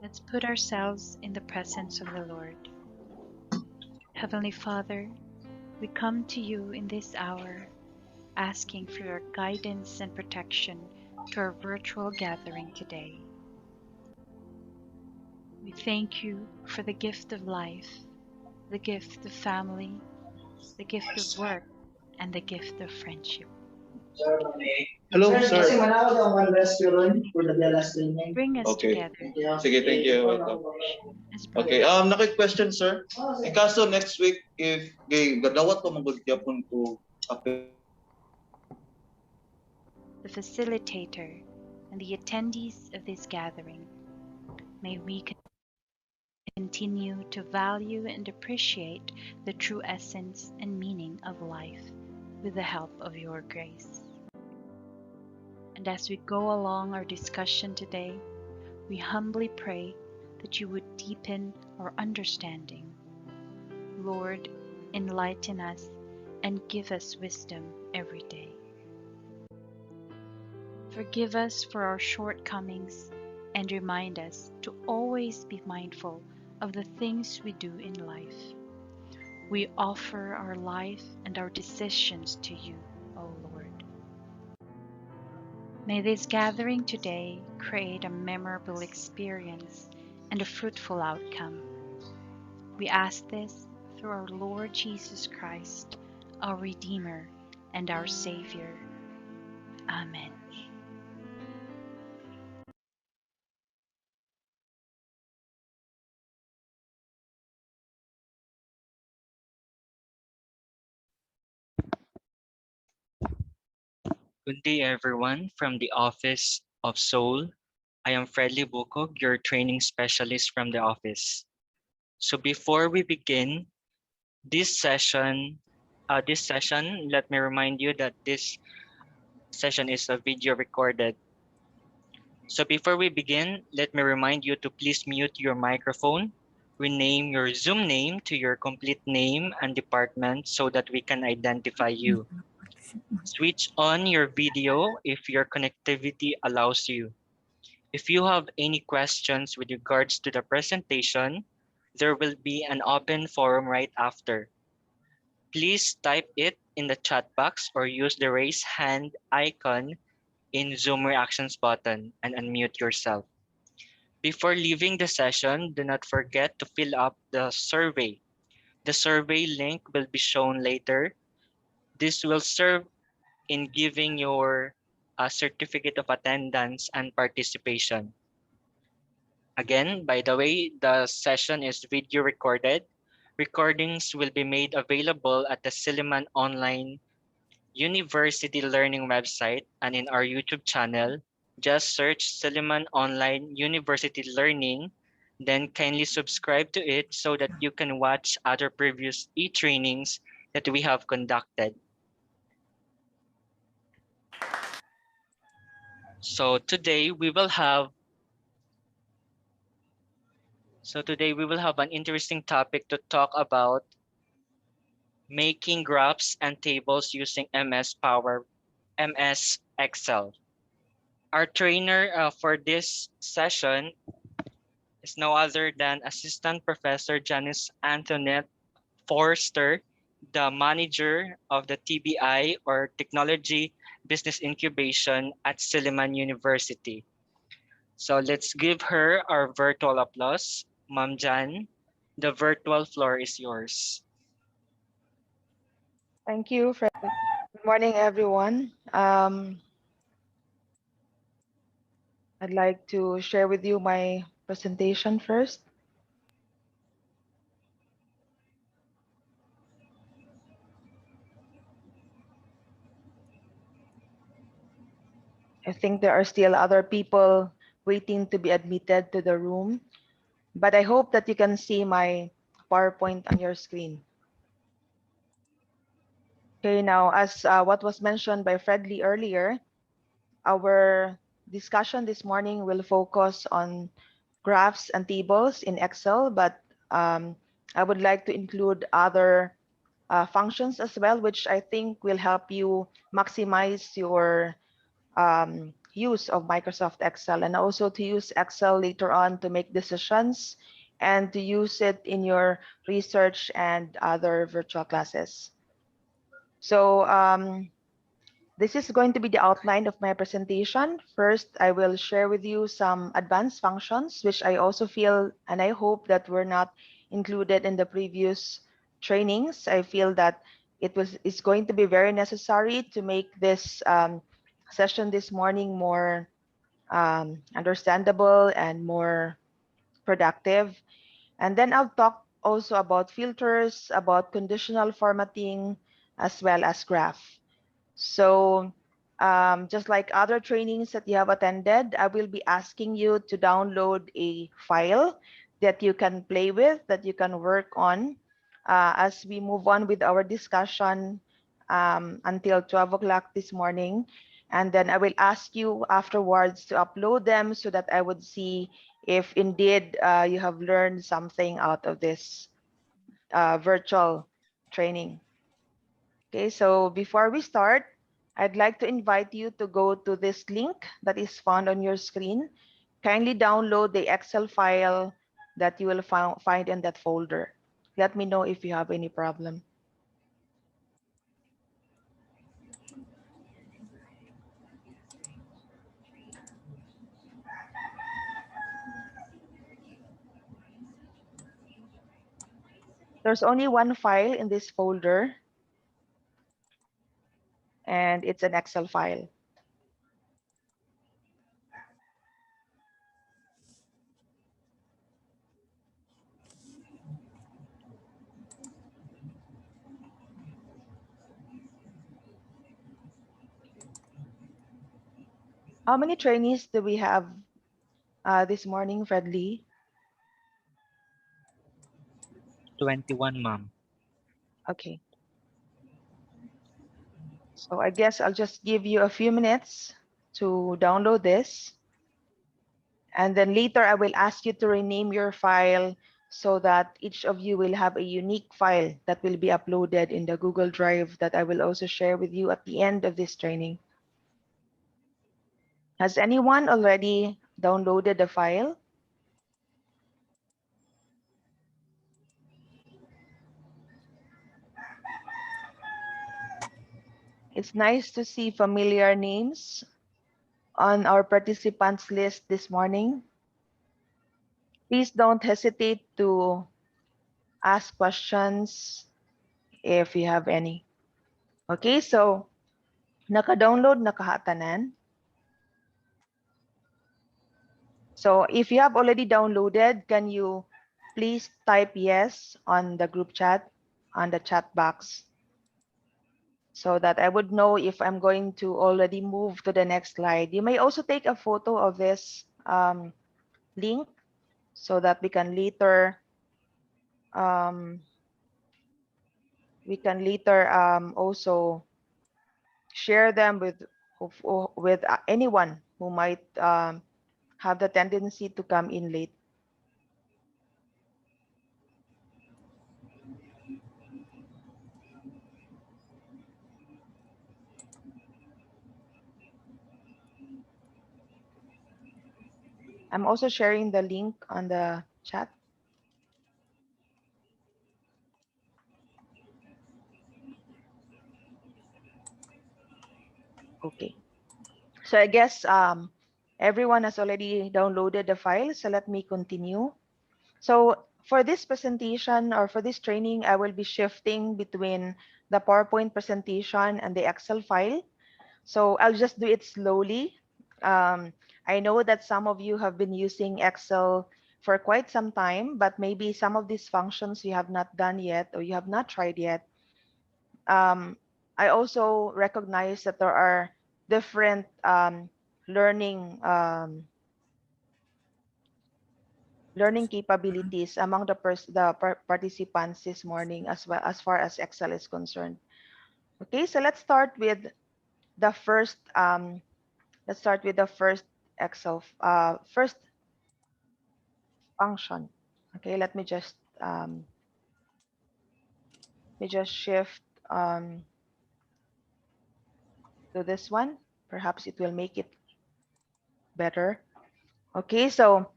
Let's put ourselves in the presence of the Lord. Heavenly Father, we come to you in this hour, asking for your guidance and protection to our virtual gathering today. We thank you for the gift of life, the gift of family, the gift of work, and the gift of friendship. Hello, sir. Bring us Okay. together Sige, thank you. Welcome. as Okay, brothers. question, sir. In kaso next week, if gadawat ko magud gyapon ko The facilitator and the attendees of this gathering, may we continue to value and appreciate the true essence and meaning of life with the help of your grace. And as we go along our discussion today, we humbly pray that you would deepen our understanding. Lord, enlighten us and give us wisdom every day. Forgive us for our shortcomings and remind us to always be mindful of the things we do in life. We offer our life and our decisions to you, O Lord. May this gathering today create a memorable experience and a fruitful outcome. We ask this through our Lord Jesus Christ, our Redeemer and our Savior. Amen. Good day, everyone, from the Office of Soul. I am Fredly Bukog, your training specialist from the office. So before we begin this session, let me remind you that this session is a video recorded. So before we begin, let me remind you to please mute your microphone, rename your Zoom name to your complete name and department so that we can identify you. Switch on your video if your connectivity allows you. If you have any questions with regards to the presentation, there will be an open forum right after. Please type it in the chat box or use the raise hand icon in Zoom reactions button and unmute yourself. Before leaving the session, do not forget to fill up the survey. The survey link will be shown later. This will serve in giving your certificate of attendance and participation. Again, by the way, the session is video recorded. Recordings will be made available at the Silliman Online University Learning website and in our YouTube channel. Just search Silliman Online University Learning, then kindly subscribe to it so that you can watch other previous e-trainings that we have conducted. So today we will have an interesting topic to talk about: making graphs and tables using MS Excel. Our trainer for this session is no other than Assistant Professor Janice Antoinette Forster, the manager of the TBI or Technology Business Incubation at Silliman University. So let's give her our virtual applause. Ma'am Jan, the virtual floor is yours. Thank you, Fred. Good morning, everyone. I'd like to share with you my presentation first. I think there are still other people waiting to be admitted to the room, but I hope that you can see my PowerPoint on your screen. Okay, now as what was mentioned by Fred Lee earlier, our discussion this morning will focus on graphs and tables in Excel, but I would like to include other functions as well, which I think will help you maximize your use of Microsoft Excel, and also to use Excel later on to make decisions and to use it in your research and other virtual classes. So this is going to be the outline of my presentation. First, I will share with you some advanced functions, which I also feel and I hope that were not included in the previous trainings. I feel that it's going to be very necessary to make this session this morning more understandable and more productive. And then I'll talk also about filters, about conditional formatting, as well as graph. So just like other trainings that you have attended, I will be asking you to download a file that you can play with, that you can work on as we move on with our discussion until 12 o'clock this morning. And then I will ask you afterwards to upload them so that I would see if indeed you have learned something out of this virtual training. Okay, so before we start, I'd like to invite you to go to this link that is found on your screen. Kindly download the Excel file that you will find in that folder. Let me know if you have any problem. There's only one file in this folder, and it's an Excel file. How many trainees do we have this morning, Fred Lee? 21, ma'am. Okay. So I guess I'll just give you a few minutes to download this. And then later I will ask you to rename your file so that each of you will have a unique file that will be uploaded in the Google Drive that I will also share with you at the end of this training. Has anyone already downloaded the file? It's nice to see familiar names on our participants list this morning. Please don't hesitate to ask questions if you have any. Okay, so naka-download na kahatanan. So if you have already downloaded, can you please type yes on the group chat, on the chat box, so that I would know if I'm going to already move to the next slide. You may also take a photo of this link so that we can later also share them with anyone who might have the tendency to come in late. I'm also sharing the link on the chat. Okay. So I guess everyone has already downloaded the file. So let me continue. So for this presentation or for this training, I will be shifting between the PowerPoint presentation and the Excel file. So I'll just do it slowly. I know that some of you have been using Excel for quite some time, but maybe some of these functions you have not done yet or you have not tried yet. I also recognize that there are different learning learning capabilities among the participants this morning, as well as far as Excel is concerned. Okay, so let's start with the first Excel first function. Okay, let me just shift to this one. Perhaps it will make it better. Okay, so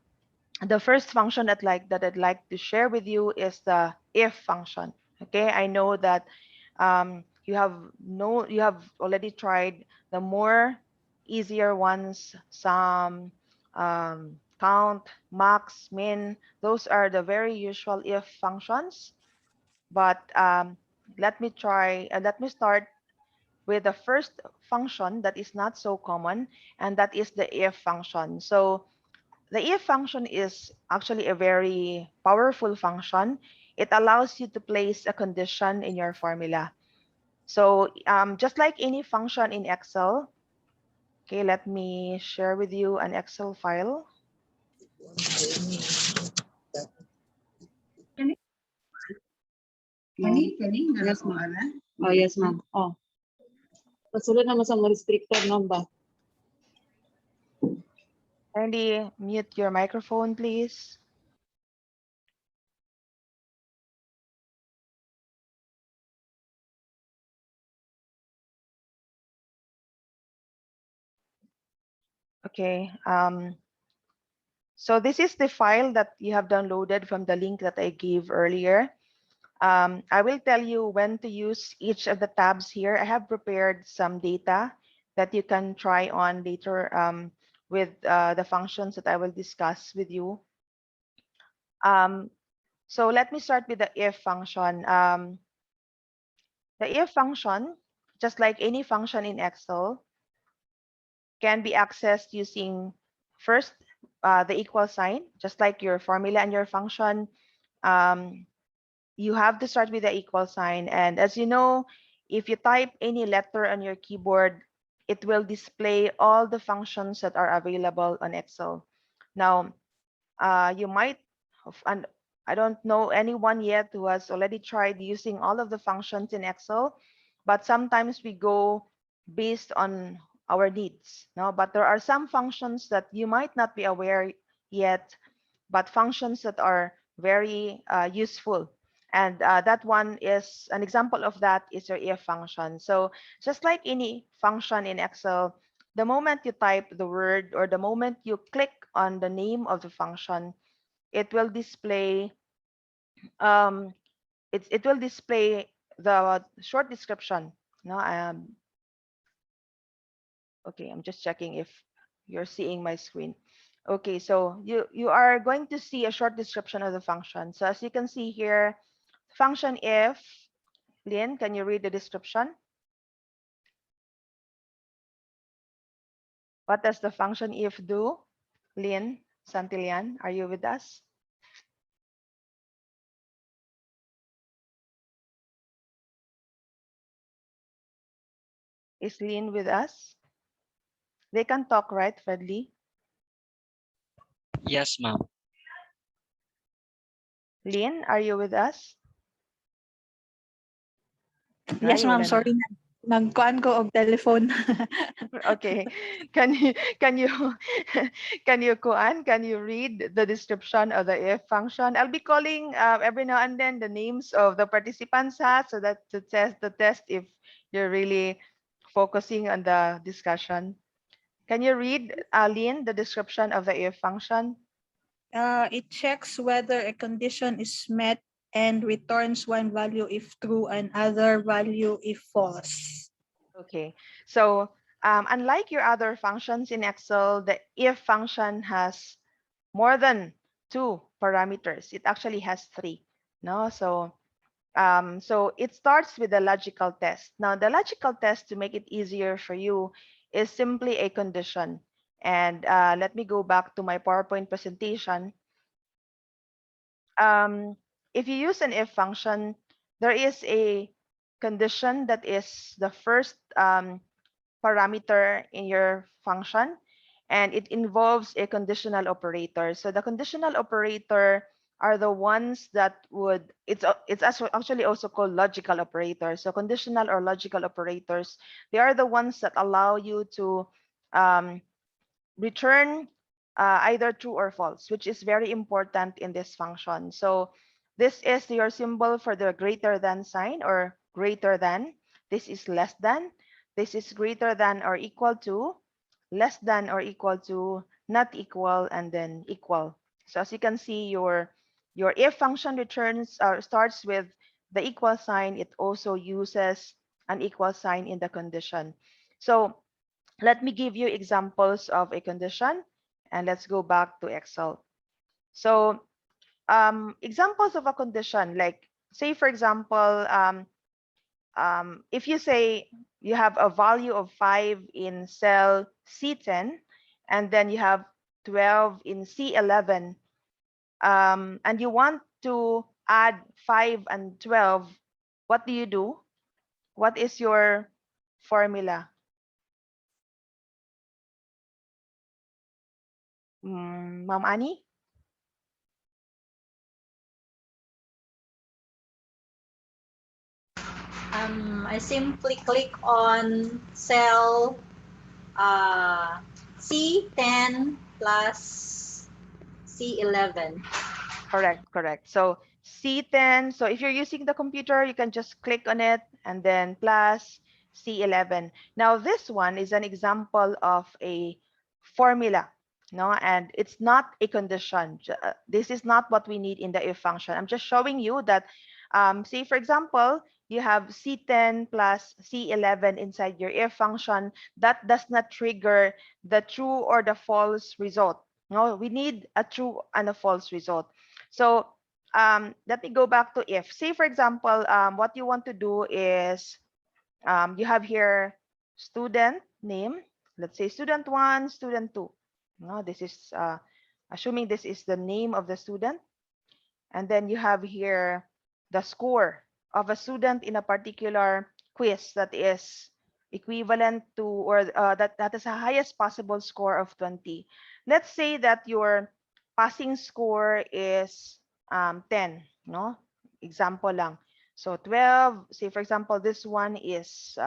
the first function that I'd like to share with you is the if function. Okay, I know that you have already tried the more easier ones, sum, count, max, min. Those are the very usual if functions. But let me start with the first function that is not so common, and that is the if function. So the if function is actually a very powerful function. It allows you to place a condition in your formula. So just like any function in Excel, okay, let me share with you an Excel file. Yes, ma'am. Oh, yes, ma'am. Oh. Kasulod naman sa mga restricted number. Kindly mute your microphone, please. Okay. So this is the file that you have downloaded from the link that I gave earlier. I will tell you when to use each of the tabs here. I have prepared some data that you can try on later with the functions that I will discuss with you. So let me start with the if function. The if function, just like any function in Excel, can be accessed using first the equal sign, just like your formula and your function. You have to start with the equal sign. And as you know, if you type any letter on your keyboard, it will display all the functions that are available on Excel. Now, you might, and I don't know anyone yet who has already tried using all of the functions in Excel, but sometimes we go based on our needs. No, but there are some functions that you might not be aware yet, but functions that are very useful. And that one is an example of that is your if function. So just like any function in Excel, the moment you type the word or the moment you click on the name of the function, it will display it will display the short description. No, okay, I'm just checking if you're seeing my screen. Okay, so you are going to see a short description of the function. So as you can see here, function if, Lynn, can you read the description? What does the function if do? Lynn Santillan, are you with us? Is Lynn with us? They can talk, right, Fredly? Yes, ma'am. Lynn, are you with us? Yes, Ay, ma'am. wala na. Sorry na. Nagkuhan ko og telephone. Okay. Can you can you can you read the description of the if function? I'll be calling every now and then the names of the participants, so that to test if you're really focusing on the discussion. Can you read, Lynn, the description of the if function? It checks whether a condition is met and returns one value if true and other value if false. Okay. So unlike your other functions in Excel, the if function has more than 2 parameters. It actually has 3. No, so so it starts with the logical test. Now, the logical test, to make it easier for you, is simply a condition. And let me go back to my PowerPoint presentation. If you use an if function, there is a condition that is the first parameter in your function. and it involves a conditional operator. So the conditional operator are the ones that would, it's actually also called logical operators. So conditional or logical operators, they are the ones that allow you to return either true or false, which is very important in this function. So this is your symbol for the greater than sign, or greater than. This is less than. This is greater than or equal to, less than or equal to, not equal, and then equal. So as you can see, your if function returns starts with the equal sign. It also uses an equal sign in the condition. So let me give you examples of a condition, and let's go back to Excel. So examples of a condition, like say for example, if you say you have a value of 5 in cell C10, and then you have 12 in C11, and you want to add 5 and 12, what do? What is your formula? Ma'am Annie? I simply click on cell C10 plus C11. Correct. So C10, so if you're using the computer, you can just click on it and then plus C11. Now this one is an example of a formula, no, and it's not a condition. This is not what we need in the if function. I'm just showing you that, say for example, you have C10 plus C11 inside your if function. That does not trigger the true or the false result. No, we need a true and a false result. So let me go back to if. Say, for example, what you want to do is you have here student name. Let's say student 1, student 2. No, this is assuming this is the name of the student. And then you have here the score of a student in a particular quiz that is equivalent to, or that is the highest possible score of 20. Let's say that your passing score is 10, no? Example lang. So 12, say for example, this one is,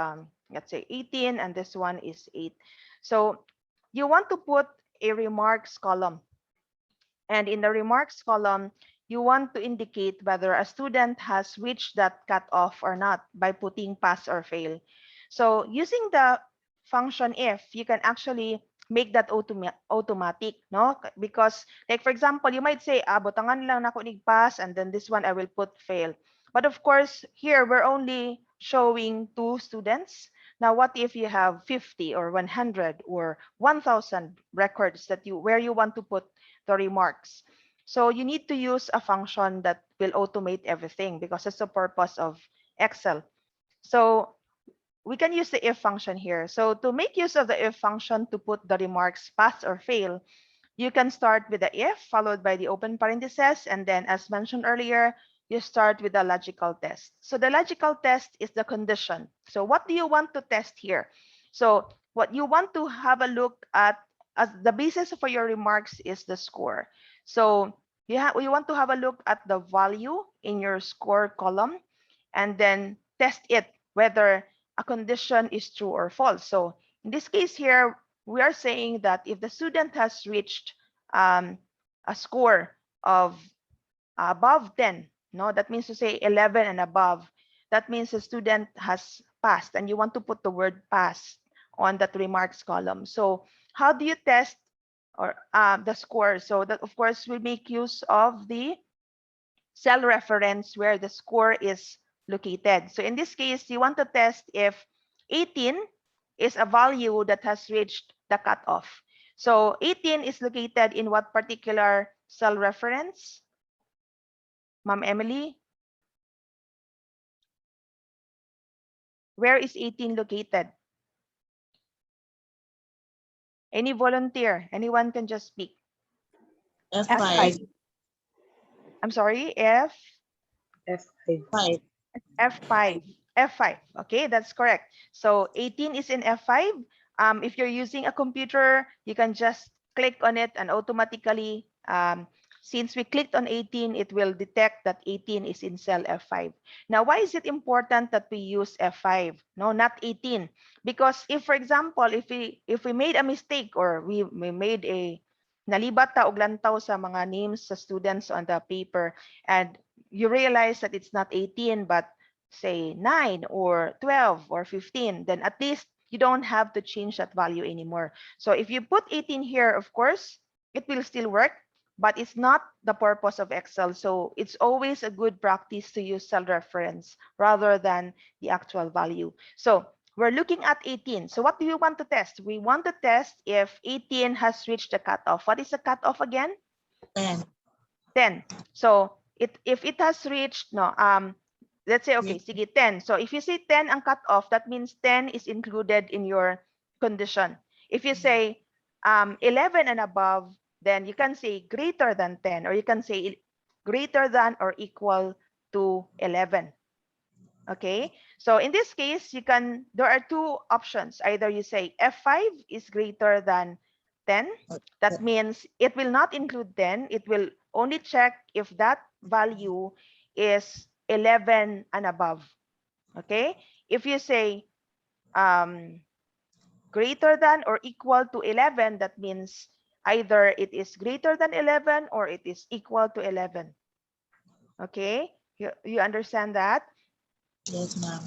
let's say 18, and this one is 8. So you want to put a remarks column. And in the remarks column, you want to indicate whether a student has reached that cutoff or not by putting pass or fail. So using the function if, you can actually make that automatic, no? Because like for example, you might say, butangan lang nako nig pass, and then this one I will put fail. But of course, here we're only showing 2 students. Now, what if you have 50 or 100 or 1,000 records that where you want to put the remarks? So you need to use a function that will automate everything, because it's the purpose of Excel. So we can use the if function here. So to make use of the if function to put the remarks pass or fail, you can start with the if followed by the open parentheses, and then as mentioned earlier, you start with the logical test. So the logical test is the condition. So what do you want to test here? So what you want to have a look at as the basis for your remarks is the score. So you want to have a look at the value in your score column, and then test it whether a condition is true or false. So in this case here, we are saying that if the student has reached a score of above 10, no, that means to say 11 and above, that means the student has passed, and you want to put the word pass on that remarks column. So how do you test or the score? So that of course will make use of the cell reference where the score is located. So in this case, you want to test if 18 is a value that has reached the cutoff. So 18 is located in what particular cell reference? Ma'am Emily? Where is 18 located? Any volunteer? Anyone can just speak. F5. I'm sorry, F? F5. F5. F5. Okay, that's correct. So 18 is in F5. If you're using a computer, you can just click on it and automatically, since we clicked on 18, it will detect that 18 is in cell F5. Now, why is it important that we use F5? No, not 18. Because if, for example, if we made a mistake or we made a nalibata og lantaw sa mga names sa students on the paper, and you realize that it's not 18, but say 9 or 12 or 15, then at least you don't have to change that value anymore. So if you put 18 here, of course, it will still work, but it's not the purpose of Excel. So it's always a good practice to use cell reference rather than the actual value. So we're looking at 18. So what do you want to test? We want to test if 18 has reached the cutoff. What is the cutoff again? 10. 10. So if it has reached, no, let's say, okay, sige, 10. So if you say 10 ang cutoff, that means 10 is included in your condition. If you say 11 and above, then you can say greater than 10, or you can say greater than or equal to 11. Okay, so in this case, there are two options. Either you say F5 is greater than 10. That means it will not include 10. It will only check if that value is 11 and above. Okay, if you say greater than or equal to 11, that means either it is greater than 11 or it is equal to 11. Okay, you understand that? Yes, ma'am.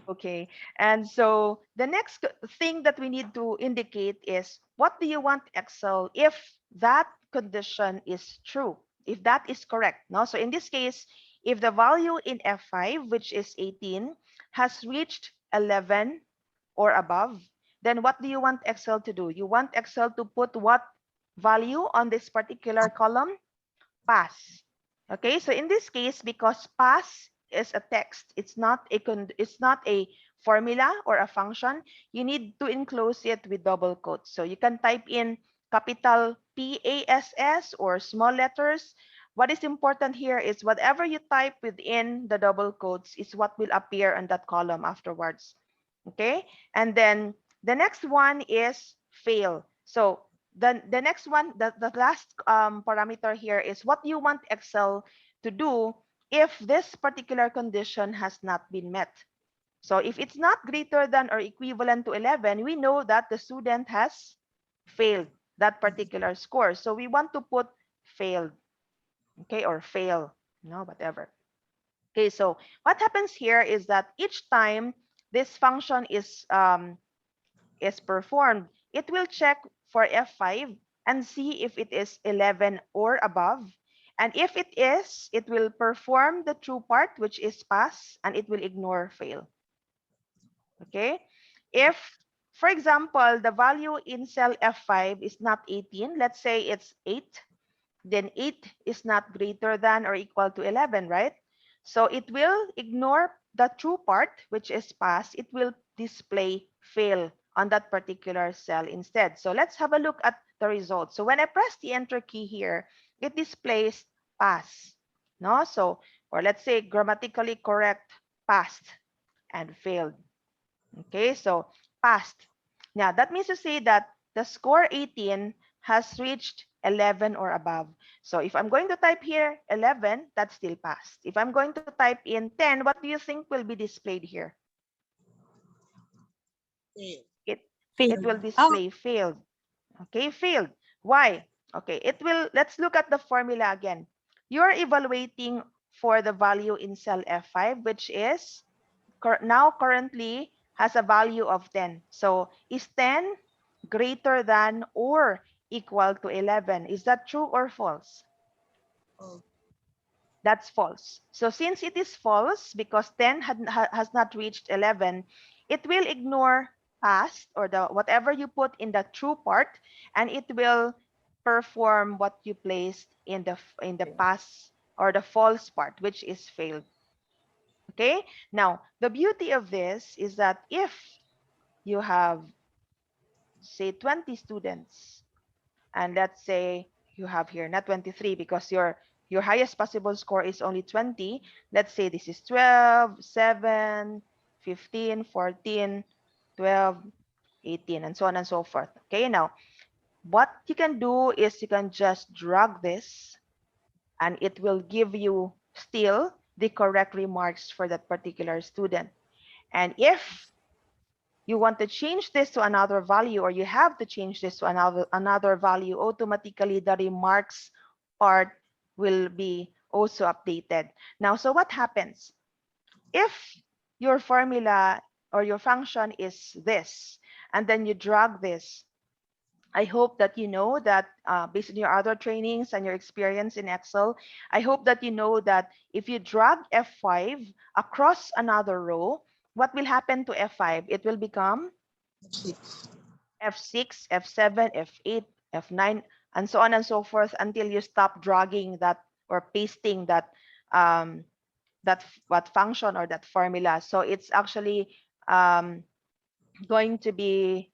Okay, and so the next thing that we need to indicate is, what do you want Excel if that condition is true, if that is correct? No, so in this case, if the value in F5, which is 18, has reached 11 or above, then what do you want Excel to do? You want Excel to put what value on this particular column? Pass. Okay, so in this case, because pass is a text, it's not a formula or a function, you need to enclose it with double quotes. So you can type in capital PASS or small letters. What is important here is whatever you type within the double quotes is what will appear on that column afterwards. Okay, and then the next one is fail. So the next one, the last parameter here is what you want Excel to do if this particular condition has not been met. So if it's not greater than or equivalent to 11, we know that the student has failed that particular score. So we want to put failed, okay, or fail, whatever. Okay, so what happens here is that each time this function is performed, it will check for F5 and see if it is 11 or above. And if it is, it will perform the true part, which is pass, and it will ignore fail. Okay, if, for example, the value in cell F5 is not 18, let's say it's 8, then 8 is not greater than or equal to 11, right? So it will ignore the true part, which is pass. It will display fail on that particular cell instead. So let's have a look at the results. So when I press the enter key here, it displays pass. No, so, or let's say grammatically correct, passed, and failed. Okay, so passed. Now that means to say that the score 18 has reached 11 or above. So if I'm going to type here 11, that's still passed. If I'm going to type in 10, what do you think will be displayed here? It will display failed. Okay, failed. Why? Okay, let's look at the formula again. You're evaluating for the value in cell F5, which is now currently has a value of 10. So is 10 greater than or equal to 11? Is that true or false? That's false. So since it is false, because 10 has not reached 11, it will ignore past or the whatever you put in the true part, and it will perform what you placed in the past or the false part, which is failed. Okay, now the beauty of this is that if you have, say, 20 students, and let's say you have here not 23 because your highest possible score is only 20. Let's say this is 12, 7, 15, 14, 12. 18, and so on and so forth. Okay, now what you can do is you can just drag this and it will give you still the correct remarks for that particular student. And if you want to change this to another value, or you have to change this to another value, automatically the remarks part will be also updated. Now, so what happens? If your formula or your function is this, and then you drag this, I hope that you know that based on your other trainings and your experience in Excel, I hope that you know that if you drag F5 across another row, what will happen to F5? It will become F6, F7, F8, F9, and so on and so forth until you stop dragging that or pasting that what function or that formula. So it's actually going to be,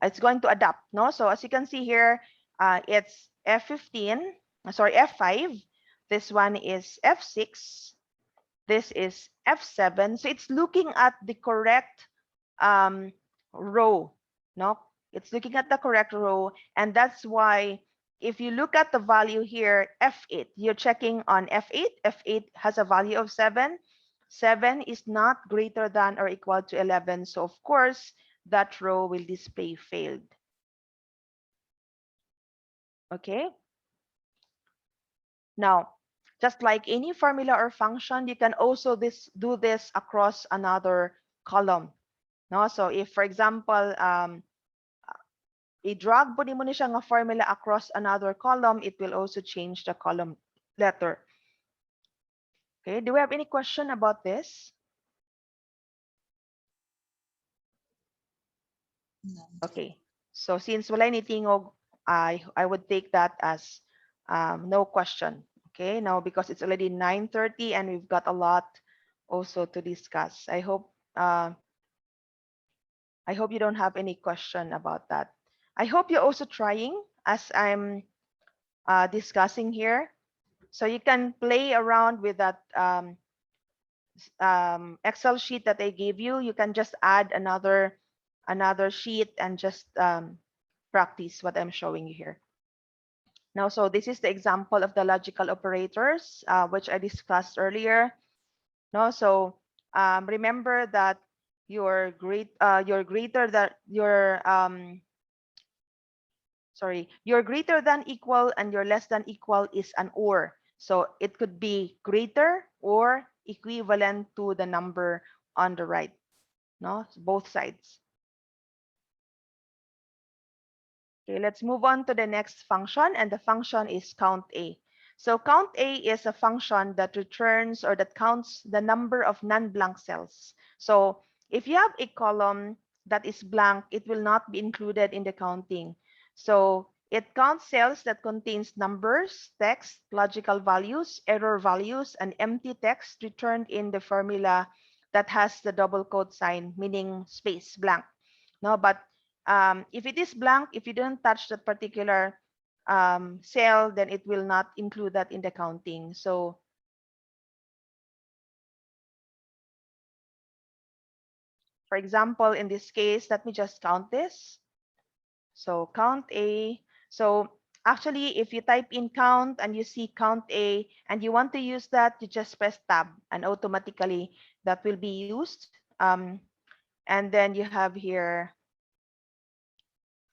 it's going to adapt, no? So as you can see here, it's F15, sorry, F5. This one is F6. This is F7. So it's looking at the correct row, no? It's looking at the correct row, and that's why if you look at the value here, F8, you're checking on F8. F8 has a value of 7. 7 is not greater than or equal to 11. So of course, that row will display failed. Okay. Now, just like any formula or function, you can also do this across another column. No? So if, for example, i-drag po mo na siya nga formula across another column, it will also change the column letter. Okay, do we have any question about this? No. Okay, so since wala anything, I would take that as no question. Okay, now because it's already 9:30 and we've got a lot also to discuss. I hope you don't have any question about that. I hope you're also trying as I'm discussing here. So you can play around with that Excel sheet that I gave you. You can just add another sheet and just practice what I'm showing you here. Now, so this is the example of the logical operators, which I discussed earlier. No, so remember that your greater than equal and your less than equal is an or. So it could be greater or equivalent to the number on the right. No, both sides. Okay, let's move on to the next function, and the function is count A. So count A is a function that returns or that counts the number of non-blank cells. So if you have a column that is blank, it will not be included in the counting. So it counts cells that contains numbers, text, logical values, error values, and empty text returned in the formula that has the double quote sign, meaning space, blank. No, but if it is blank, if you don't touch that particular cell, then it will not include that in the counting. So for example, in this case, let me just count this. So count A. So actually, if you type in count and you see count A and you want to use that, you just press tab and automatically that will be used. And then you have here,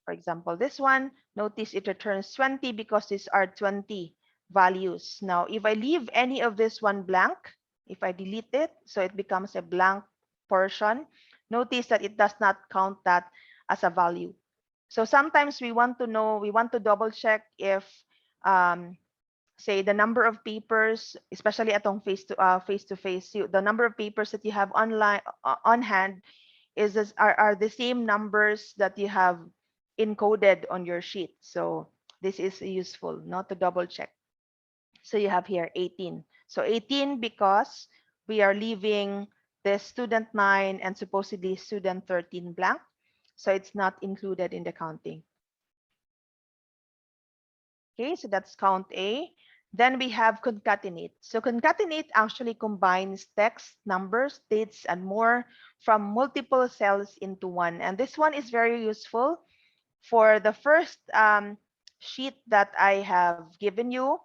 for example, this one, notice it returns 20 because these are 20 values. Now, if I leave any of this one blank, if I delete it, so it becomes a blank portion, notice that it does not count that as a value. So sometimes we want to know, we want to double check if, say, the number of papers, especially atong face-to-face, the number of papers that you have online on hand are the same numbers that you have encoded on your sheet. So this is useful, not to double check. So you have here 18. So 18 because we are leaving the student 9 and supposedly student 13 blank. So it's not included in the counting. Okay, so that's count A. Then we have concatenate. So concatenate actually combines text, numbers, dates, and more from multiple cells into one. And this one is very useful for the first sheet that I have given you.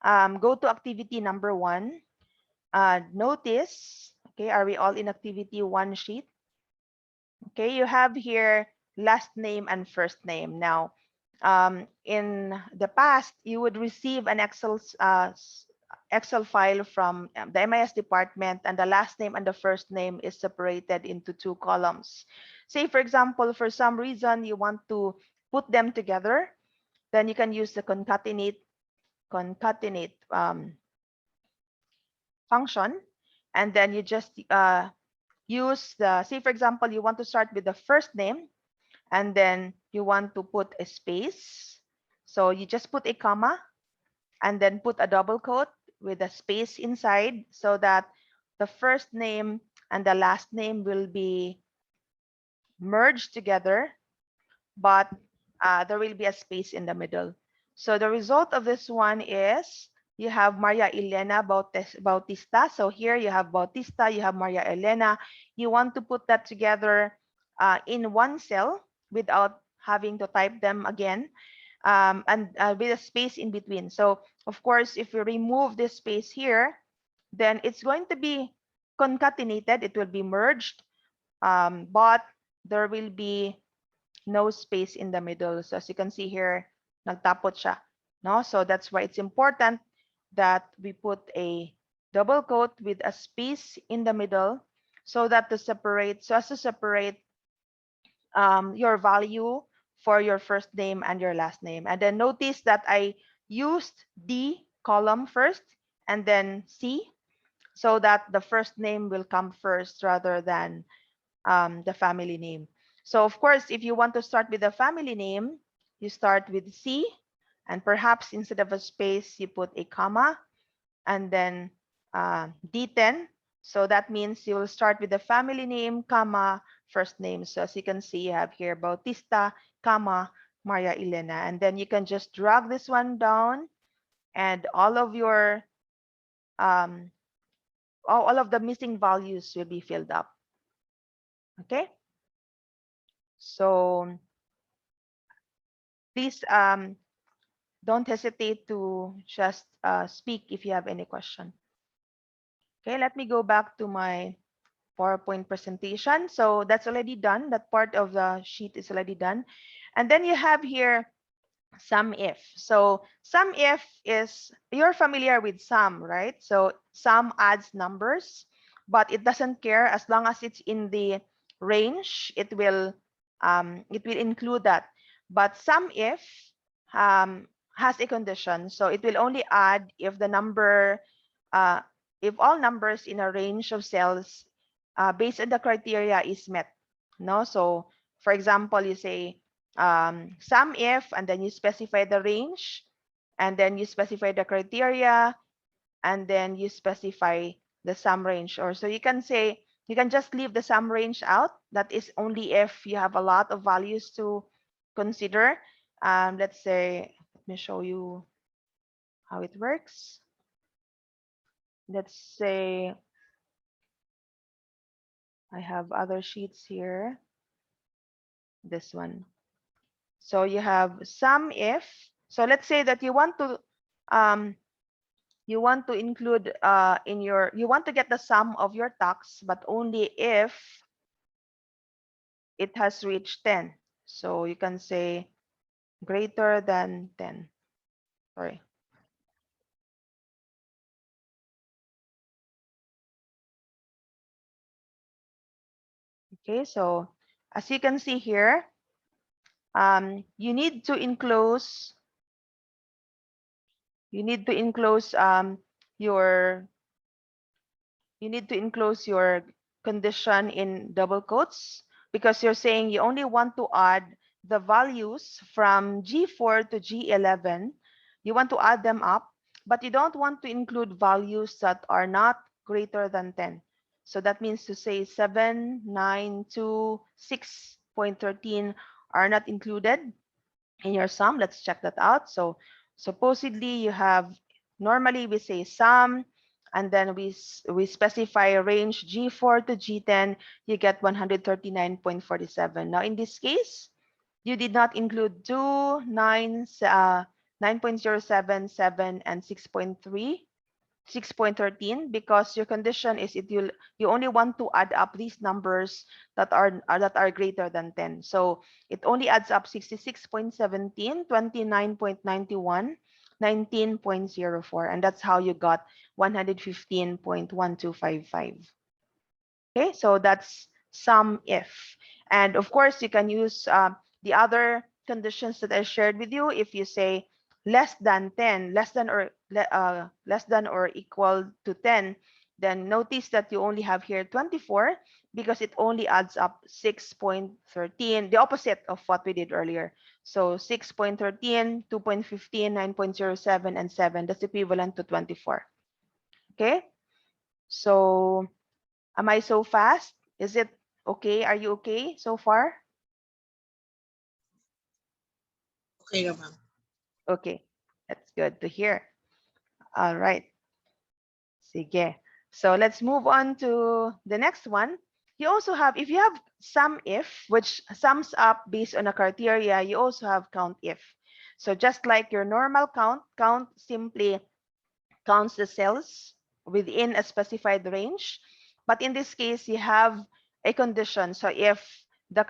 Go to activity number 1. Notice, okay, are we all in activity 1 sheet? Okay, you have here last name and first name. Now, in the past, you would receive an Excel file from the MIS department, and the last name and the first name is separated into 2 columns. Say, for example, for some reason you want to put them together, then you can use the concatenate function, and then you just use the, say for example, you want to start with the first name, and then you want to put a space. So you just put a comma and then put a double quote with a space inside, so that the first name and the last name will be merged together, but there will be a space in the middle. So the result of this one is you have Maria Elena Bautista. So here you have Bautista, you have Maria Elena. You want to put that together in one cell without having to type them again, and with a space in between. So of course, if you remove this space here, then it's going to be concatenated. It will be merged, but there will be no space in the middle. So as you can see here, nagtapot siya. No? So that's why it's important that we put a double quote with a space in the middle, so that to separate, so as to separate your value for your first name and your last name. And then notice that I used D column first and then C, so that the first name will come first rather than the family name. So of course, if you want to start with the family name, you start with C, and perhaps instead of a space, you put a comma, and then D10. So that means you will start with the family name, comma, first name. So as you can see, you have here Bautista, comma, Maria Elena. And then you can just drag this one down, and all of your all of the missing values will be filled up. Okay. So please don't hesitate to just speak if you have any question. Okay, let me go back to my PowerPoint presentation. So that's already done. That part of the sheet is already done. And then you have here sum if. So sum if is, you're familiar with sum, right? So sum adds numbers, but it doesn't care as long as it's in the range. It will include that. But sum if has a condition, so it will only add if the number, if all numbers in a range of cells based on the criteria is met. No, so for example, you say sum if, and then you specify the range, and then you specify the criteria, and then you specify the sum range. Or so you can say, you can just leave the sum range out. That is only if you have a lot of values to consider. Let's say, let me show you how it works. Let's say I have other sheets here. This one. So you have sum if. So let's say that you want to include in your, you want to get the sum of your tax, but only if it has reached 10. So you can say greater than 10. Sorry. Okay, so as you can see here, you need to enclose your condition in double quotes, because you're saying you only want to add the values from G4 to G11. You want to add them up, but you don't want to include values that are not greater than 10. So that means to say 7, 9, 2, 6.13 are not included in your sum. Let's check that out. So supposedly you have normally we say sum, and then we specify a range G4 to G10, you get 139.47. Now in this case, you did not include 2, 9, 9.07, 7, and 6.3. 6.13 because your condition is you only want to add up these numbers that are greater than 10. So it only adds up 66.17, 29.91, 19.04, and that's how you got 115.1255. Okay, so that's sum if. And of course, you can use the other conditions that I shared with you. If you say less than 10, less than or equal to 10, then notice that you only have here 24 because it only adds up 6.13, the opposite of what we did earlier. So 6.13, 2.15, 9.07, and 7, that's equivalent to 24. Okay, so am I so fast? Is it okay? Are you okay so far? Okay na, ma'am. Okay, that's good to hear. All right. Sige. So let's move on to the next one. You also have, if you have sum if, which sums up based on a criteria, you also have count if. So just like your normal count simply counts the cells within a specified range. But in this case, you have a condition. So if the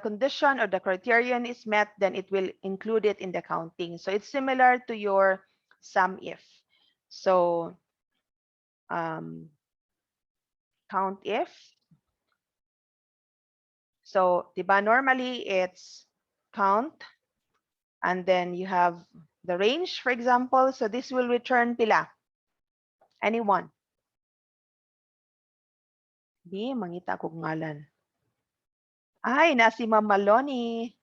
condition or the criterion is met, then it will include it in the counting. So it's similar to your sum if. So count if. So diba, normally it's count, and then you have the range, for example. So this will return pila. Anyone? Di, mangita kong ngalan. Ay, na si Ma'am Maloney.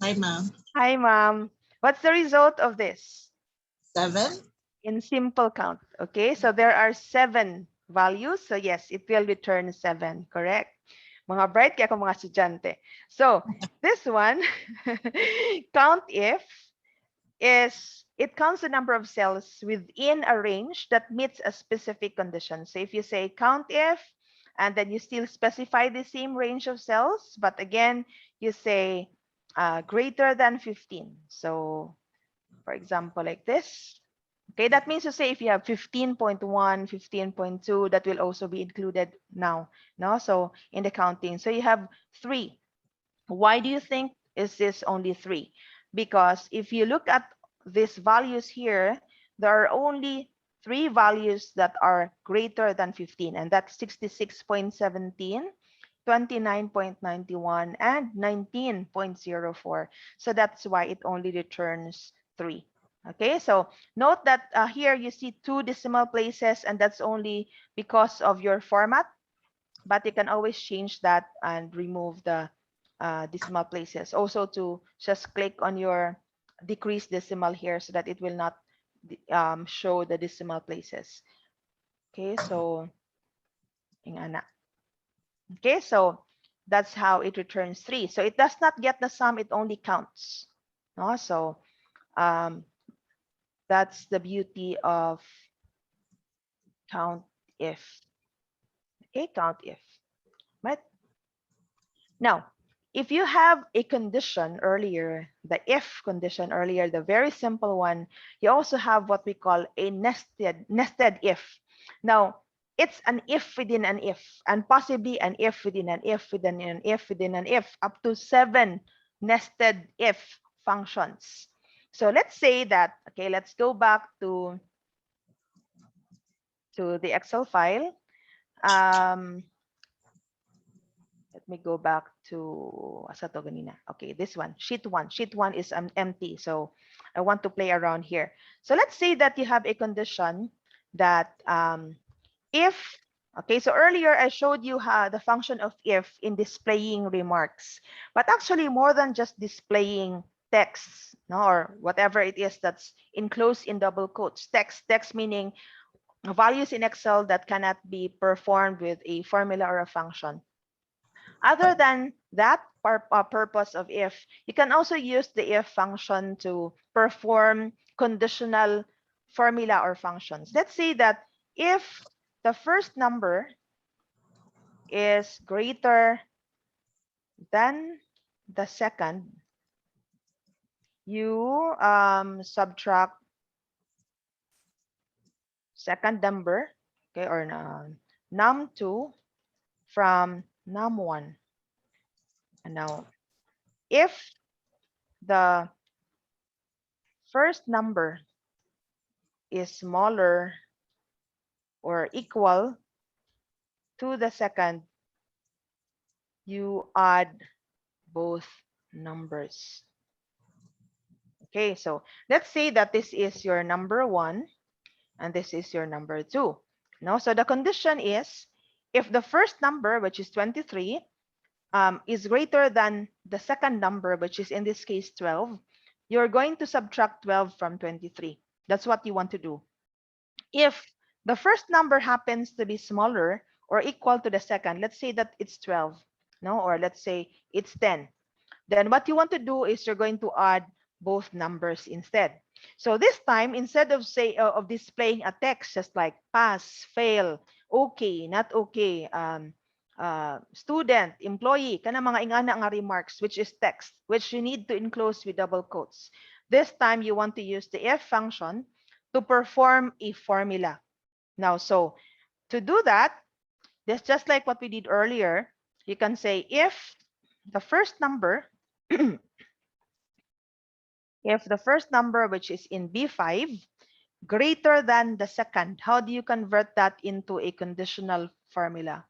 Hi, ma'am. Hi, Ma'am. What's the result of this? 7. In simple count. Okay, so there are 7 values. So yes, it will return 7, correct? Mga bright kaya ako mga estudyante. So this one, count if, is it counts the number of cells within a range that meets a specific condition. So if you say count if, and then you still specify the same range of cells, but again, you say greater than 15. So for example, like this. Okay, that means to say if you have 15.1, 15.2, that will also be included now. No, so in the counting. So you have 3. Why do you think is this only 3? Because if you look at these values here, there are only 3 values that are greater than 15, and that's 66.17, 29.91, and 19.04. So that's why it only returns 3. Okay, so note that here you see 2 decimal places, and that's only because of your format, but you can always change that and remove the decimal places. Also to just click on your decrease decimal here so that it will not show the decimal places. Okay, so okay, so that's how it returns 3. So it does not get the sum, it only counts. No? So that's the beauty of count if. Okay, count if. Right? Now, if you have a condition earlier, the if condition earlier, the very simple one, you also have what we call a nested if. Now, it's an if within an if, and possibly an if within an if within an if within an if, up to 7 nested if functions. So let's say that, okay, let's go back to the Excel file. Let me go back to asato ganina. Okay, this one, sheet 1. Sheet 1 is empty, so I want to play around here. So let's say that you have a condition that if, okay, so earlier I showed you how the function of if in displaying remarks, but actually more than just displaying text, no, or whatever it is that's enclosed in double quotes. Text meaning values in Excel that cannot be performed with a formula or a function. Other than that purpose of if, you can also use the if function to perform conditional formula or functions. Let's say that if the first number is greater than the second, you subtract second number, okay, or num2 from num1. And now, if the first number is smaller or equal to the second, you add both numbers. Okay, so let's say that this is your number 1 and this is your number 2. No, so the condition is if the first number, which is 23, is greater than the second number, which is in this case 12, you're going to subtract 12 from 23. That's what you want to do. If the first number happens to be smaller or equal to the second, let's say that it's 12, no, or let's say it's 10, then what you want to do is you're going to add both numbers instead. So this time, instead of of displaying a text just like pass, fail, okay, not okay, student, employee, kana mga ingana nga remarks, which is text, which you need to enclose with double quotes. This time you want to use the if function to perform a formula. Now, so to do that, that's just like what we did earlier. You can say if the first number, if the first number, which is in B5, greater than the second, how do you convert that into a conditional formula?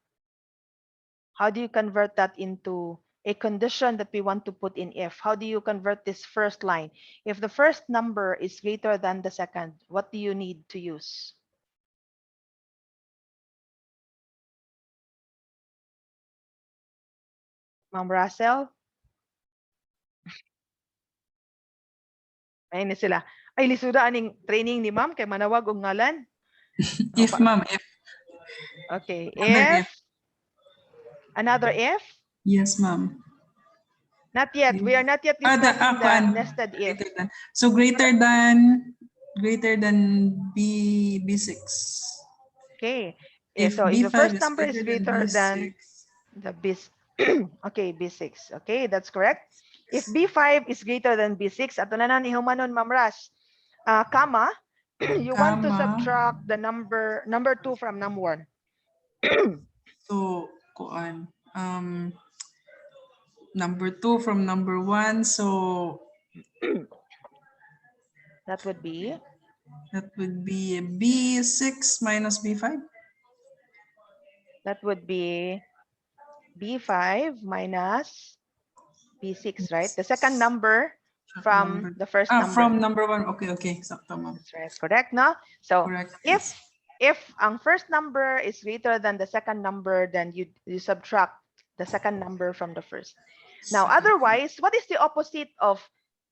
How do you convert that into a condition that we want to put in if? How do you convert this first line? If the first number is greater than the second, what do you need to use? Ma'am Russell? Ayun na sila. Ay, lisuda aning training ni ma'am kay manawag og ngalan. If, ma'am, if. Okay, Another if. Another if? Yes, ma'am. Not yet. We are not yet discussing the nested if. So greater than B6. Okay. If So if the B5 first is number is greater than the B6. Okay, B6. Okay, that's correct. If B5 is greater than B6, ato na ni humanon, Ma'am Ras, comma, you want to subtract the number 2 from num1. So, number 2 from number 1. So that would be B6 minus B5. That would be B5 minus B6, right? The second number from the first number. From number 1. Okay. Sakto, ma'am. That's right. Correct, no? So Correct. if ang first number is greater than the second number, then you subtract the second number from the first. Now, otherwise, what is the opposite of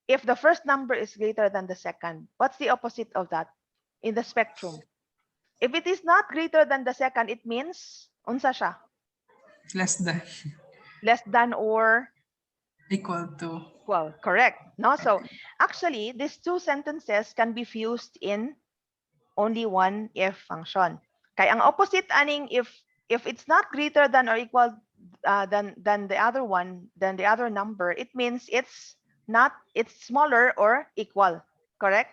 if the first number is greater than the second? What's the opposite of that in the spectrum? If it is not greater than the second, it means unsa siya? Less than. Less than or Equal to. Well, correct. No, so actually, these two sentences can be fused in only one if function. Kaya ang opposite aning if it's not greater than or equal than the other one, than the other number, it means it's smaller or equal. Correct?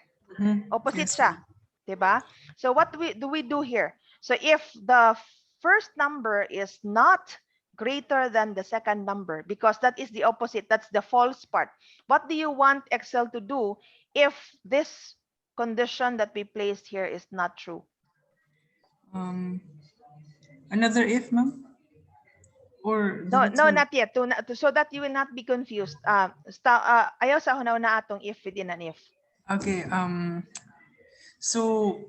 Opposite Yes, siya. Diba? So what do we do here? So if the first number is not greater than the second number, because that is the opposite, that's the false part. What do you want Excel to do if this condition that we placed here is not true? Another if, ma'am? Or no, not yet. So that you will not be confused. Ayaw sa hunaw na atong if within an if. Okay. So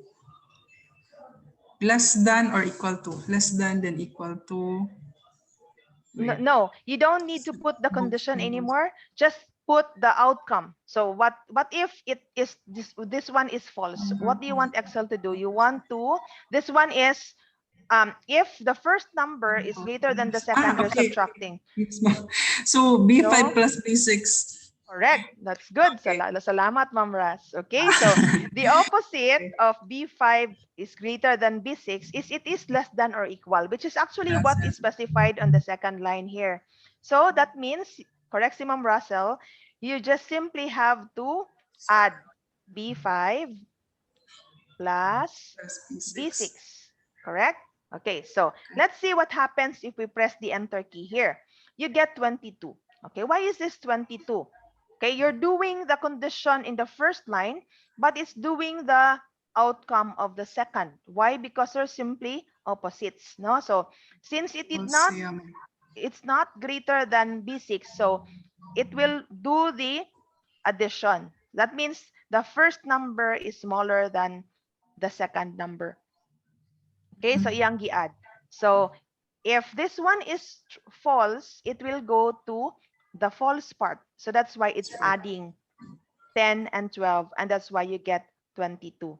less than or equal to? Less than then equal to? No, you don't need to put the condition anymore. Just put the outcome. So what if it is this one is false? What do you want Excel to do? You want to, this one is if the first number is greater than the second, you're subtracting. So B5 No? plus B6. Correct. That's good. Okay. Salamat, Ma'am Ras. Okay, so the opposite of B5 is greater than B6 is it is less than or equal, which is actually what is specified on the second line here. So that means, correct si Ma'am Russell, you just simply have to add B5 plus Plus B6. B6, correct? Okay, so let's see what happens if we press the enter key here. You get 22. Okay, why is this 22? Okay, you're doing the condition in the first line, but it's doing the outcome of the second. Why? Because they're simply opposites, no? So since it's not greater than B6, so it will do the addition. That means the first number is smaller than the second number. Okay, so iyang gi-add. So if this one is false, it will go to the false part. So that's why it's adding 10 and 12, and that's why you get 22.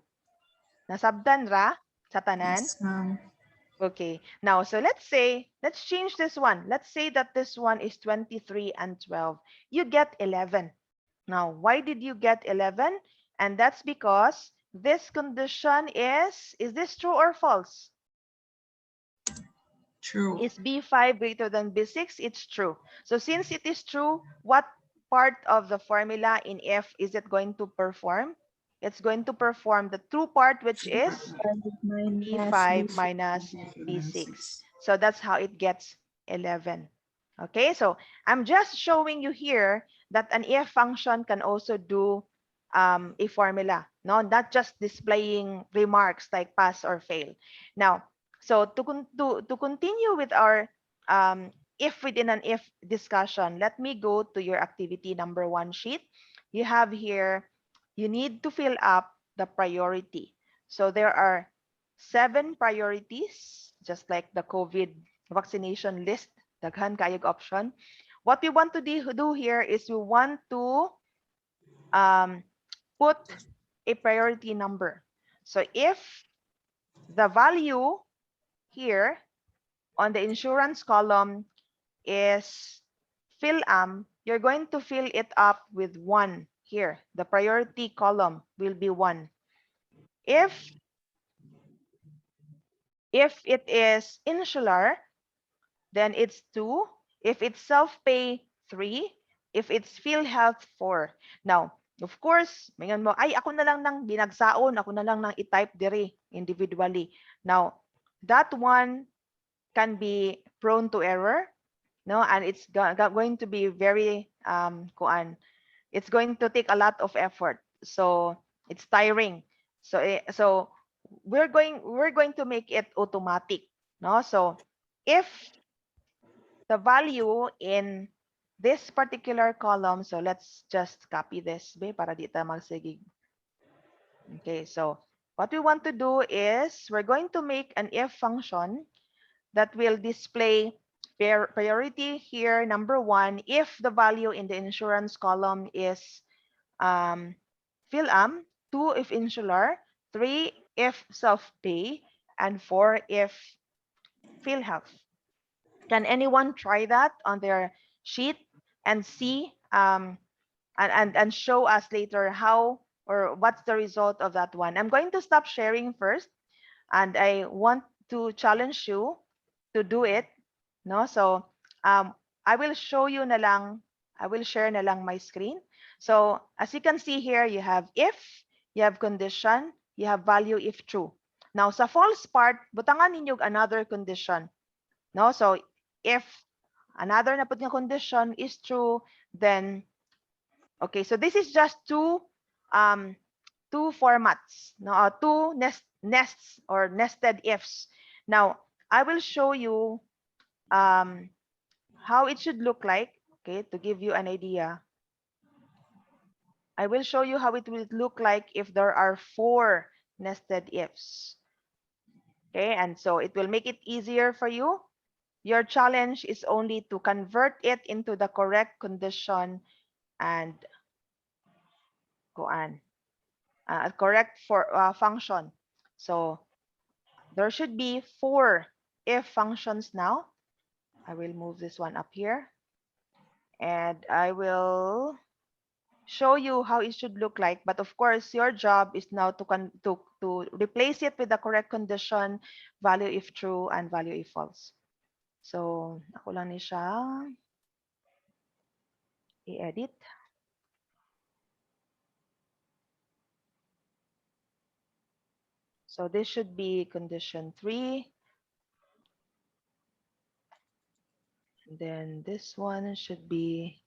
Nasabdan ra sa tanan? Yes, ma'am. Okay, now so let's change this one. Let's say that this one is 23 and 12. You get 11. Now, why did you get 11? And that's because this condition is this true or false? True. Is B5 greater than B6? It's true. So since it is true, what part of the formula in F is it going to perform? It's going to perform the true part, which is B5 minus B6. So that's how it gets 11. Okay, so I'm just showing you here that an if function can also do a formula, no, not just displaying remarks like pass or fail. Now, so to continue with our if within an if discussion, let me go to your activity number 1 sheet. You have here, you need to fill up the priority. So there are 7 priorities, just like the COVID vaccination list, daghan kayog option. What we want to do here is we want to put a priority number. So if the value here on the insurance column is PhilAm, you're going to fill it up with 1 here. The priority column will be 1. If it is insular, then it's 2. If it's self-pay, 3. If it's PhilHealth, 4. Now, of course, mayon mo, ay, ako na lang nang binagsaon, ako na lang nang i-type diri individually. Now, that one can be prone to error, no? And it's going to be very, it's going to take a lot of effort. So, it's tiring. So we're going to make it automatic, no? So, if the value in this particular column, so let's just copy this para di tayo magsigig. Okay, so what we want to do is we're going to make an if function that will display priority here, number 1, if the value in the insurance column is PhilAm, 2 if insular, 3 if self-pay, and 4 if PhilHealth. Can anyone try that on their sheet and see and show us later how or what's the result of that one? I'm going to stop sharing first, and I want to challenge you to do it. No, so I will show you na lang. I will share na lang my screen. So as you can see here, you have if, you have condition, you have value if true. Now sa false part, butangan ninyo another condition. No, so if another na pud nga condition is true, then okay, so this is just two formats, no, two nests or nested ifs. Now I will show you how it should look like. Okay, to give you an idea, I will show you how it will look like if there are 4 nested ifs. Okay, and so it will make it easier for you. Your challenge is only to convert it into the correct condition and correct function. So there should be 4 if functions now. I will move this one up here, and I will show you how it should look like. But of course, your job is now to replace it with the correct condition, value if true and value if false. So, ako lang ni siya i-edit. So this should be condition 3. And then this one should be,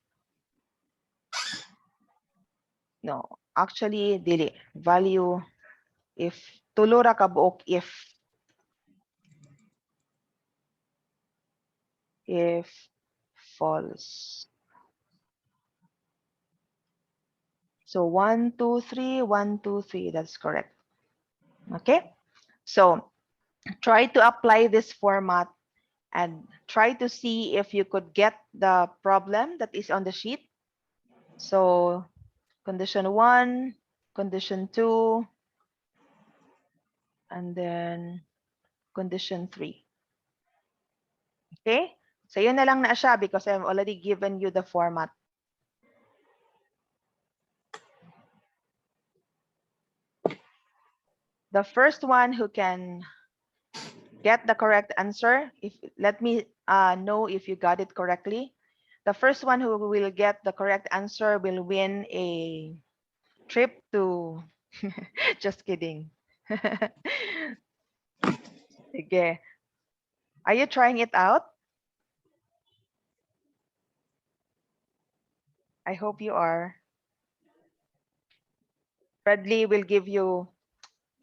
no, actually, dili, value if, tulo ra ka buok if false. So 1, 2, 3, 1, 2, 3, that's correct. Okay, so try to apply this format and try to see if you could get the problem that is on the sheet. So condition 1, condition 2, and then condition 3. Okay, so yun na lang na siya because I've already given you the format. The first one who can get the correct answer, if let me know if you got it correctly. The first one who will get the correct answer will win a trip to just kidding. Okay. Are you trying it out? I hope you are. Bradley will give you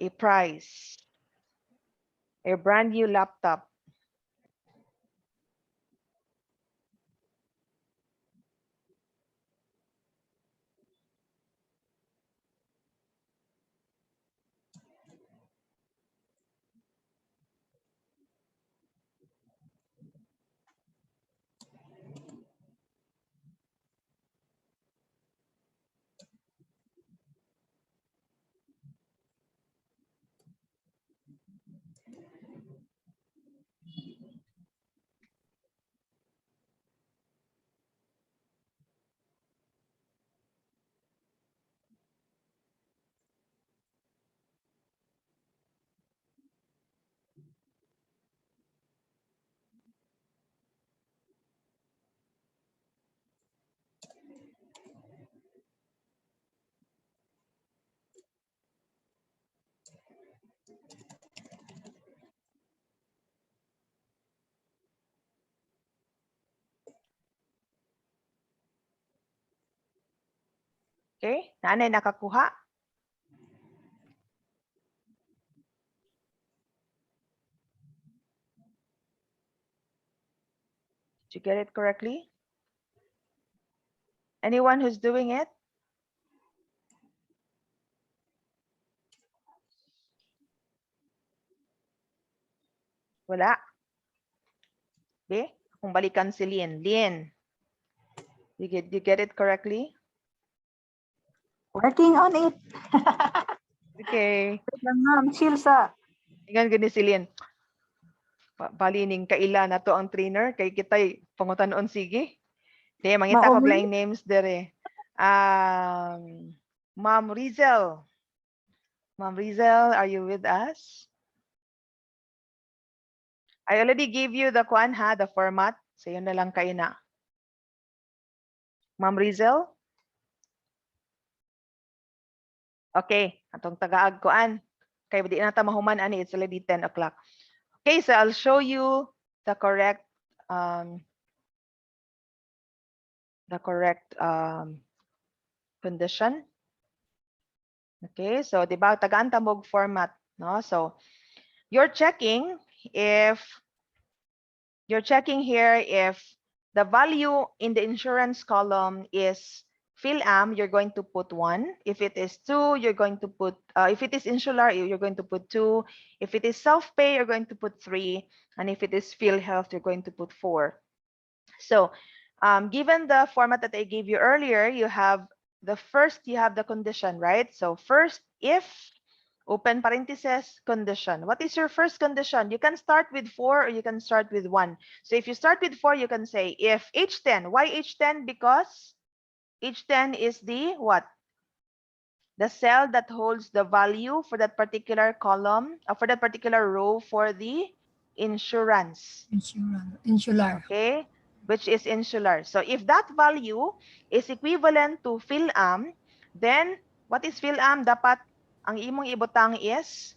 a prize, a brand new laptop. Okay, nanay nakakuha? Did you get it correctly? Anyone who's doing it? Wala. Okay, kung balikan si Lynn. Lynn, you get it correctly? Working on it. Okay. Ma'am, chill sa. Ingan gani si Lynn. Balining kaila na to ang trainer kay kitay pangutanon sige. Di mangita ko Maobli. laing names dere. Ma'am Rizel. Ma'am Rizel, are you with us? I already gave you the kwan ha, the format. So yun na lang kayo na. Ma'am Rizel? Okay, atong tagaag kuan. Kay di na ta mahuman ani, it's already 10 o'clock. Okay, so I'll show you the correct condition. Okay, so di ba tagaan ta mog format, no? So you're checking here if the value in the insurance column is PhilAm, you're going to put 1. If it is 2, you're going to put, if it is Insular, you're going to put 2. If it is self-pay, you're going to put 3. And if it is PhilHealth, you're going to put 4. So given the format that I gave you earlier, you have the condition, right? So first, if, open parenthesis, condition. What is your first condition? You can start with 4 or you can start with 1. So if you start with 4, you can say if H10. Why H10? Because H10 is the what? The cell that holds the value for that particular column, for that particular row for the insurance. Insular. Okay, which is insular. So if that value is equivalent to PhilAm, then what is PhilAm? Dapat ang imong ibutang is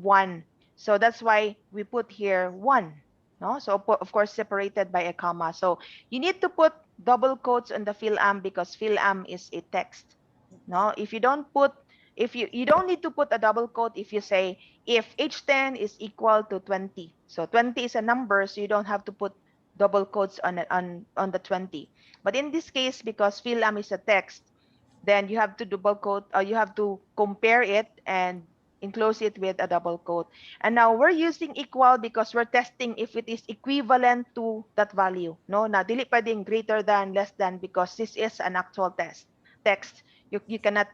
1. So that's why we put here 1. No? So of course separated by a comma. So you need to put double quotes on the PhilAm because PhilAm is a text. No, if you don't put, if you don't need to put a double quote if you say if H10 is equal to 20. So 20 is a number, so you don't have to put double quotes on the 20. But in this case, because PhilAm is a text, then you have to double quote, or you have to compare it and enclose it with a double quote. And now we're using equal because we're testing if it is equivalent to that value. No, na dili pwedeng greater than, less than, because this is an actual text. You cannot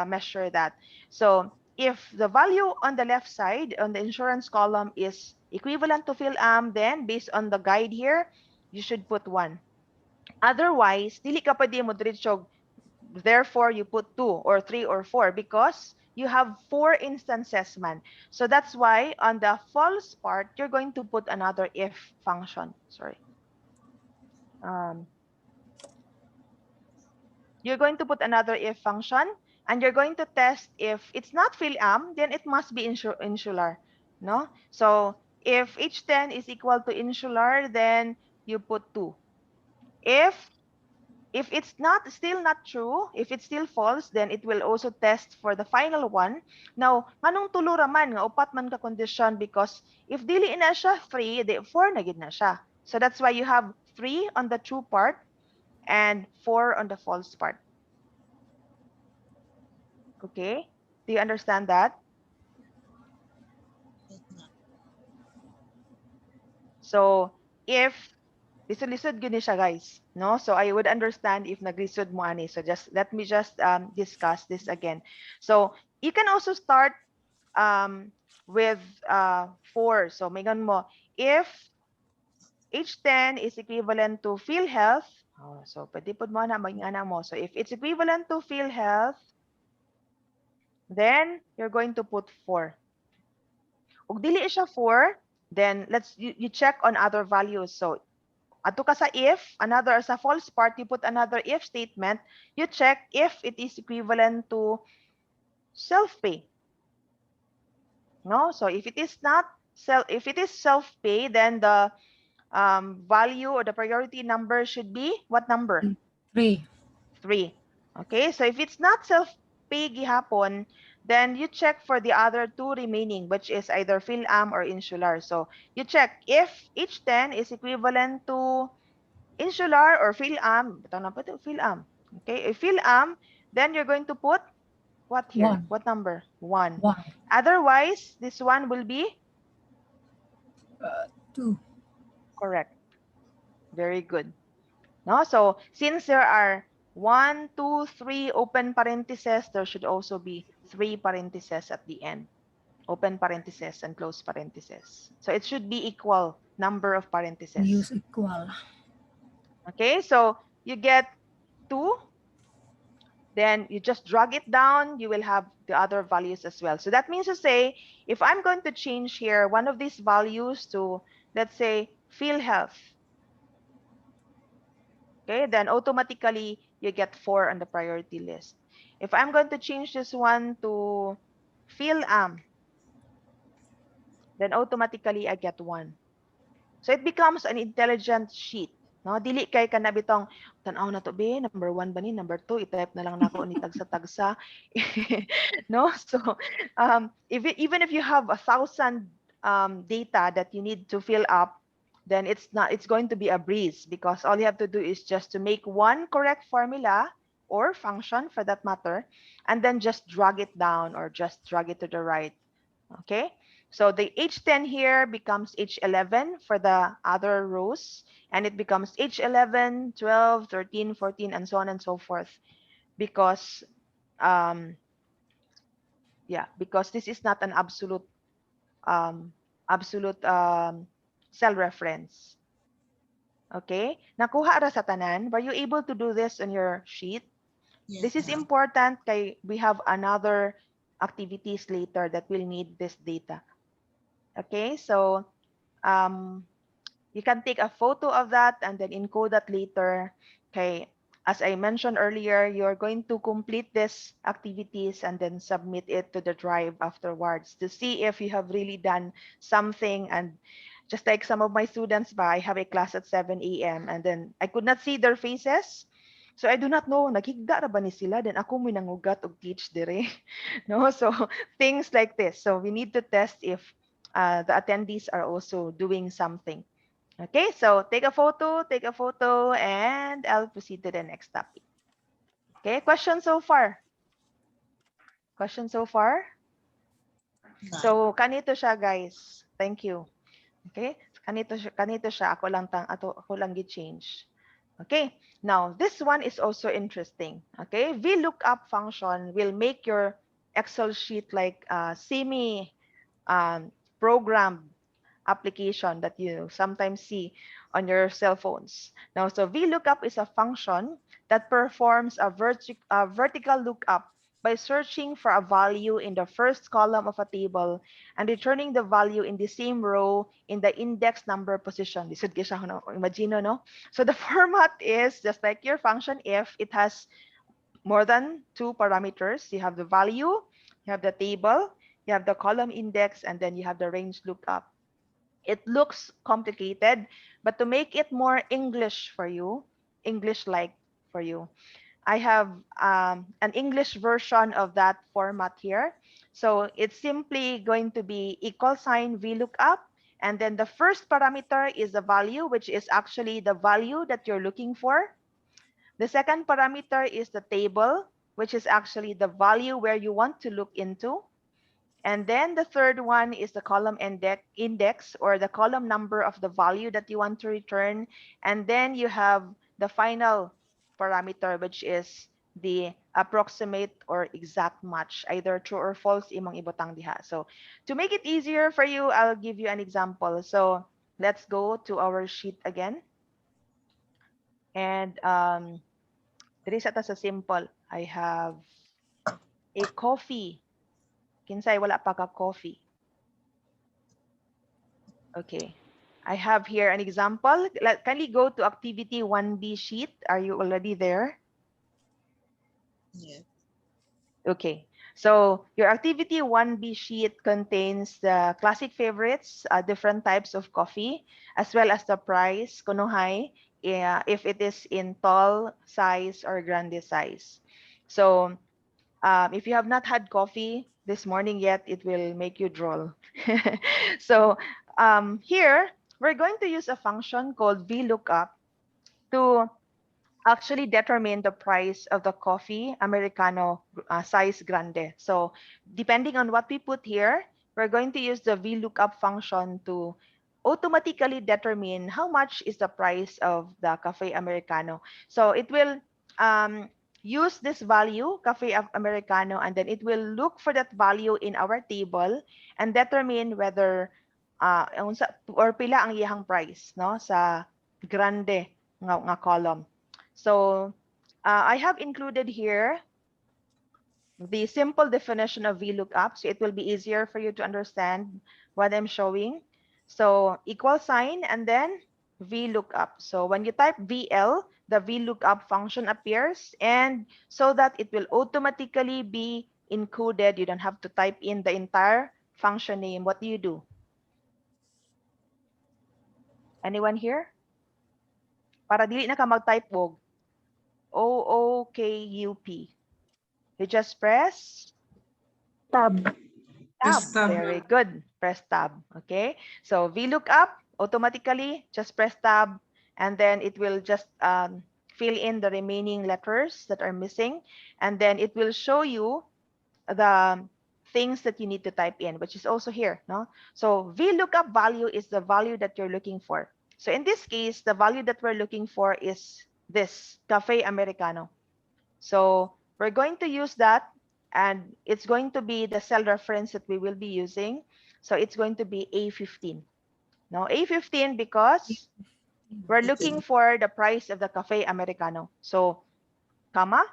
measure that. So if the value on the left side on the insurance column is equivalent to PhilAm, then based on the guide here, you should put 1. Otherwise, dili ka pwede mo diretso, therefore you put 2 or 3 or 4 because you have 4 instances man. So that's why on the false part, you're going to put another if function. Sorry. You're going to put another if function, and you're going to test if it's not PhilAm, then it must be insular. No? So if H10 is equal to insular, then you put 2. If it's not still not true, if it's still false, then it will also test for the final one. Now, anong tulo raman nga upat man ka condition, because if dili na siya 3, the 4 na gid na siya. So that's why you have 3 on the true part and 4 on the false part. Okay? Do you understand that? So, if lisod gini siya, guys, no? So I would understand if naglisod mo ani. So just let me just discuss this again. So you can also start with 4. So maygan mo, if H10 is equivalent to PhilHealth, so pwede po mo na maging ana mo. So if it's equivalent to PhilHealth, then you're going to put 4. Ug dili siya 4, then you check on other values. So ato ka sa if, another sa false part, you put another if statement, you check if it is equivalent to self-pay. No? So if it is not self-pay, then the value or the priority number should be what number? 3. 3. Okay, so if it's not self-pay gihapon, then you check for the other 2 remaining, which is either PhilAm or insular. So you check if H10 is equivalent to insular or PhilAm. PhilAm. Okay, if PhilAm, then you're going to put what here? 1. What number? 1. 1. Otherwise, this one will be 2. correct. Very good. No, so since there are 1, 2, 3 open parentheses, there should also be 3 parentheses at the end. Open parentheses and close parentheses. So it should be equal number of parentheses. Use equal. Okay, so you get 2. Then you just drag it down, you will have the other values as well. So that means to say, if I'm going to change here one of these values to, let's say, PhilHealth, okay, then automatically you get 4 on the priority list. If I'm going to change this one to PhilAm, then automatically I get 1. So it becomes an intelligent sheet. No, dili kay kana bitong tan-aw na to be number 1 ba ni, number 2 i-type na lang nako ni tagsa-tagsa. No, so even if you have 1,000 data that you need to fill up, then it's going to be a breeze, because all you have to do is just to make one correct formula or function for that matter, and then just drag it down or just drag it to the right. Okay, so the H10 here becomes H11 for the other rows, and it becomes H11, 12, 13, 14, and so on and so forth, because because this is not an absolute cell reference. Okay? Nakuha ra sa tanan. Were you able to do this on your sheet? Yes, This is ma'am. important kay we have another activities later that will need this data. Okay? So, um, you can take a photo of that and then encode that later. Okay. As I mentioned earlier, you're going to complete this activities and then submit it to the drive afterwards to see if you have really done something. And just like some of my students, I have a class at 7 a.m. and then I could not see their faces. So I do not know, nakigda ra ba ni sila? Then ako may nangugat og teach dire. No? So things like this. So we need to test if the attendees are also doing something. Okay, so take a photo, and I'll proceed to the next topic. Okay, question so far? Question so far? None. So, kanito siya, guys. Thank you. Okay, kanito siya. Ako lang gi-change. Okay, now this one is also interesting. Okay, VLOOKUP function will make your Excel sheet like semi programmed application that you sometimes see on your cell phones. Now, so VLOOKUP is a function that performs a vertical lookup by searching for a value in the first column of a table and returning the value in the same row in the index number position. Lisod kaya siya, no? Imagine, no? So the format is just like your function if it has more than two parameters. You have the value, you have the table, you have the column index, and then you have the range lookup. It looks complicated, but to make it more English for you, English-like for you, I have an English version of that format here. So it's simply going to be equal sign VLOOKUP, and then the first parameter is the value, which is actually the value that you're looking for. The second parameter is the table, which is actually the value where you want to look into. And then the third one is the column index or the column number of the value that you want to return. And then you have the final parameter, which is the approximate or exact match, either true or false imong ibutang diha. So to make it easier for you, I'll give you an example. So let's go to our sheet again. And diri sa ta sa simple, I have a coffee. Kinsay wala pa ka coffee. Okay. I have here an example. Kindly go to activity 1B sheet. Are you already there? Yes. Okay. So your activity 1B sheet contains the classic favorites, different types of coffee, as well as the price, kunuhay, if it is in tall size or grande size. So if you have not had coffee this morning yet, it will make you drool. So here, we're going to use a function called VLOOKUP to actually determine the price of the coffee Americano size grande. So depending on what we put here, we're going to use the VLOOKUP function to automatically determine how much is the price of the Cafe Americano. So it will use this value, Cafe Americano, and then it will look for that value in our table and determine whether or pila ang iyang price no sa grande nga column. So I have included here the simple definition of VLOOKUP, so it will be easier for you to understand what I'm showing. So equal sign and then VLOOKUP. So when you type VL, the VLOOKUP function appears, and so that it will automatically be included. You don't have to type in the entire function name. What do? Anyone here? Para dili na ka mag-type og OOKUP. You just press Tab. Press tab. Very good. Press tab. Okay. So VLOOKUP, automatically just press tab, and then it will just fill in the remaining letters that are missing, and then it will show you the things that you need to type in, which is also here. No. So VLOOKUP value is the value that you're looking for. So in this case, the value that we're looking for is this Cafe Americano. So we're going to use that, and it's going to be the cell reference that we will be using. So it's going to be A15. Now A15 because we're looking for the price of the Cafe Americano. So, comma.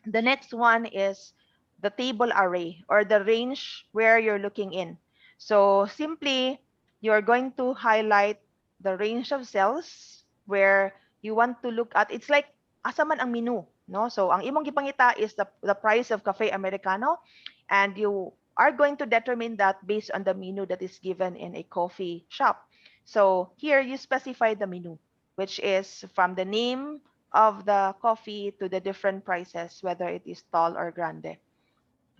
The next one is the table array or the range where you're looking in. So simply, you're going to highlight the range of cells where you want to look at. It's like asa man ang menu, no? So ang imong gipangita is the price of Cafe Americano, and you are going to determine that based on the menu that is given in a coffee shop. So here you specify the menu, which is from the name of the coffee to the different prices, whether it is tall or grande.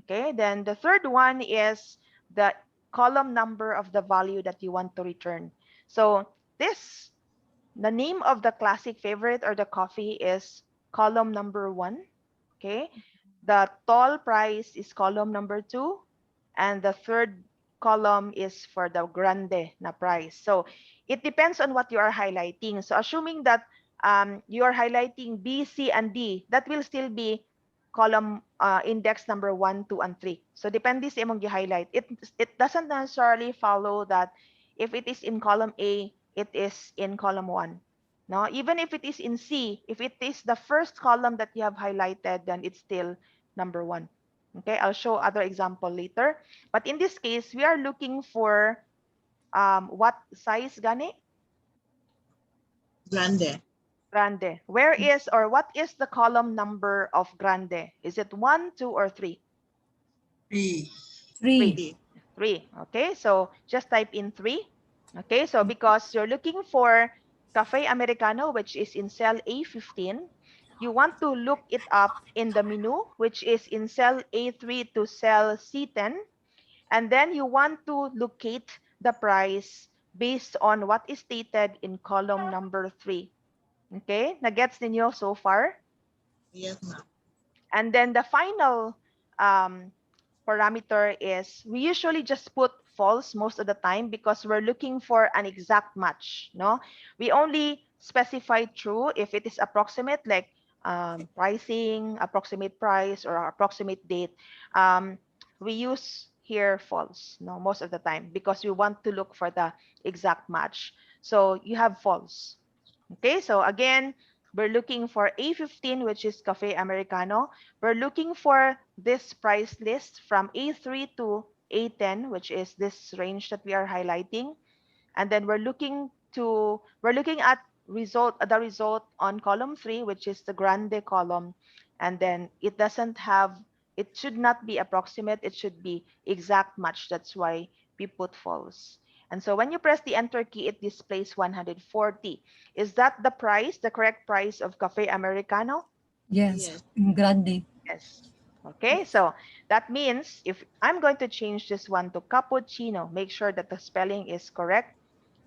Okay, then the third one is the column number of the value that you want to return. So this, the name of the classic favorite or the coffee is column number 1. Okay, the tall price is column number 2, and the third column is for the grande na price. So it depends on what you are highlighting. So assuming that you are highlighting B, C, and D, that will still be column index number 1, 2, and 3. So depende sa imong gi-highlight. It doesn't necessarily follow that if it is in column A, it is in column 1. No, even if it is in C, if it is the first column that you have highlighted, then it's still number 1. Okay, I'll show other example later. But in this case, we are looking for what size gani? Grande. Grande. Where is or what is the column number of grande? Is it 1, 2, or 3? 3. 3. 3. Okay, so just type in 3. Okay, so because you're looking for Cafe Americano, which is in cell A15, you want to look it up in the menu, which is in cell A3 to cell C10, and then you want to locate the price based on what is stated in column number 3. Okay, nagets ninyo so far? Yes, ma'am. And then the final parameter is we usually just put false most of the time because we're looking for an exact match. No, we only specify true if it is approximate, like pricing, approximate price, or approximate date. We use here false, no, most of the time because we want to look for the exact match. So you have false. Okay, so again, we're looking for A15, which is Cafe Americano. We're looking for this price list from A3 to A10, which is this range that we are highlighting. And then we're looking at the result on column 3, which is the grande column. And then it should not be approximate, it should be exact match. That's why we put false. And so when you press the enter key, it displays 140. Is that the price, the correct price of Cafe Americano? Yes. Yes. Grande. Yes. Okay, so that means if I'm going to change this one to cappuccino, make sure that the spelling is correct.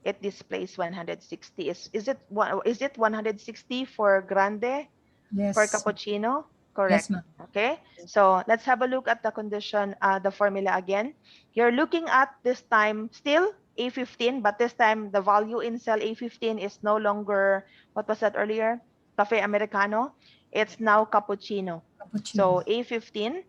It displays 160. Is it 160 for grande? Yes. For cappuccino? Correct. Yes, ma'am. Okay, so let's have a look at the condition, the formula again. You're looking at this time still A15, but this time the value in cell A15 is no longer, what was that earlier? Cafe Americano. It's now cappuccino. So Cappuccino. A15.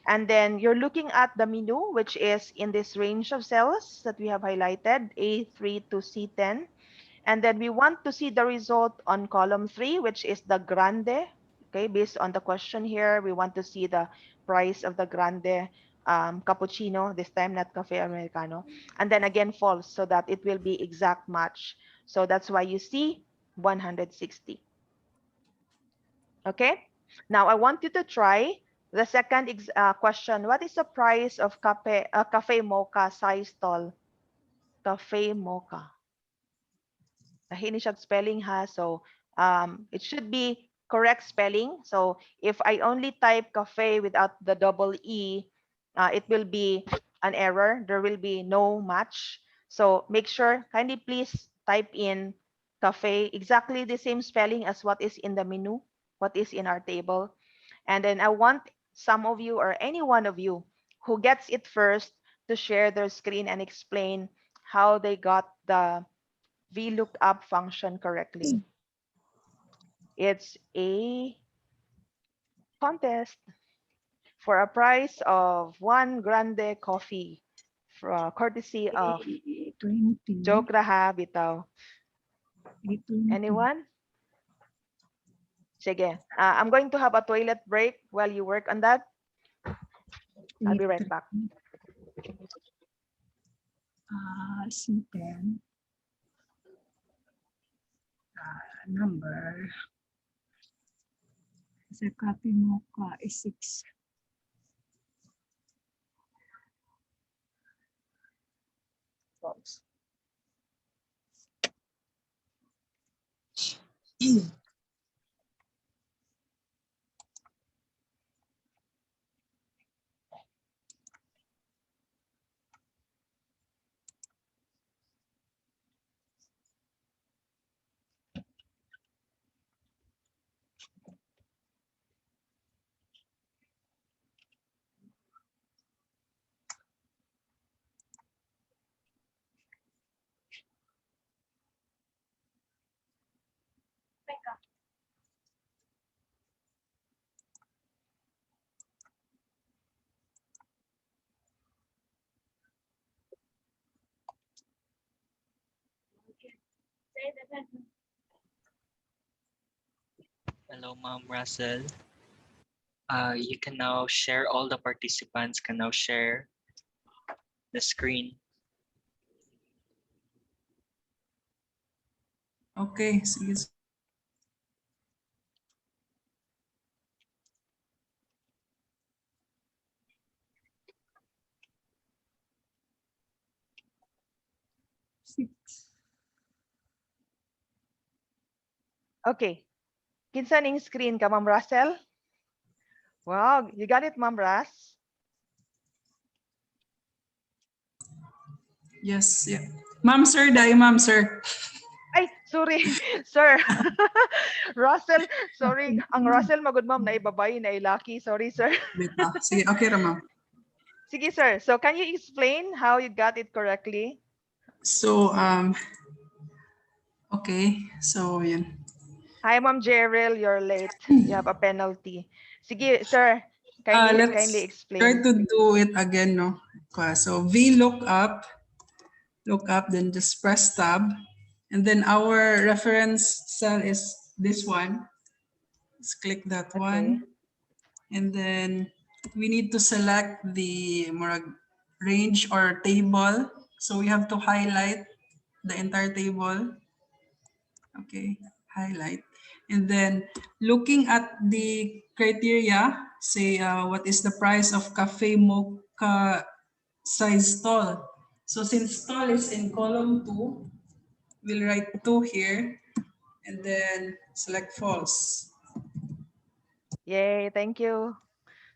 And then you're looking at the menu, which is in this range of cells that we have highlighted, A3 to C10. And then we want to see the result on column 3, which is the grande. Okay, based on the question here, we want to see the price of the grande cappuccino, this time not Cafe Americano. And then again false, so that it will be exact match. So that's why you see 160. Okay, now I want you to try the second question. What is the price of cafe mocha size tall? Cafe mocha. Nahin siya spelling ha. So it should be correct spelling. So if I only type cafe without the double E, it will be an error. There will be no match. So make sure, kindly please type in cafe, exactly the same spelling as what is in the menu, what is in our table. And then I want some of you or any one of you who gets it first to share their screen and explain how they got the VLOOKUP function correctly. It's a contest for a price of 1 grande coffee for courtesy of 20. Joke Raha Bitaw. Anyone? Sige. I'm going to have a toilet break while you work on that. I'll be right back. C10. Number. Sa copy mo ka is 6. False. Hello, Ma'am Russell. You can now share, all the participants can now share the screen. Okay, sige. Okay. Kinsa ning screen ka, Ma'am Russell? Wow, you got it, Ma'am Russ? Yes, yeah. Ma'am, sir, ma'am, sir. Ay, sorry, sir. Russell, sorry. Ang Russell, magud ma'am, na ibabay, na ilaki. Sorry, sir. Beta. Sige, okay ra, ma'am. Sige, sir. So, can you explain how you got it correctly? So, okay. So, yun. Hi, Ma'am Jerrell, you're late. You have a penalty. Sige, sir. Kindly Let's explain. try to do it again, no? So, VLOOKUP, then just press tab. And then our reference cell is this one. Let's click that Okay. one. And then we need to select the range or table. So we have to highlight the entire table. Okay, highlight. And then looking at the criteria, say what is the price of cafe mocha size stall. So since stall is in column 2, we'll write 2 here and then select false. Yay, thank you.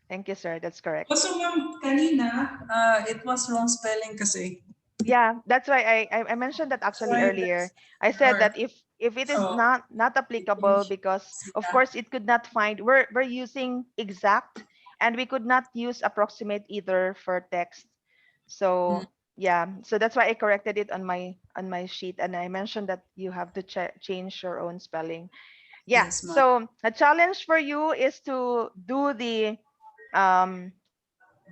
Thank you, sir. That's correct. Also, ma'am, kanina, it was wrong spelling kasi. Yeah, that's why I mentioned that actually Right. earlier. I said that if it is So- not applicable because of course it could not find, we're using exact and we could not use approximate either for text. So yeah, so that's why I corrected it on my sheet and I mentioned that you have to change your own spelling. Yeah, Yes, ma'am. so a challenge for you is to do the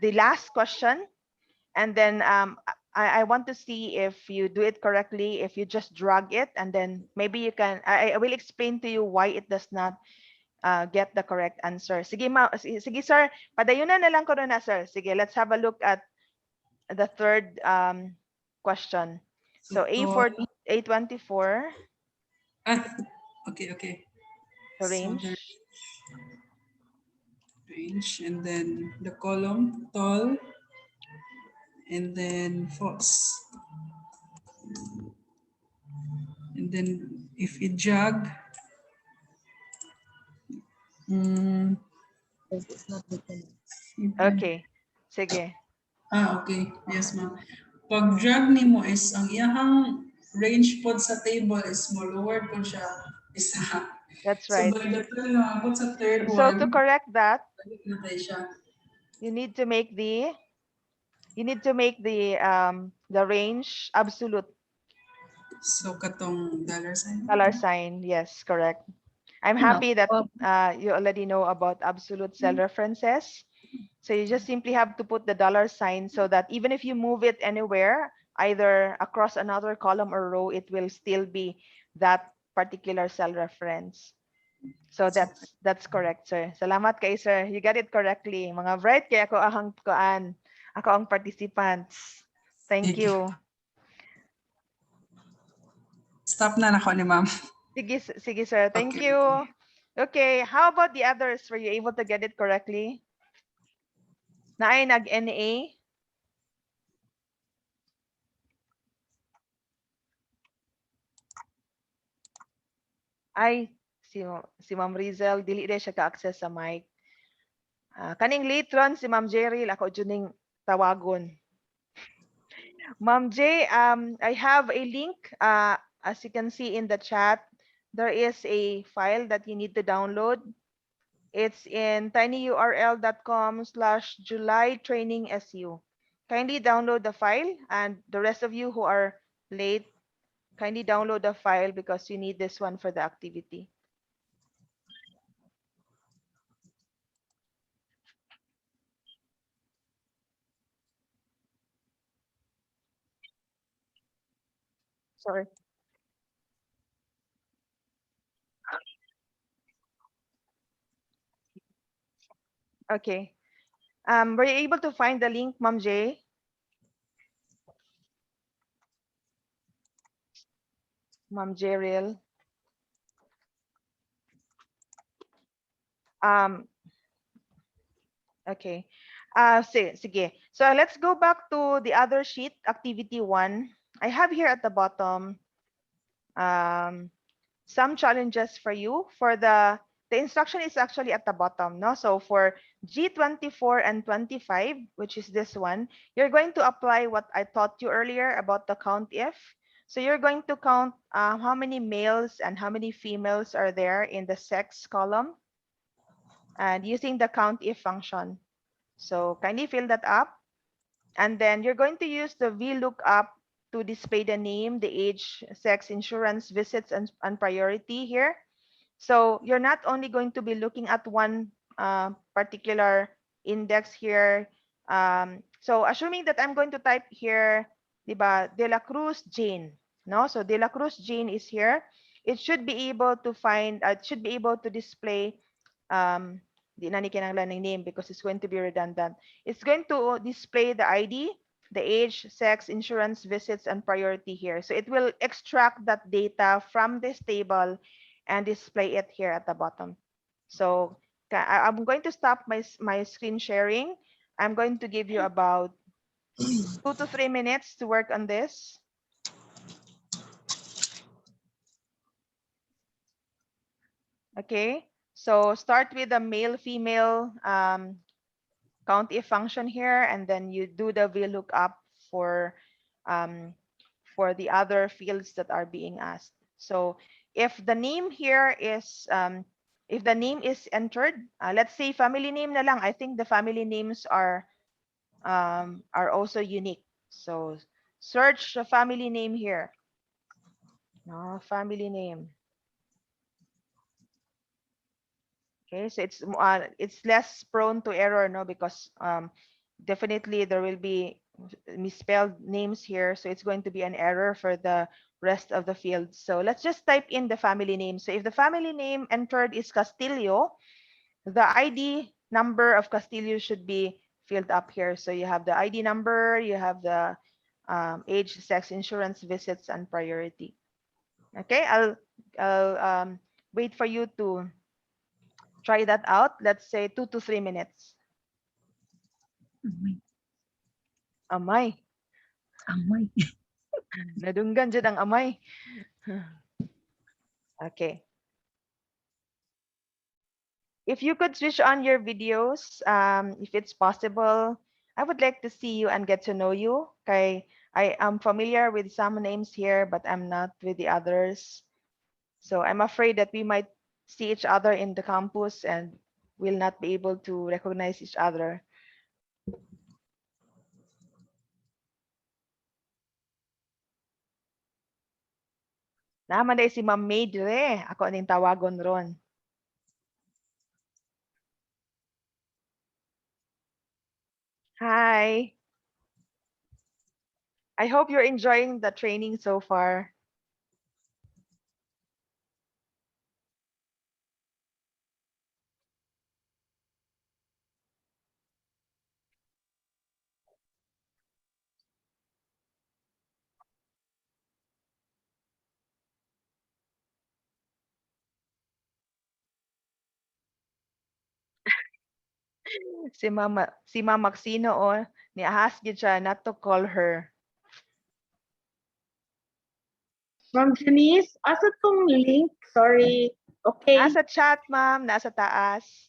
last question and then I want to see if you do it correctly, if you just drag it and then maybe you can, I will explain to you why it does not get the correct answer. Sige, sige sir, padayunan na lang ko na sir. Sige, let's have a look at the third question. So A24, Okay. the range. So range and then the column tall and then false. And then if you jog, It's not written. Okay, sige. Okay. Yes, ma'am. Pag drag nimo is ang iyahang range pod sa table is mo lower pod siya isa. That's So right. by the time na abot sa third So one, to correct that, balik na tayo siya. you need to make the range absolute. So katong $sign. $sign, yes, correct. I'm happy that you already know about absolute cell references. So you just simply have to put the $sign so that even if you move it anywhere, either across another column or row, it will still be that particular cell reference. So that's correct, sir. Salamat kay sir. You got it correctly. Mga bright kay ako ang participants. Thank you. Stop na nako ni ma'am. Sige, sir. Thank Okay, you. okay. Okay, how about the others? Were you able to get it correctly? Na ay nag-NA? Ay, si Ma'am Rizel, dili na siya ka-access sa mic. Kaning late run si Ma'am Jerry, ako juning tawagon. Ma'am J, I have a link. As you can see in the chat, there is a file that you need to download. It's in tinyurl.com/julytrainingsu. Kindly download the file, and the rest of you who are late, kindly download the file because you need this one for the activity. Sorry. Okay. Were you able to find the link, Ma'am J? Ma'am Jeril? Okay. Sige. So let's go back to the other sheet, activity 1. I have here at the bottom some challenges for you. For the instruction is actually at the bottom, no? So for G24 and 25, which is this one, you're going to apply what I taught you earlier about the count if. So you're going to count how many males and how many females are there in the sex column, and using the count if function. So kindly fill that up. And then you're going to use the VLOOKUP to display the name, the age, sex, insurance, visits, and priority here. So you're not only going to be looking at one particular index here. So assuming that I'm going to type here, diba, De La Cruz Jane. No? So De La Cruz Jane is here. It should be able to find, it should be able to display di na ni kinahanglan ng name because it's going to be redundant. It's going to display the ID, the age, sex, insurance, visits, and priority here. So it will extract that data from this table and display it here at the bottom. So I'm going to stop my screen sharing. I'm going to give you about 2 to 3 minutes to work on this. Okay, so start with the male female count if function here, and then you do the VLOOKUP for the other fields that are being asked. So if the name here is if the name is entered, let's say family name na lang. I think the family names are also unique. So search the family name here. No, family name. Okay, so it's less prone to error, no, because definitely there will be misspelled names here, so it's going to be an error for the rest of the fields. So let's just type in the family name. So if the family name entered is Castillo, the ID number of Castillo should be filled up here. So you have the ID number, you have the age, sex, insurance, visits, and priority. Okay, I'll wait for you to try that out. Let's say 2 to 3 minutes. Amay. Amay. Nadunggan dyan ang amay. Okay. If you could switch on your videos, if it's possible, I would like to see you and get to know you. Okay, I am familiar with some names here, but I'm not with the others. So I'm afraid that we might see each other in the campus and will not be able to recognize each other. Naman day si Ma'am May dire. Ako aning tawagon ron. Hi. I hope you're enjoying the training so far. Si Ma'am Maxino, oh, niahas gid siya not to call her. Ma'am Janice, asa tong link? Sorry. Okay. Nasa chat, ma'am, nasa taas.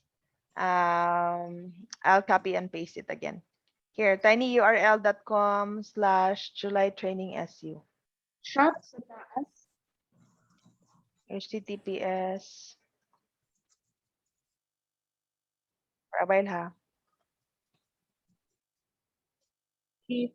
I'll copy and paste it again. Here, tinyurl.com/July training SU. Shop sa taas. HTTPS. For a while, ha? Okay.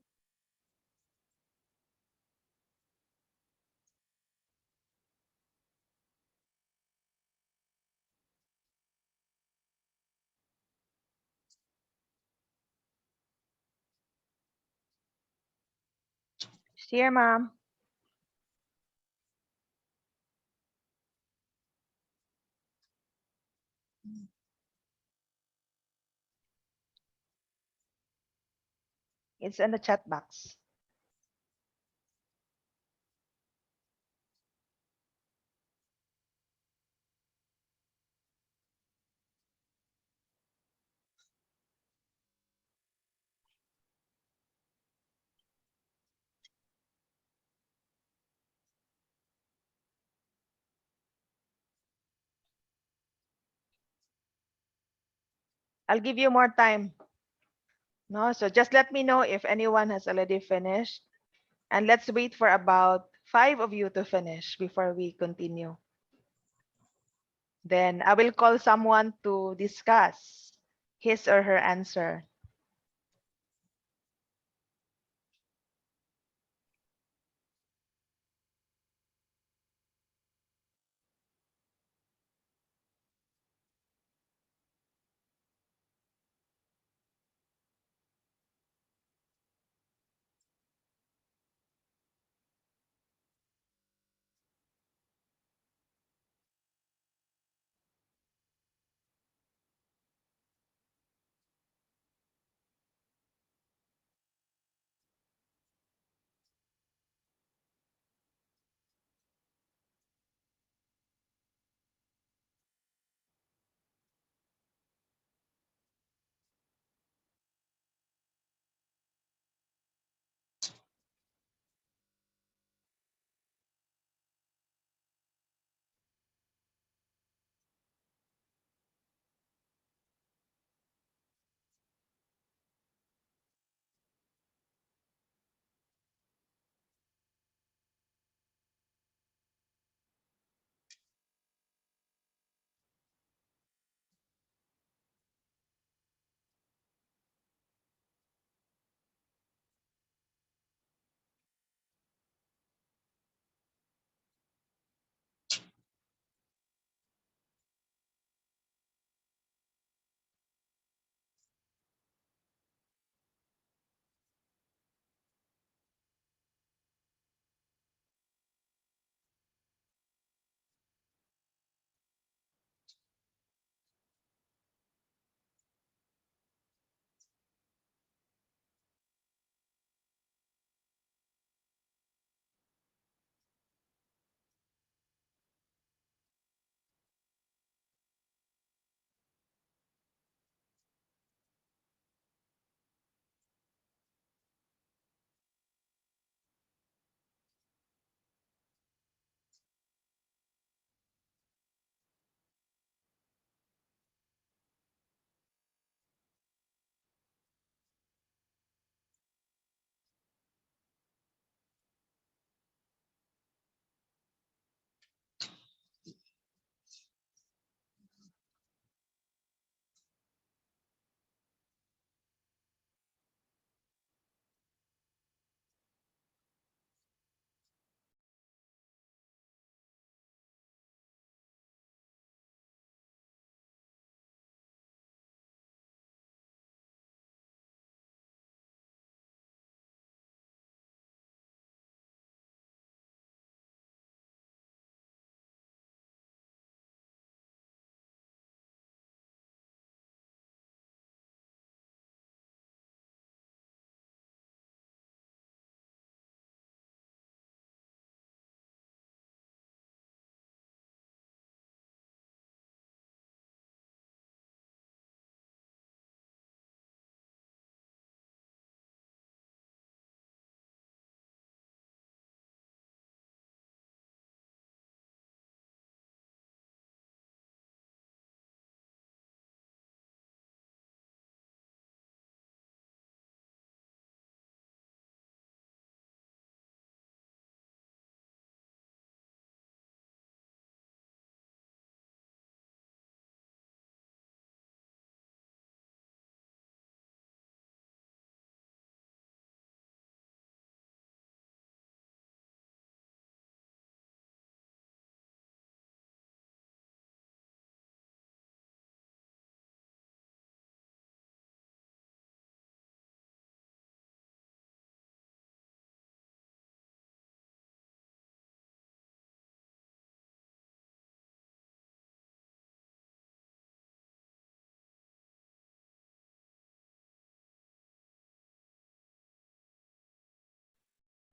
Here, ma'am. It's in the chat box. I'll give you more time. No, so just let me know if anyone has already finished. And let's wait for about 5 of you to finish before we continue. Then I will call someone to discuss his or her answer.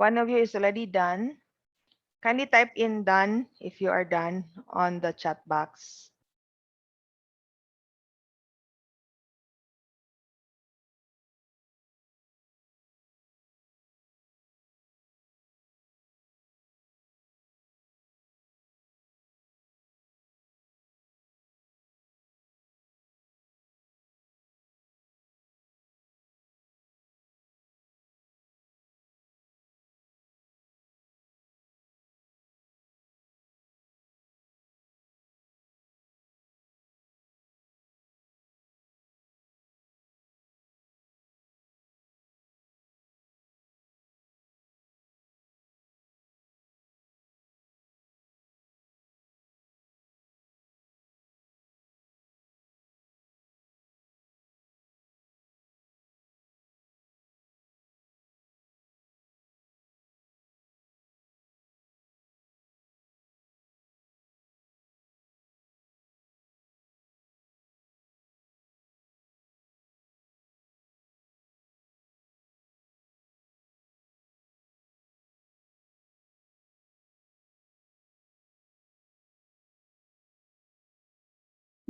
One of you is already done. Kindly type in done if you are done on the chat box.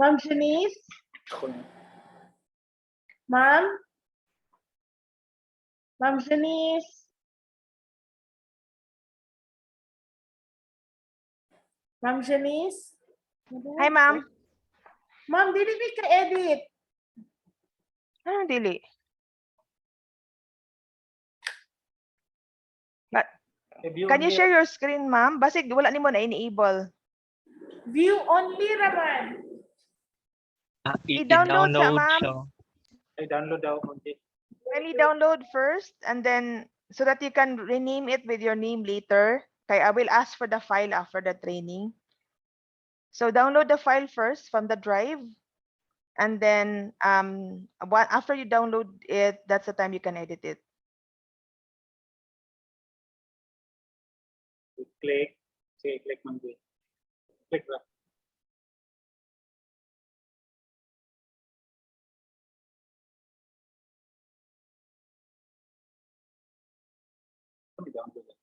Ma'am Janice? Ma'am? Ma'am Janice? Ma'am Janice? Hi, ma'am. Ma'am, dili ka edit. Ah, dili. But, can you share your screen, ma'am? Basig wala nimo na enable. View only raman. I-download sa, I-download ma'am. siya. Kindly download first and then so that you can rename it with your name later. Okay, I will ask for the file after the training. So download the file first from the drive, and then after you download it, that's the time you can edit it. Click, say click Monday. Click that. Down to that.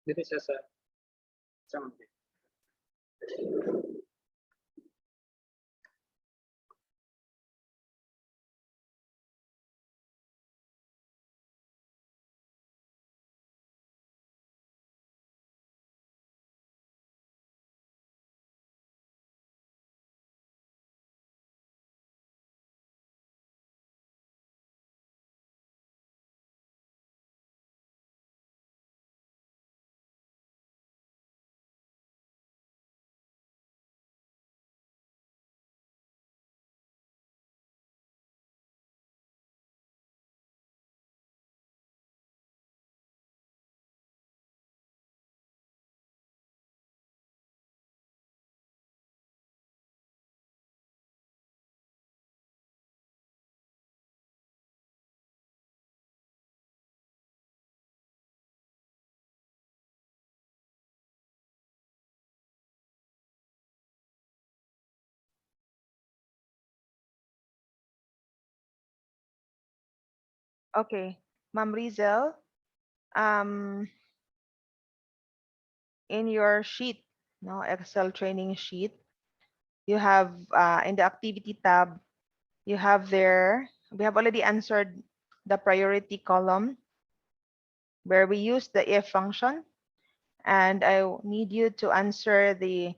Dito siya sa Monday. Okay, Ma'am Rizel, in your sheet, no, Excel training sheet, you have in the activity tab, you have there, we have already answered the priority column where we use the if function. And I need you to answer the,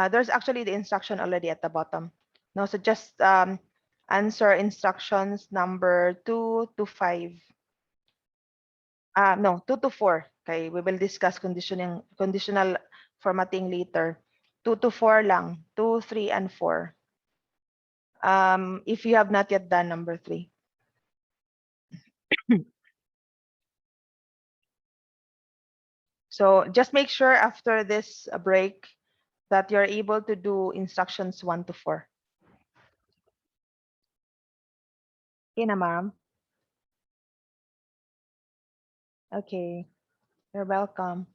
there's actually the instruction already at the bottom. No, so just answer instructions number 2 to 5. No, 2 to 4. Okay, we will discuss conditional formatting later. 2 to 4 lang, 2, 3, and 4. If you have not yet done number 3. So just make sure after this break that you're able to do instructions 1 to 4. Okay na, ma'am? Okay, you're welcome.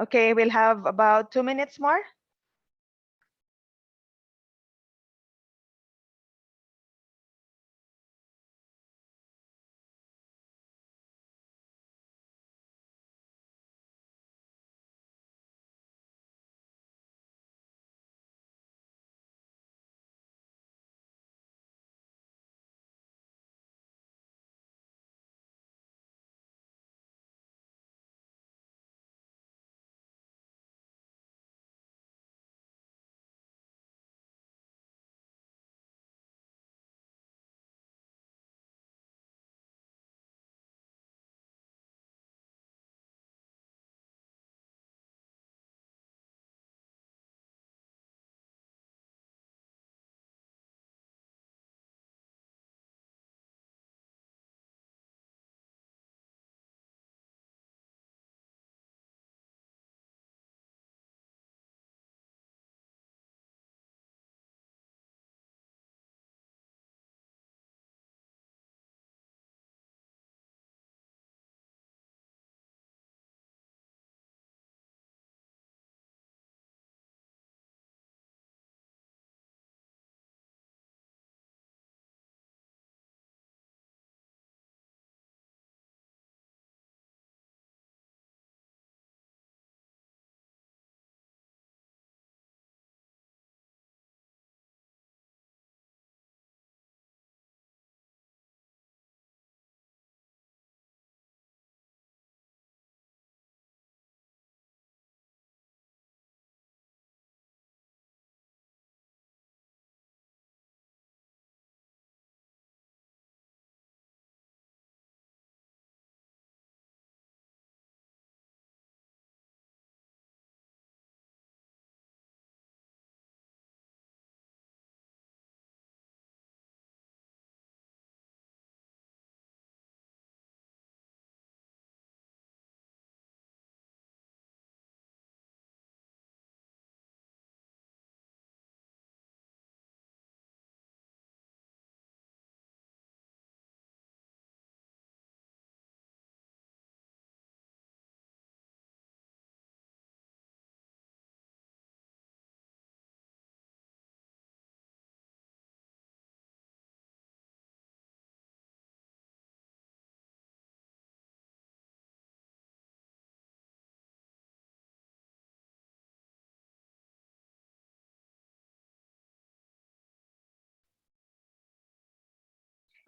Okay, we'll have about 2 minutes more.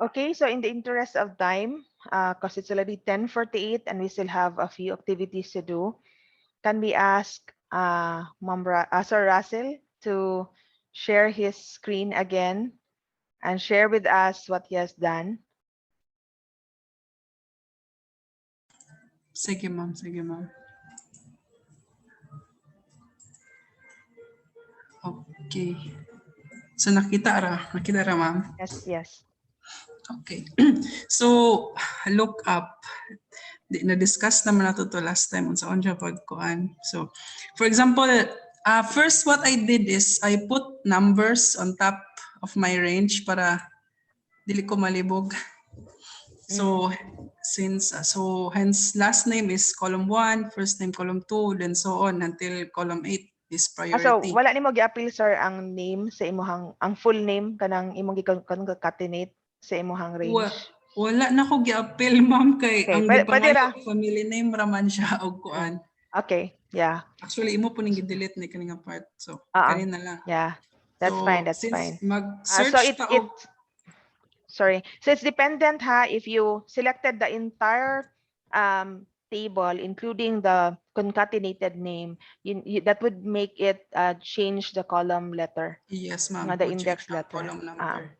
Okay, so in the interest of time, because it's already 10:48 and we still have a few activities to do, can we ask Sir Russell to share his screen again and share with us what he has done? Sige, ma'am. Sige, ma'am. Okay. So, nakita ra, ma'am. Yes, yes. Okay. So, look up. Na-discuss naman nato to last time unsa siya pagkuan. So, for example, first what I did is I put numbers on top of my range para dili ko malibog. So, hence last name is column 1, first name column 2, then so on until column 8 is So priority. wala nimo gi-appeal sir ang name sa imong ang full name kanang imong concatenate sa imong range. Wala na ko gi-appeal, ma'am, kay Okay, ang pwede ra. family name raman siya og kuan. Okay, yeah. Actually, imo po ning gi-delete ni kaning part. So, Uh-uh. kanina lang. Yeah. That's So, fine, that's since fine. mag-search So ta og sorry. So it's dependent if you selected the entire table, including the concatenated name, that would make it change the column letter. yes, ma'am, The po, index change ang letter. column number.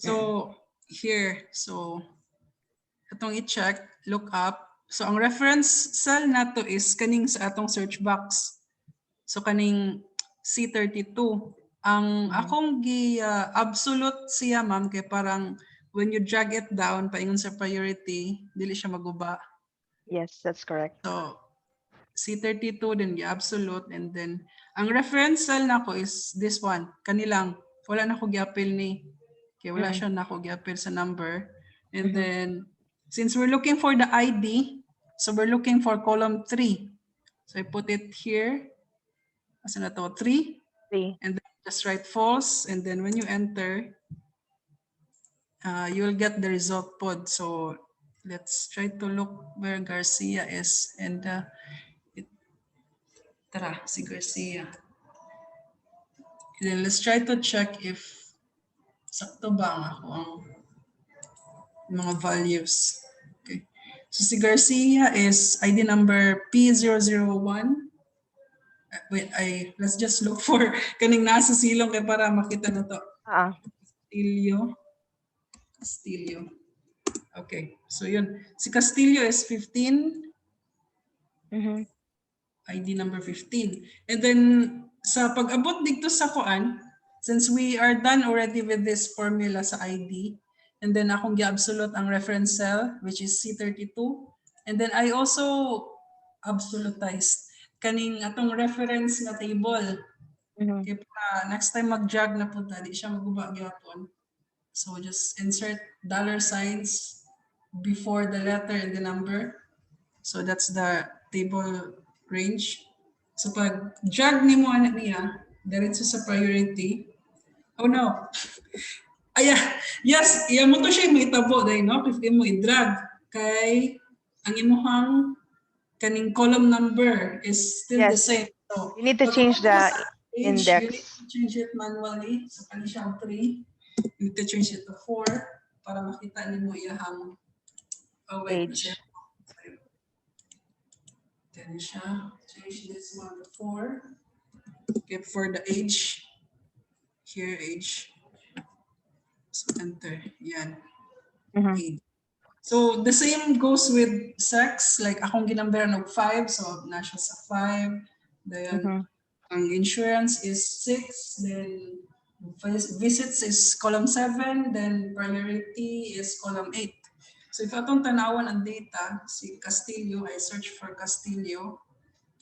So, here, so atong i-check, look up. So, ang reference cell nato is kaning sa atong search box. So, kaning C32. Ang akong absolute siya, ma'am, kay parang when you drag it down, paingon sa priority, dili siya maguba. Yes, that's correct. So, C32, then absolute, and then ang reference cell nako is this one. Kanilang, wala na ko gi-appeal ni. Okay, wala siya na ko gi-appeal sa number. And then, since we're looking for the ID, so we're looking for column 3. So I put it here. Asa na to? 3. 3. And then just write false. And then when you enter, you'll get the result pod. So let's try to look where Garcia is. And tara, si Garcia. And then let's try to check if sakto ba ang ako ang mga values. Okay. So si Garcia is ID number P001. Wait, let's just look for kaning nasa silong kay para makita na to. Castillo. Okay. So yun. Si Castillo is 15. ID number 15. And then sa pag-abot dito sa kuan, since we are done already with this formula sa ID, and then akong gi-absolute ang reference cell, which is C32. And then I also absolutized kaning atong reference na table. Kaya next time mag-drag na po di siya maguba gyapon. So just insert dollar signs before the letter and the number. So that's the table range. So pag drag nimo ana niya, diretso sa priority. Oh no. Yes, iya mo to siya mahitabo dahil no, if imo i-drag kay ang imuhang kaning column number is still the same. So you need to change the index. You need to change it manually. So kani siya 3. You need to change it to 4 para makita nimo iyahang age. Then siya change this one to 4. Okay, for the age. Here age. So enter. Yan. Age. So the same goes with sex. Like akong ginamberan og 5, so na siya sa 5. Then ang insurance is 6. Then visits is column 7. Then priority is column 8. So if atong tanawan ang data, si Castillo, I search for Castillo.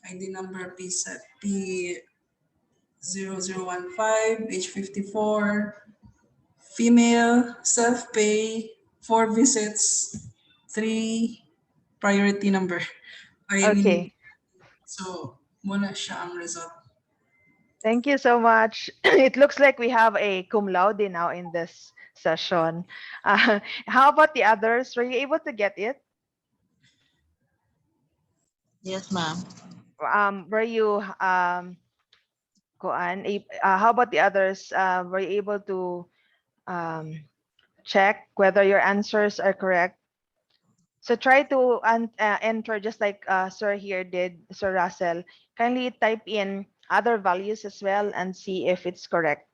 ID number P0015, age 54, female, self-pay, 4 visits, 3 priority number. Okay. So, muna siya ang result. Thank you so much. It looks like we have a cum laude now in this session. How about the others? Were you able to get it? Yes, ma'am. Were you how about the others? Were you able to check whether your answers are correct. So try to enter just like Sir here did, Sir Russell. Kindly type in other values as well and see if it's correct.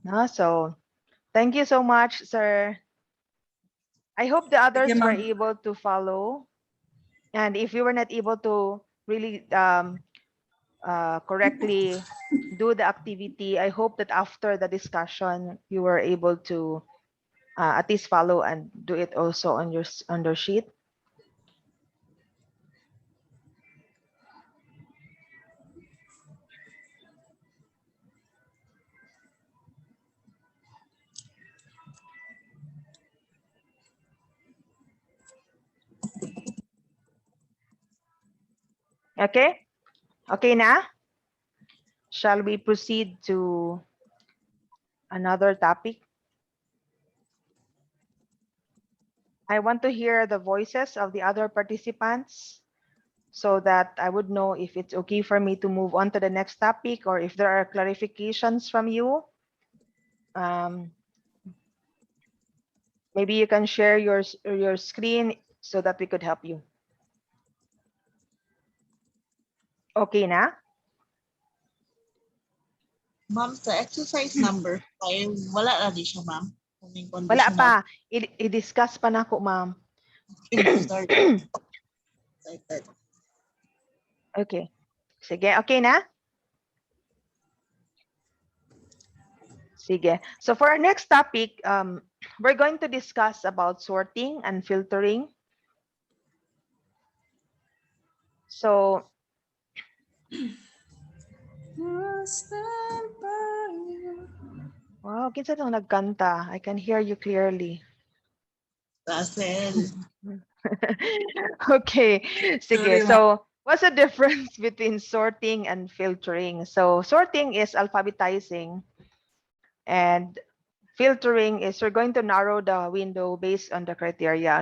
No? So thank you so much, sir. I hope the Thank you, others were ma'am. able to follow. And if you were not able to really correctly do the activity, I hope that after the discussion, you were able to at least follow and do it also on your sheet. Okay? Okay na? Shall we proceed to another topic? I want to hear the voices of the other participants so that I would know if it's okay for me to move on to the next topic or if there are clarifications from you. Maybe you can share your screen so that we could help you. Okay na? Ma'am, sa exercise number 5, wala na di siya, ma'am. Kaming Wala conditional. pa. I-discuss pa na ako, ma'am. Sorry. Excited. Okay. Sige, okay na? Sige. So for our next topic, we're going to discuss about sorting and filtering. So, wow, kinsa nang nagkanta? I can hear you clearly. Russell. Okay, sige. Sorry, ma'am. So, what's the difference between sorting and filtering? So, sorting is alphabetizing, and filtering is we're going to narrow the window based on the criteria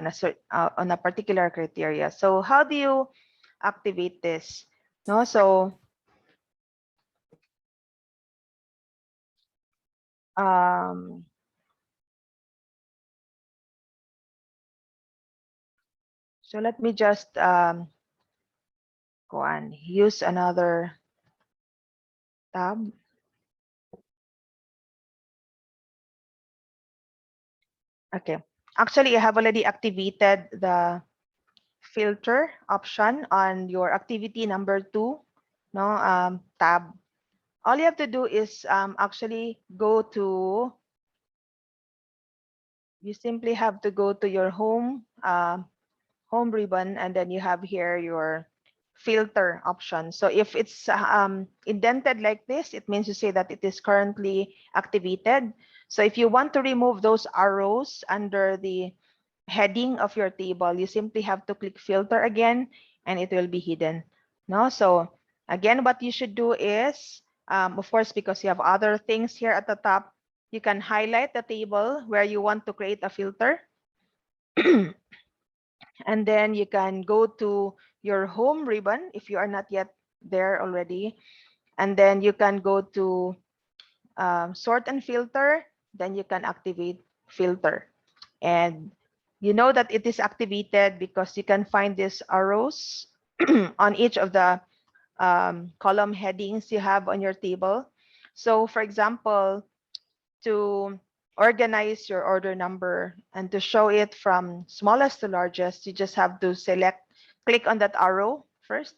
on a particular criteria. So, how do you activate this? No, so so let me just go on, use another tab. Okay, actually, I have already activated the filter option on your activity number 2, no, tab. All you have to do is actually go to, you simply have to go to your home ribbon, and then you have here your filter option. So if it's indented like this, it means to say that it is currently activated. So if you want to remove those arrows under the heading of your table, you simply have to click filter again and it will be hidden. No, so again, what you should do is, of course, because you have other things here at the top, you can highlight the table where you want to create a filter. And then you can go to your home ribbon if you are not yet there already. And then you can go to sort and filter. Then you can activate filter. And you know that it is activated because you can find these arrows on each of the column headings you have on your table. So for example, to organize your order number and to show it from smallest to largest, you just have to click on that arrow first,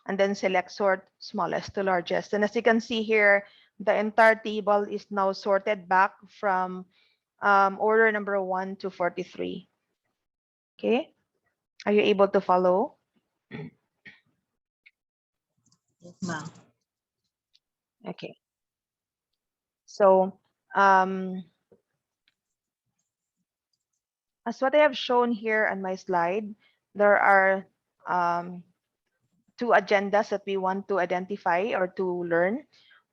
and then select sort smallest to largest. And as you can see here, the entire table is now sorted back from order number 1 to 43. Okay, are you able to follow? Yes, ma'am. Okay, so as what I have shown here on my slide, there are 2 agendas that we want to identify or to learn.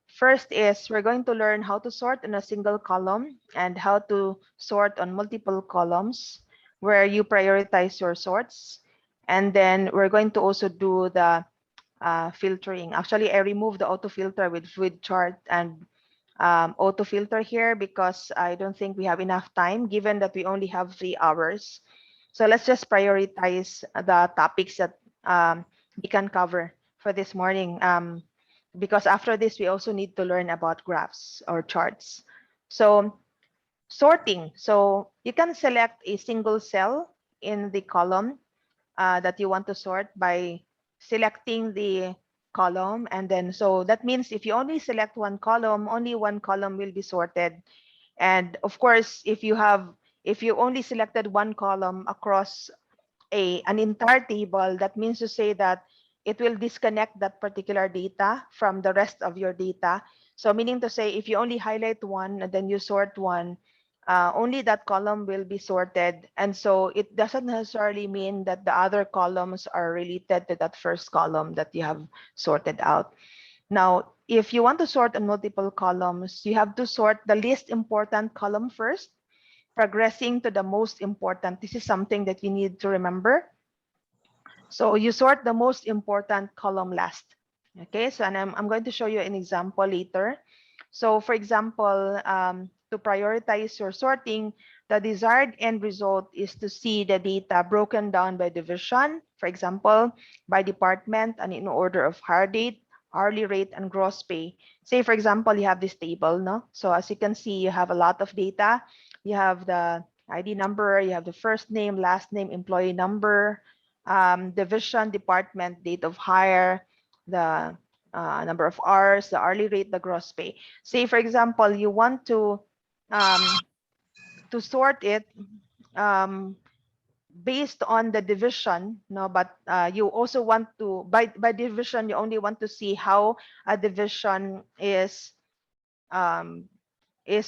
First is we're going to learn how to sort in a single column and how to sort on multiple columns where you prioritize your sorts. And then we're going to also do the filtering. Actually, I removed the auto filter with chart and auto filter here because I don't think we have enough time given that we only have 3 hours. So let's just prioritize the topics that we can cover for this morning. Because after this, we also need to learn about graphs or charts. So sorting. So you can select a single cell in the column that you want to sort by selecting the column. And then, so that means if you only select one column, only one column will be sorted. And of course, if you only selected one column across an entire table, that means to say that it will disconnect that particular data from the rest of your data. So meaning to say, if you only highlight one and then you sort one, only that column will be sorted. And so it doesn't necessarily mean that the other columns are related to that first column that you have sorted out. Now, if you want to sort on multiple columns, you have to sort the least important column first, progressing to the most important. This is something that you need to remember. So you sort the most important column last. Okay, so and I'm going to show you an example later. So for example, to prioritize your sorting, the desired end result is to see the data broken down by division, for example, by department and in order of hire date, hourly rate, and gross pay. Say, for example, you have this table, no? So as you can see, you have a lot of data. You have the ID number, you have the first name, last name, employee number, division, department, date of hire, the number of hours, the hourly rate, the gross pay. Say, for example, you want to sort it based on the division, no, but you also want to, by division, you only want to see how a division is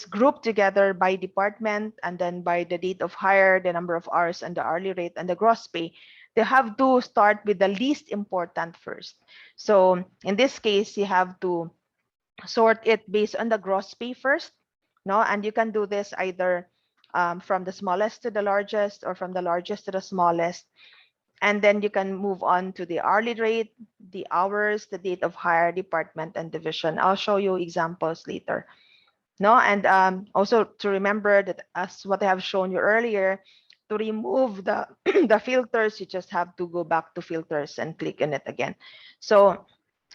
grouped together by department and then by the date of hire, the number of hours, and the hourly rate and the gross pay. They have to start with the least important first. So in this case, you have to sort it based on the gross pay first, no? And you can do this either from the smallest to the largest or from the largest to the smallest. And then you can move on to the hourly rate, the hours, the date of hire, department, and division. I'll show you examples later. No, and also to remember that as what I have shown you earlier, to remove the the filters, you just have to go back to filters and click on it again. So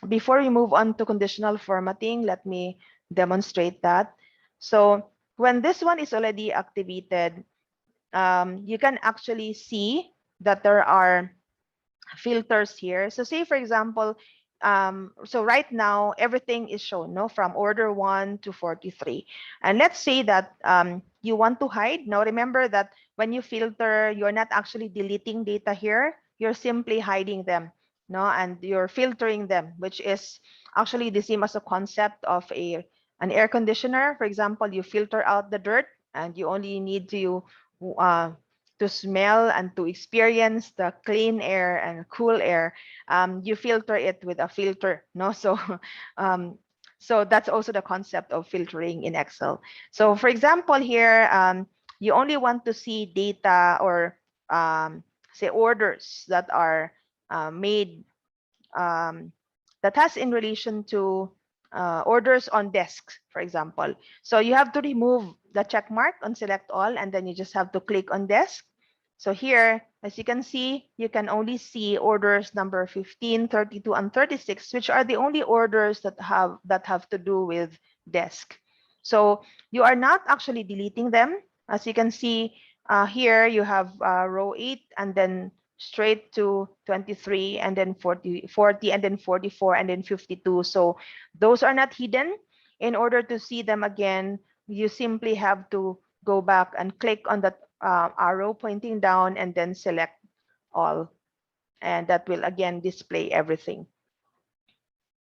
before we move on to conditional formatting, let me demonstrate that. So when this one is already activated, you can actually see that there are filters here. So say, for example, so right now, everything is shown, no, from order 1 to 43. And let's say that you want to hide. Now, remember that when you filter, you're not actually deleting data here. You're simply hiding them, no, and you're filtering them, which is actually the same as a concept of an air conditioner. For example, you filter out the dirt and you only need to smell and to experience the clean air and cool air. You filter it with a filter, no? So so that's also the concept of filtering in Excel. So for example here, you only want to see data or say orders that are made that has in relation to orders on desks, for example. So you have to remove the check mark on select all, and then you just have to click on desk. So here, as you can see, you can only see orders number 15, 32, and 36, which are the only orders that have to do with desk. So you are not actually deleting them. As you can see here, you have row 8 and then straight to 23 and then 40 and then 44 and then 52. So those are not hidden. In order to see them again, you simply have to go back and click on that arrow pointing down and then select all. And that will again display everything.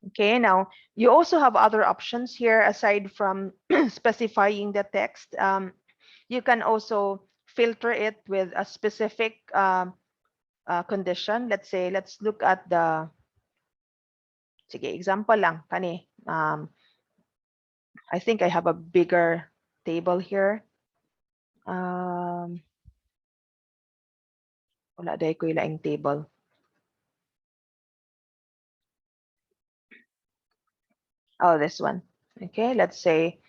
Okay, now you also have other options here aside from specifying the text. You can also filter it with a specific condition. Let's say, let's look at the, sige, example lang, kani. I think I have a bigger table here. Wala dahi ko ilaing table. Oh, this one. Okay, let's say,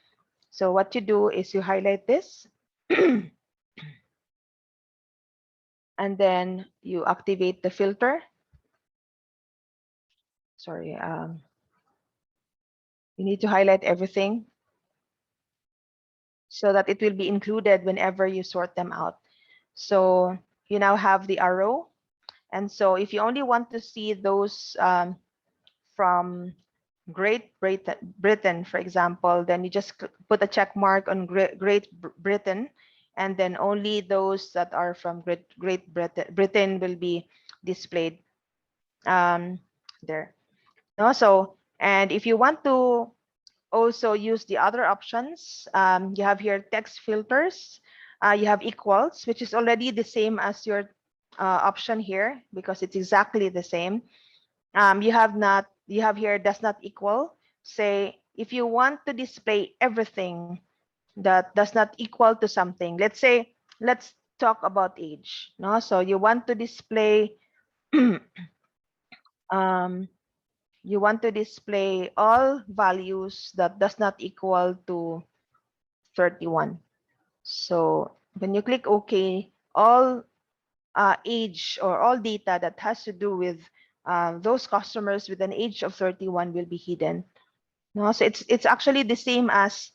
so what you do is you highlight this and then you activate the filter. Sorry, you need to highlight everything so that it will be included whenever you sort them out. So you now have the arrow. And so if you only want to see those from Great Britain, for example, then you just put a check mark on Great Britain, and then only those that are from Great Britain will be displayed there. No, so, and if you want to also use the other options, you have here text filters. You have equals, which is already the same as your option here because it's exactly the same. You have here does not equal. Say if you want to display everything that does not equal to something, let's say, let's talk about age. No, so you want to display you want to display all values that does not equal to 31. So when you click OK, all age or all data that has to do with those customers with an age of 31 will be hidden. No, so it's actually the same as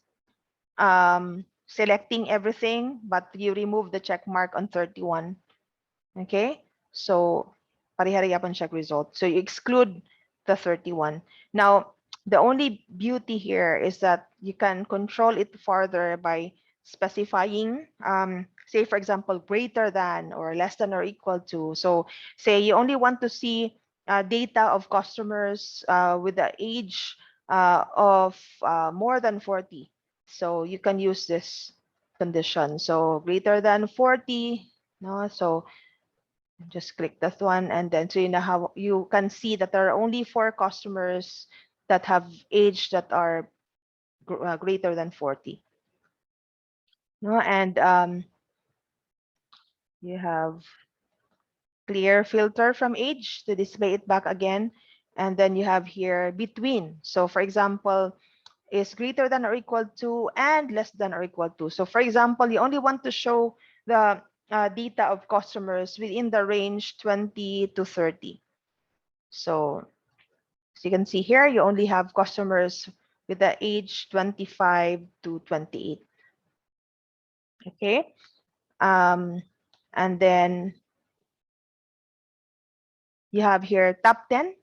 selecting everything, but you remove the check mark on 31. Okay, so pare-hariapon check result. So you exclude the 31. Now, the only beauty here is that you can control it further by specifying, say, for example, greater than or less than or equal to. So say you only want to see data of customers with the age of more than 40. So you can use this condition. So greater than 40, no? So just click that one, and then so you know how you can see that there are only 4 customers that have age that are greater than 40. No, and you have clear filter from age to display it back again, and then you have here between. So for example, is greater than or equal to and less than or equal to. So for example, you only want to show the data of customers within the range 20 to 30. So as you can see here, you only have customers with the age 25 to 28. Okay. And then you have here top 10.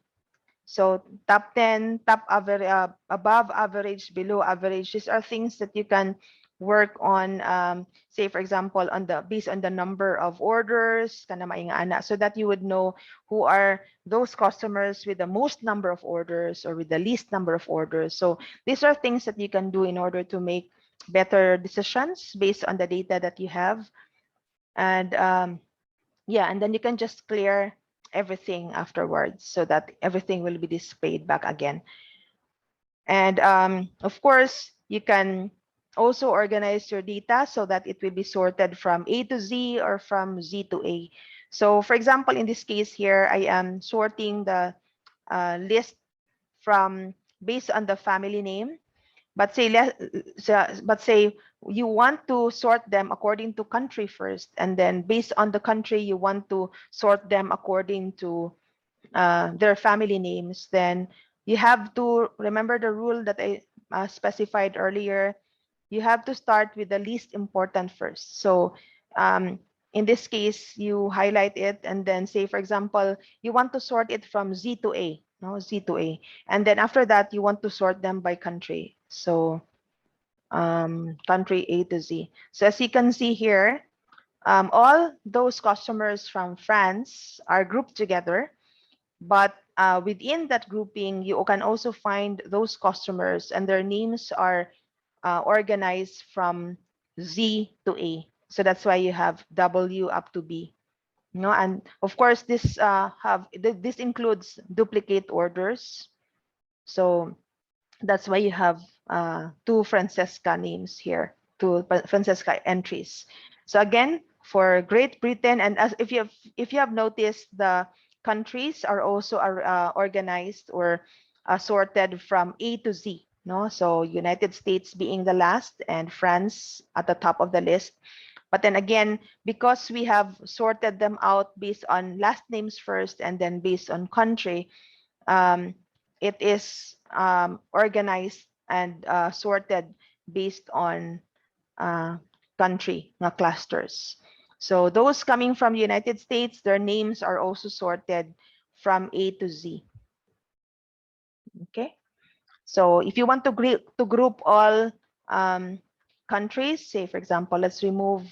So top 10, top average, above average, below average. These are things that you can work on, say for example, on the based on the number of orders, so that you would know who are those customers with the most number of orders or with the least number of orders. So these are things that you can do in order to make better decisions based on the data that you have. And yeah, and then you can just clear everything afterwards so that everything will be displayed back again. And of course, you can also organize your data so that it will be sorted from A to Z or from Z to A. So for example, in this case here, I am sorting the list from based on the family name. But say you want to sort them according to country first, and then based on the country you want to sort them according to their family names. Then you have to remember the rule that I specified earlier. You have to start with the least important first. So in this case, you highlight it and then say, for example, you want to sort it from Z to A, no, Z to A. And then after that, you want to sort them by country. So country A to Z. So as you can see here, all those customers from France are grouped together, but within that grouping, you can also find those customers and their names are organized from Z to A. So that's why you have W up to B. No, and of course this this includes duplicate orders. So that's why you have 2 Francesca names here, 2 Francesca entries. So again, for Great Britain, and as if you have noticed, the countries are also organized or sorted from A to Z. No, so United States being the last and France at the top of the list. But then again, because we have sorted them out based on last names first and then based on country, it is organized and sorted based on country clusters. So those coming from United States, their names are also sorted from A to Z. Okay. So if you want to group all countries, say for example, let's remove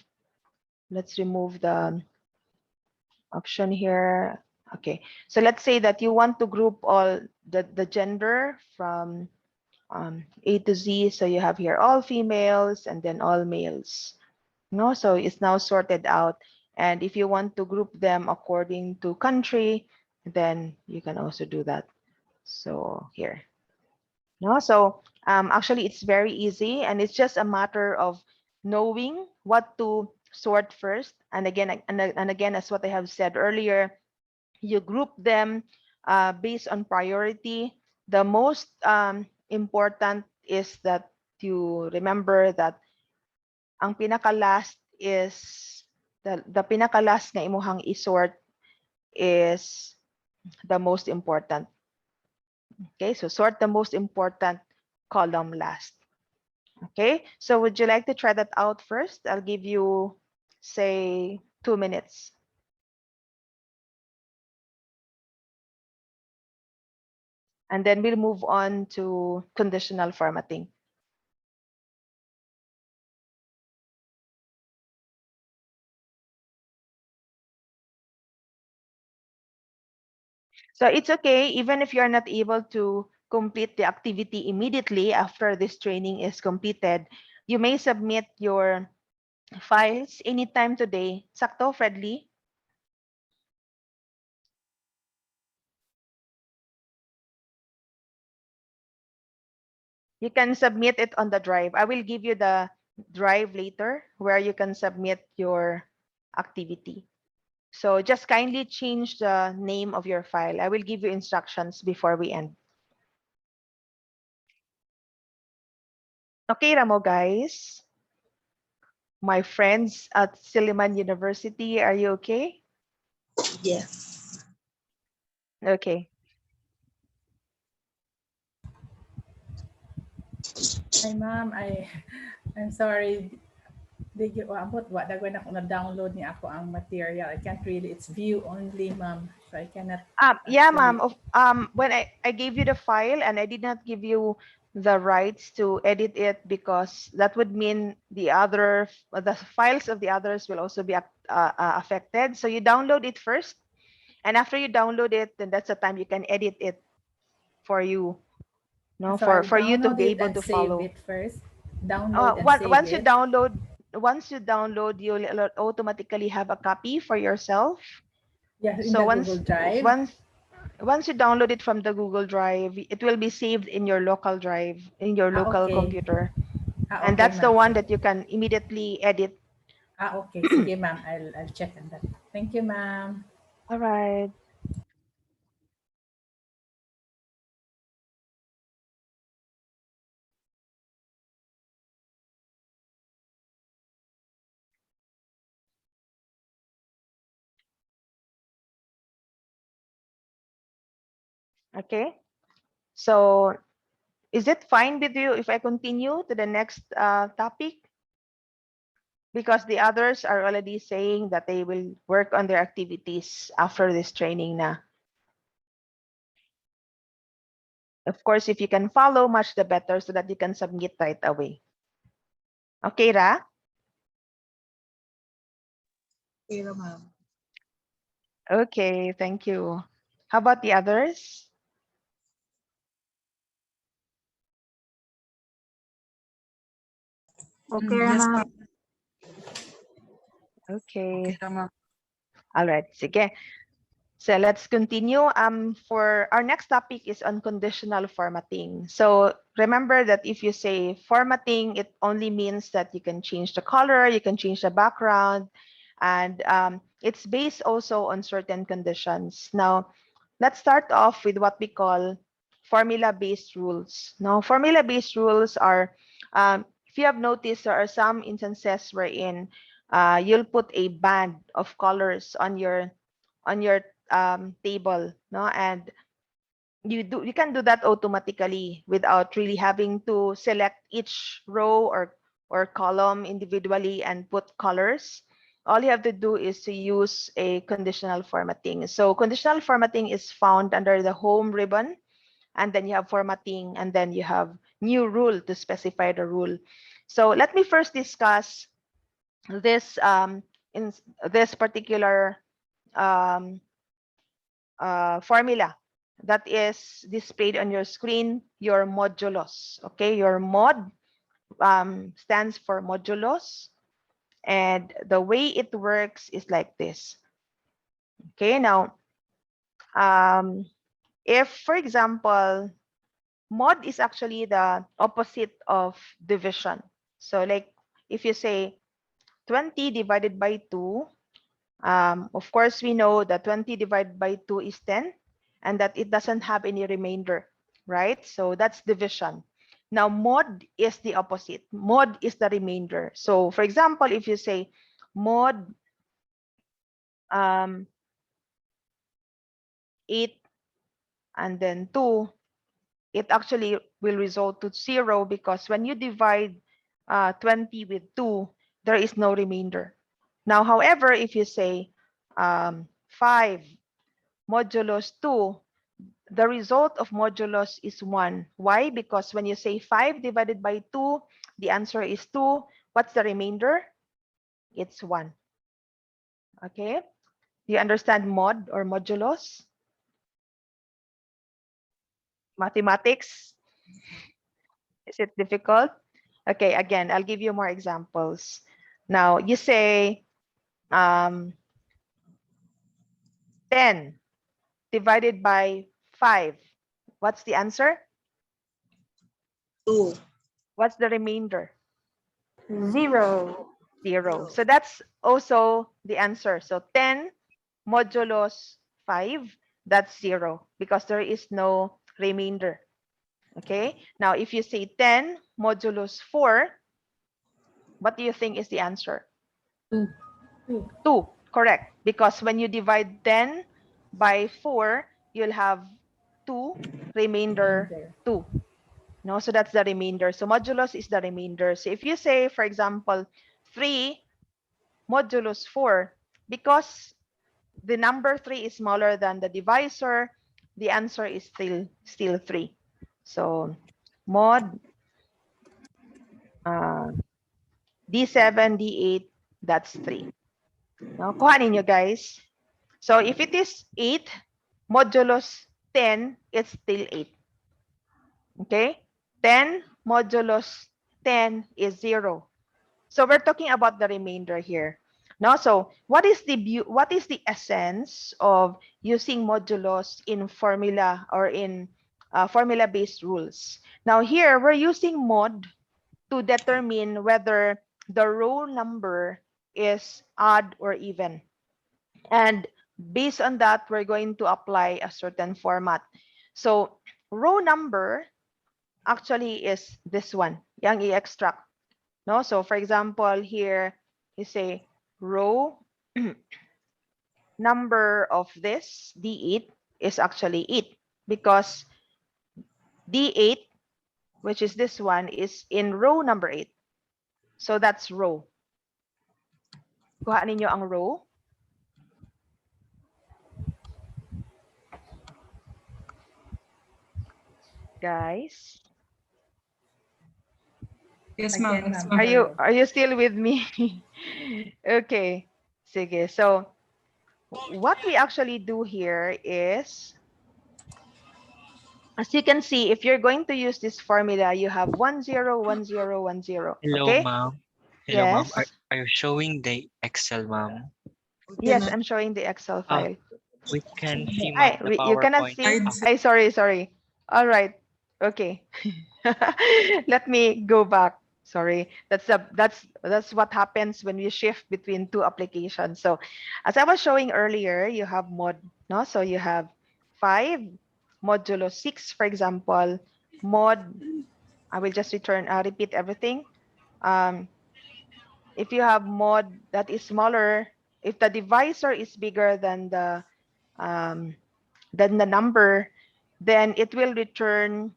the option here. Okay, so let's say that you want to group all the gender from A to Z. So you have here all females and then all males. No, so it's now sorted out. And if you want to group them according to country, then you can also do that. So here. No, so actually it's very easy, and it's just a matter of knowing what to sort first. And again, and again, as what I have said earlier, you group them based on priority. The most important is that you remember that ang pinaka-last is the pinaka-last nga imuhang isort is the most important. Okay, so sort the most important column last. Okay, so would you like to try that out first? I'll give you, say, 2 minutes. And then we'll move on to conditional formatting. So it's okay, even if you're not able to complete the activity immediately after this training is completed, you may submit your files anytime today. Sakto, Fredly? You can submit it on the drive. I will give you the drive later where you can submit your activity. So just kindly change the name of your file. I will give you instructions before we end. Okay, Ramo, guys. My friends at Silliman University, are you okay? Yes. Okay. Hi, ma'am. I'm sorry. Did you what dagway na ako na download ni ako ang material. I can't really. It's view only, ma'am. So I cannot. Yeah, ma'am. When I gave you the file and I did not give you the rights to edit it, because that would mean the files of the others will also be affected. So you download it first, and after you download it, then that's the time you can edit it for you. No, So for you to be able to follow. Save it first. Download and save once it. you download, you'll automatically have a copy for yourself. Yeah, in So the Google Drive. Once you download it from the Google Drive, it will be saved in your local drive, in your local okay. computer. Okay, and that's the one so, that you can immediately edit. Okay. Sige, ma'am. I'll check on that. Thank you, ma'am. All right. Okay. So is it fine with you if I continue to the next topic? Because the others are already saying that they will work on their activities after this training na. Of course, if you can follow, much the better, so that you can submit right away. Okay, Ra? Okay, ma'am. Okay, thank you. How about the others? Okay, Yes, ma'am. ma'am. Okay. Okay, ma'am. All right. Sige. So let's continue. For our next topic is on conditional formatting. So remember that if you say formatting, it only means that you can change the color, you can change the background, and it's based also on certain conditions. Now, let's start off with what we call formula-based rules. Now, formula-based rules are, if you have noticed, there are some instances wherein you'll put a band of colors on your table, no, and you can do that automatically without really having to select each row or column individually and put colors. All you have to do is to use a conditional formatting. So conditional formatting is found under the home ribbon, and then you have formatting, and then you have new rule to specify the rule. So let me first discuss this in this particular formula that is displayed on your screen, your modulus. Okay, your mod stands for modulus, and the way it works is like this. Okay, now if, for example, mod is actually the opposite of division. So like if you say 20 divided by 2, of course we know that 20 divided by 2 is 10, and that it doesn't have any remainder, right? So that's division. Now mod is the opposite. Mod is the remainder. So for example, if you say mod 8 and then 2, it actually will result to 0, because when you divide 20 with 2, there is no remainder. Now, however, if you say 5 modulus 2, the result of modulus is 1. Why? Because when you say 5 divided by 2, the answer is 2. What's the remainder? It's 1. Okay? Do you understand mod or modulus? Mathematics? Is it difficult? Okay, again, I'll give you more examples. Now, you say 10 divided by 5. What's the answer? 2. What's the remainder? 0. 0. So that's also the answer. So 10 modulus 5, that's 0, because there is no remainder. Okay, now if you say 10 modulus 4, what do you think is the answer? 2. 2, correct. Because when you divide 10 by 4, you'll have 2, remainder 2. No, so that's the remainder. So modulus is the remainder. So if you say, for example, 3 modulus 4, because the number 3 is smaller than the divisor, the answer is still 3. So mod D7, D8, that's 3. Now, kuhanin nyo guys. So if it is 8 modulus 10, it's still 8. Okay? 10 modulus 10 is 0. So we're talking about the remainder here. Now, so what is the essence of using modulus in formula or in formula-based rules? Now here we're using mod to determine whether the row number is odd or even. And based on that, we're going to apply a certain format. So row number actually is this one, yang i-extract. No? So for example, here you say row number of this D8 is actually 8, because D8, which is this one, is in row number 8. So that's row. Kuha ninyo ang row. Guys. Yes, ma'am. Again, ma'am. Are you still with me? Okay. Sige. So what we actually do here is, as you can see, if you're going to use this formula, you have 1 0 1 0 1 0. Hello, Okay? ma'am. Hello, ma'am. Yes. Are you showing the Excel, ma'am? Yes, I'm showing the Excel file. We can see, ma'am, the You cannot PowerPoint. see. Sorry. All right. Okay. Let me go back. Sorry. That's what happens when we shift between two applications. So as I was showing earlier, you have mod, no? So you have 5 modulo 6, for example, mod, I will just repeat everything. If you have mod that is smaller, if the divisor is bigger than the number, then it will return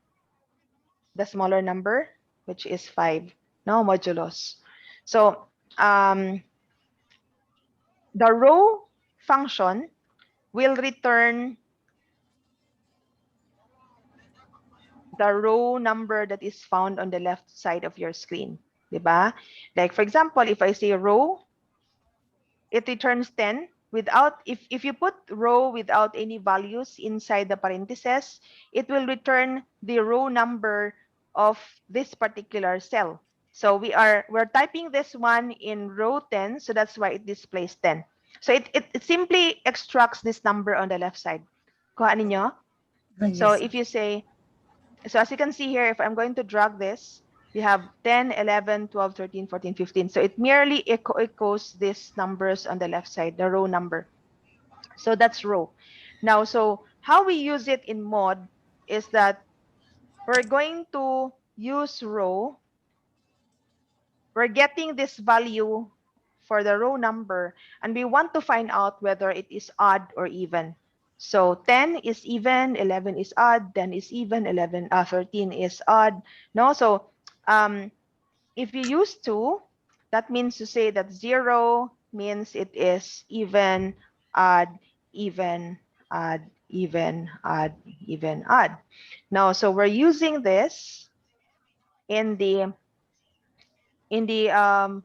the smaller number, which is 5, no modulos. So the row function will return the row number that is found on the left side of your screen. Diba? Like for example, if I say row, it returns 10 without, if you put row without any values inside the parentheses, it will return the row number of this particular cell. So we're typing this one in row 10, so that's why it displays 10. So it simply extracts this number on the left side. Kuha ninyo? So if you say, so as you can see here, if I'm going to drag this, you have 10, 11, 12, 13, 14, 15. So it merely echoes these numbers on the left side, the row number. So that's row. Now, so how we use it in mod is that we're going to use row. We're getting this value for the row number, and we want to find out whether it is odd or even. So 10 is even, 11 is odd, 10 is even, 13 is odd. No, so if you use 2, that means to say that 0 means it is even, odd, even, odd, even, odd, even, odd. Now, so we're using this in the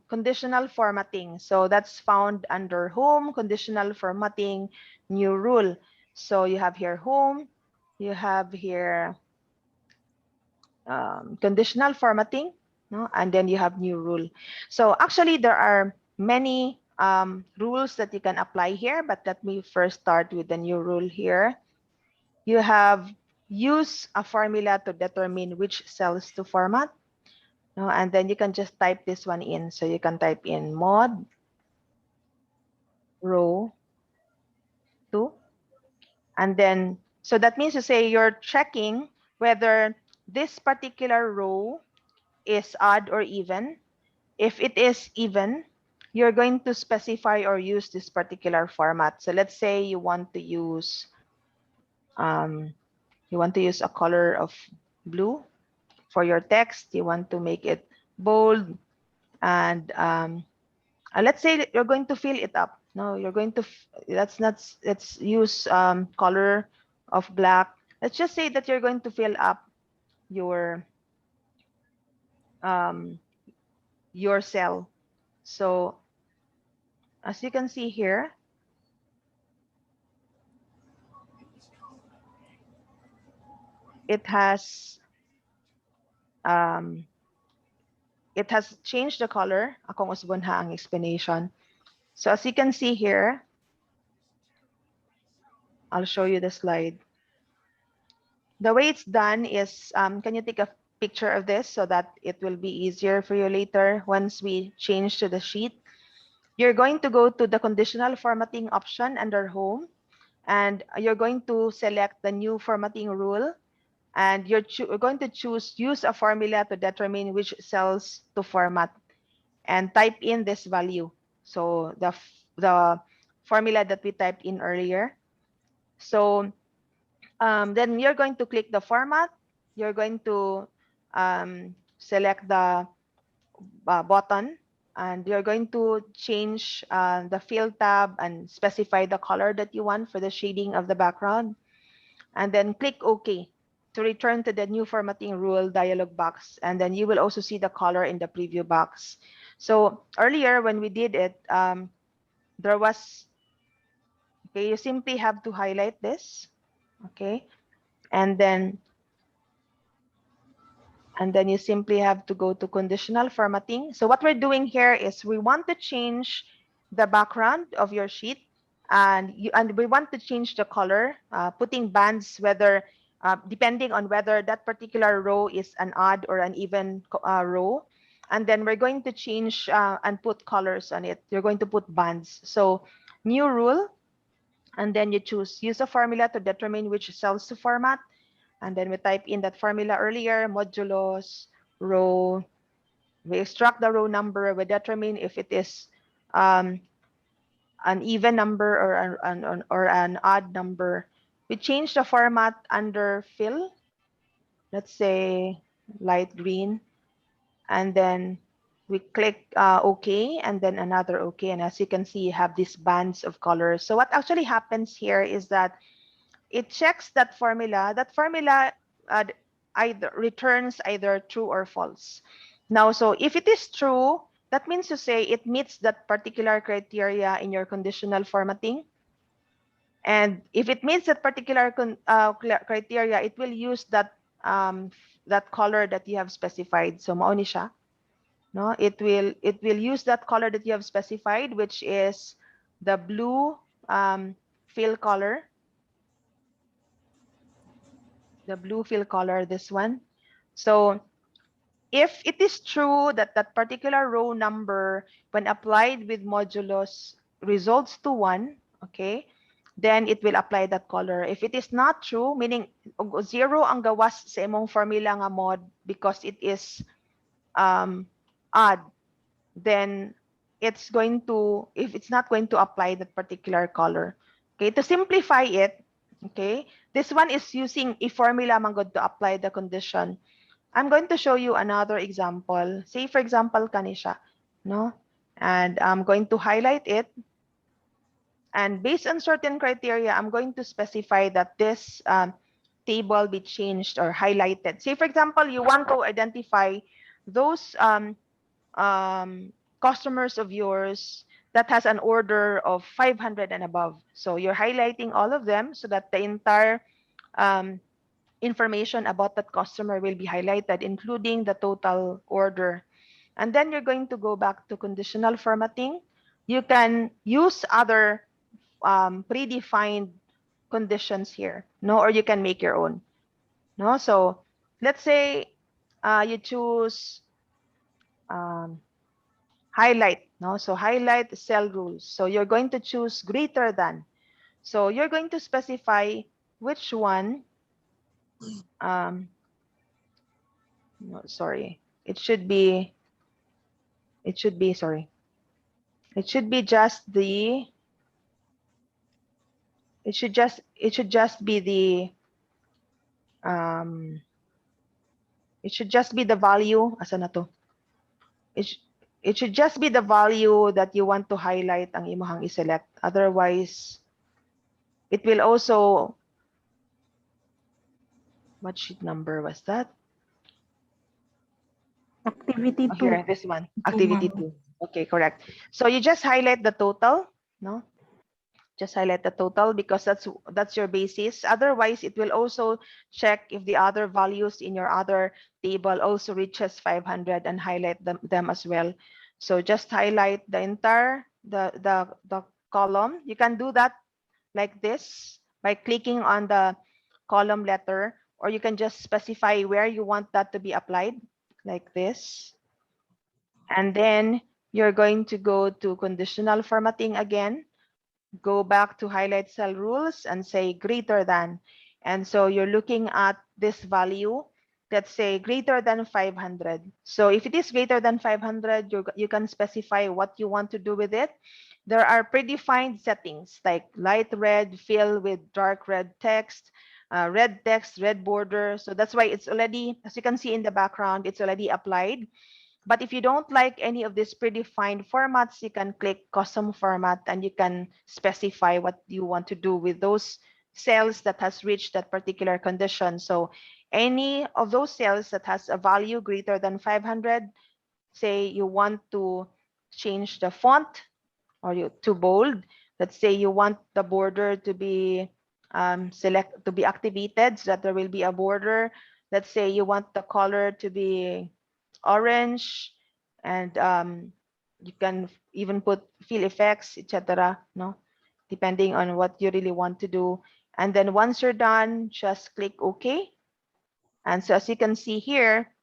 conditional formatting. So that's found under home, conditional formatting, new rule. So you have here home, you have here conditional formatting, no? And then you have new rule. So actually there are many rules that you can apply here, but let me first start with the new rule here. You have use a formula to determine which cells to format. No, and then you can just type this one in. So you can type in mod row 2. And then, so that means to say you're checking whether this particular row is odd or even. If it is even, you're going to specify or use this particular format. So let's say you want to use a color of blue for your text. You want to make it bold, and let's say that you're going to fill it up. No, you're going to, let's use color of black. Let's just say that you're going to fill up your cell. So as you can see here, it has changed the color. Akong usbon ha ang explanation. So as you can see here, I'll show you the slide. The way it's done is, can you take a picture of this so that it will be easier for you later once we change to the sheet? You're going to go to the conditional formatting option under home, and you're going to select the new formatting rule, and you're going to choose use a formula to determine which cells to format, and type in this value. So the formula that we typed in earlier. So then you're going to click the format. You're going to select the button, and you're going to change the fill tab and specify the color that you want for the shading of the background. And then click OK to return to the new formatting rule dialog box. And then you will also see the color in the preview box. So earlier when we did it, there was, okay, you simply have to highlight this, okay, and then you simply have to go to conditional formatting. So what we're doing here is we want to change the background of your sheet, and we want to change the color, putting bands, whether depending on whether that particular row is an odd or an even row. And then we're going to change and put colors on it. You're going to put bands. So new rule, And then you choose use a formula to determine which cells to format. And then we type in that formula earlier, modulus, row. We extract the row number. We determine if it is an even number or an odd number. We change the format under fill. Let's say light green. And then we click OK, and then another OK. And as you can see, you have these bands of colors. So what actually happens here is that it checks that formula. That formula either returns either true or false. Now, so if it is true, that means to say it meets that particular criteria in your conditional formatting. And if it meets that particular criteria, it will use that that color that you have specified. So mauni siya. No, it will use that color that you have specified, which is the blue fill color. The blue fill color, this one. So if it is true that that particular row number, when applied with modulus, results to 1, okay, then it will apply that color. If it is not true, meaning 0 ang gawas sa imong formula nga mod because it is odd, then it's going to, if it's not going to apply that particular color. Okay, to simplify it, okay, this one is using a formula manggod to apply the condition. I'm going to show you another example. Say, for example, kanisha, no? And I'm going to highlight it. And based on certain criteria, I'm going to specify that this table be changed or highlighted. Say, for example, you want to identify those customers of yours that has an order of 500 and above. So you're highlighting all of them so that the entire information about that customer will be highlighted, including the total order. And then you're going to go back to conditional formatting. You can use other predefined conditions here, no, or you can make your own, no. So let's say you choose highlight, no. So highlight cell rules. So you're going to choose greater than. So you're going to specify which one. No, sorry. It should be sorry. It should be just the. It should just be the. It should just be the value. Asa na to? It should just be the value that you want to highlight ang imong i-select. Otherwise, it will also. What sheet number was that? Activity 2. Here, this one. Activity 2. Okay, correct. So you just highlight the total, no? Just highlight the total because that's your basis. Otherwise, it will also check if the other values in your other table also reaches 500 and highlight them as well. So just highlight the entire the column. You can do that like this by clicking on the column letter, or you can just specify where you want that to be applied, like this. And then you're going to go to conditional formatting again. Go back to highlight cell rules and say greater than. And so you're looking at this value, let's say greater than 500. So if it is greater than 500, you can specify what you want to do with it. There are predefined settings like light red, fill with dark red text, red text, red border. So that's why it's already, as you can see in the background, it's already applied. But if you don't like any of these predefined formats, you can click custom format and you can specify what you want to do with those cells that has reached that particular condition. So any of those cells that has a value greater than 500, say you want to change the font or to bold. Let's say you want the border to be activated so that there will be a border. Let's say you want the color to be orange, and you can even put fill effects, etc. No, depending on what you really want to do. And then once you're done, just click OK. And so as you can see here,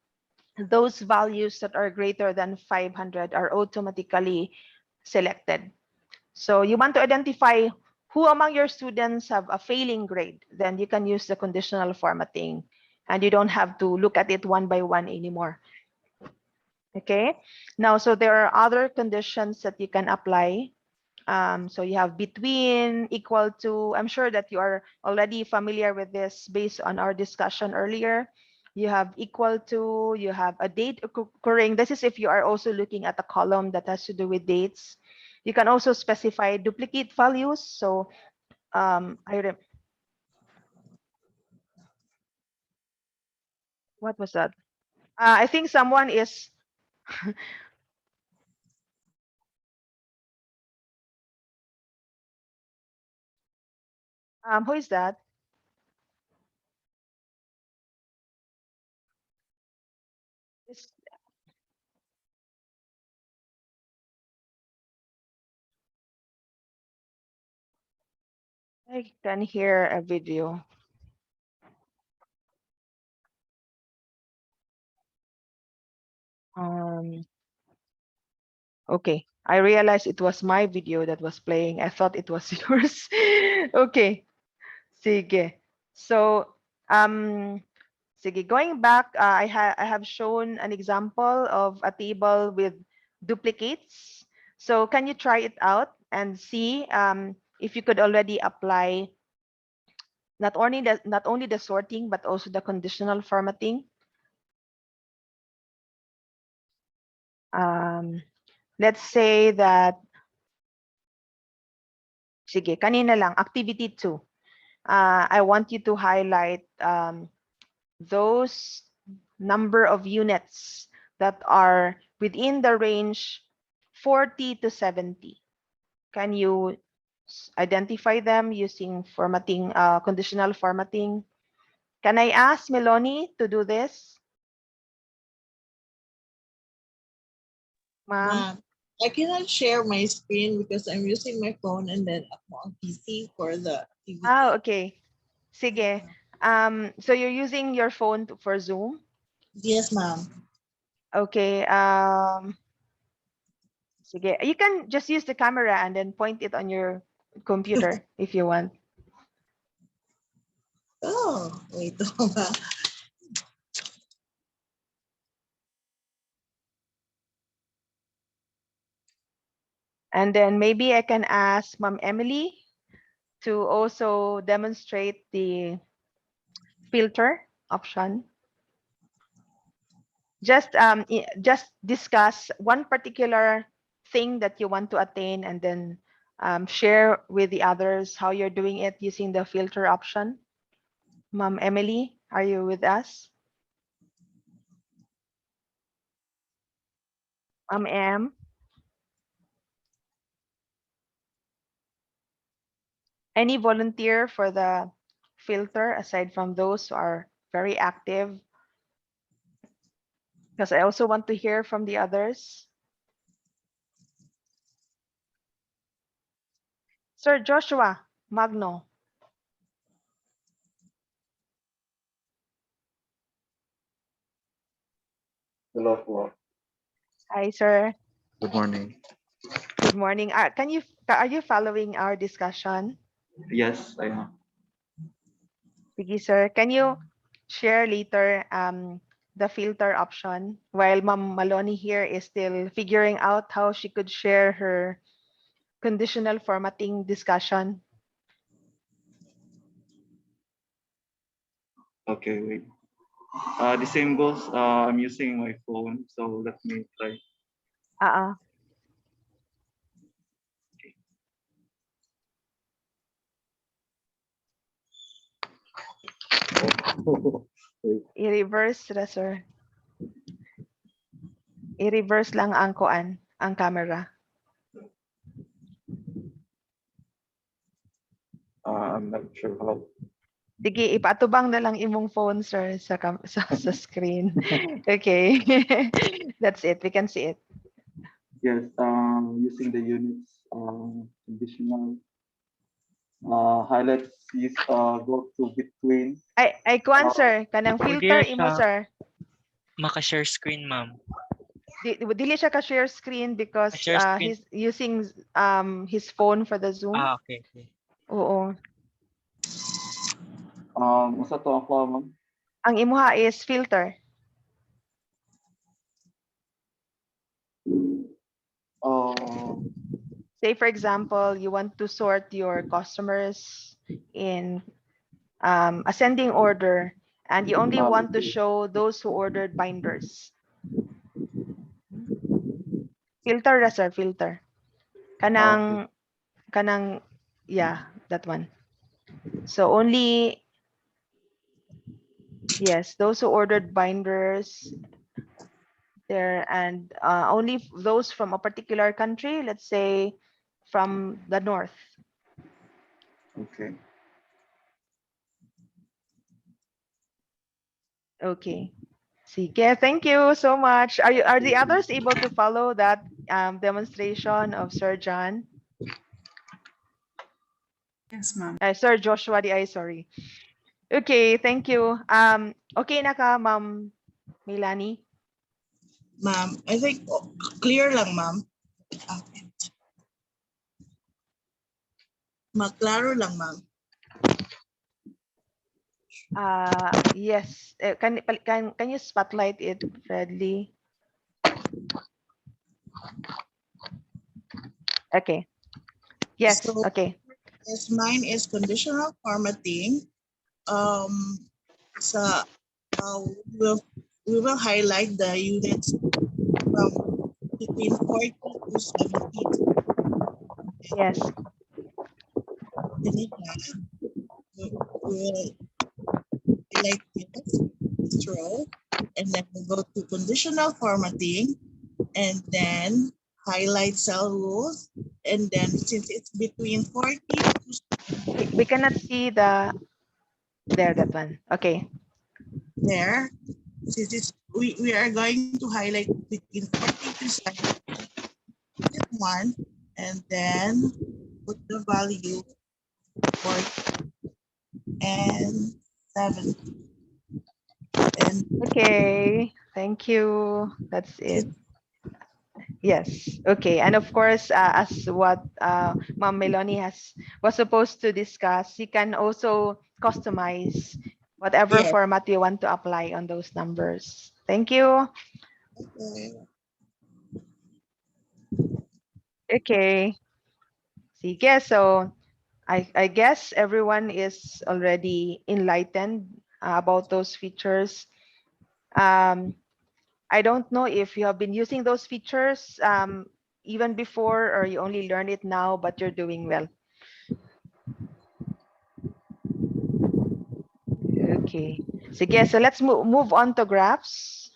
those values that are greater than 500 are automatically selected. So you want to identify who among your students have a failing grade, then you can use the conditional formatting and you don't have to look at it one by one anymore. Okay, now, so there are other conditions that you can apply. So you have between, equal to. I'm sure that you are already familiar with this based on our discussion earlier. You have equal to, you have a date occurring. This is if you are also looking at a column that has to do with dates. You can also specify duplicate values. So what was that? I think someone is who is that? Is- I can hear a video. Okay, I realized it was my video that was playing. I thought it was yours. Okay, sige. So, sige, going back, I have shown an example of a table with duplicates. So can you try it out and see if you could already apply not only the sorting, but also the conditional formatting? Let's say that, sige, kanina lang, activity 2. I want you to highlight those number of units that are within the range 40 to 70. Can you identify them using formatting, conditional formatting? Can I ask Melanie to do this? Ma'am? Ma'am, I cannot share my screen because I'm using my phone and then ako ang PC for the activity. Okay. Sige. So you're using your phone for Zoom? Yes, ma'am. Okay. Sige. You can just use the camera and then point it on your computer if you want. Oh, wait. And then maybe I can ask Ma'am Emily to also demonstrate the filter option. Just discuss one particular thing that you want to attain and then share with the others how you're doing it using the filter option. Ma'am Emily, are you with us? Ma'am Em? Any volunteer for the filter aside from those who are very active? Because I also want to hear from the others. Sir Joshua Magno. Hello po. Hi, sir. Good morning. Good morning. Are you following our discussion? Yes, I am. Sige, sir. Can you share later the filter option while Ma'am Maloney here is still figuring out how she could share her conditional formatting discussion? Okay, wait. The same goes. I'm using my phone, so let me try. I-reverse ra, sir. I-reverse lang ang kuan, ang camera. I'm not sure how. Sige, ipatubang na lang imong phone, sir, sa screen. Okay. That's it. We can see it. Yes, using the units, conditional highlights is go to between. Ay kuan, sir. Kanang filter imo, sir. Maka-share screen, ma'am. Dili siya ka share screen because Share screen. he's using his phone for the Zoom. Okay. Oo. Usa to ako, ma'am. Ang imuha is filter. Say, for example, you want to sort your customers in ascending order, and you only want to show those who ordered binders. Filter ra, sir, filter. Kanang, yeah, that one. So only, yes, those who ordered binders there, and only those from a particular country, let's say from the north. Okay. Okay. Sige, thank you so much. Are the others able to follow that demonstration of Sir John? Yes, ma'am. Sir Joshua, sorry. Okay, thank you. Okay na ka, Ma'am Milani? Ma'am, I think clear lang, ma'am. Maklaro lang, ma'am. Yes. Can you spotlight it, Fredly? Okay. Yes. So, okay. yes, mine is conditional formatting. We will highlight the units from between 40 to 70. Yes. We will highlight this row, and then we'll go to conditional formatting, and then highlight cell rules, and then since it's between 40 to we cannot see that one. Okay. There, since it's, we are going to highlight between 40 to 70 this one, and then put the value 40 and 70. And okay, thank you. That's it. Yes. Okay. And of course, as what Ma'am Melanie was supposed to discuss, you can also customize whatever Yes. format you want to apply on those numbers. Thank you. Okay. Sige, so I guess everyone is already enlightened about those features. I don't know if you have been using those features even before, or you only learned it now, but you're doing well. Okay. Sige, so let's move on to graphs.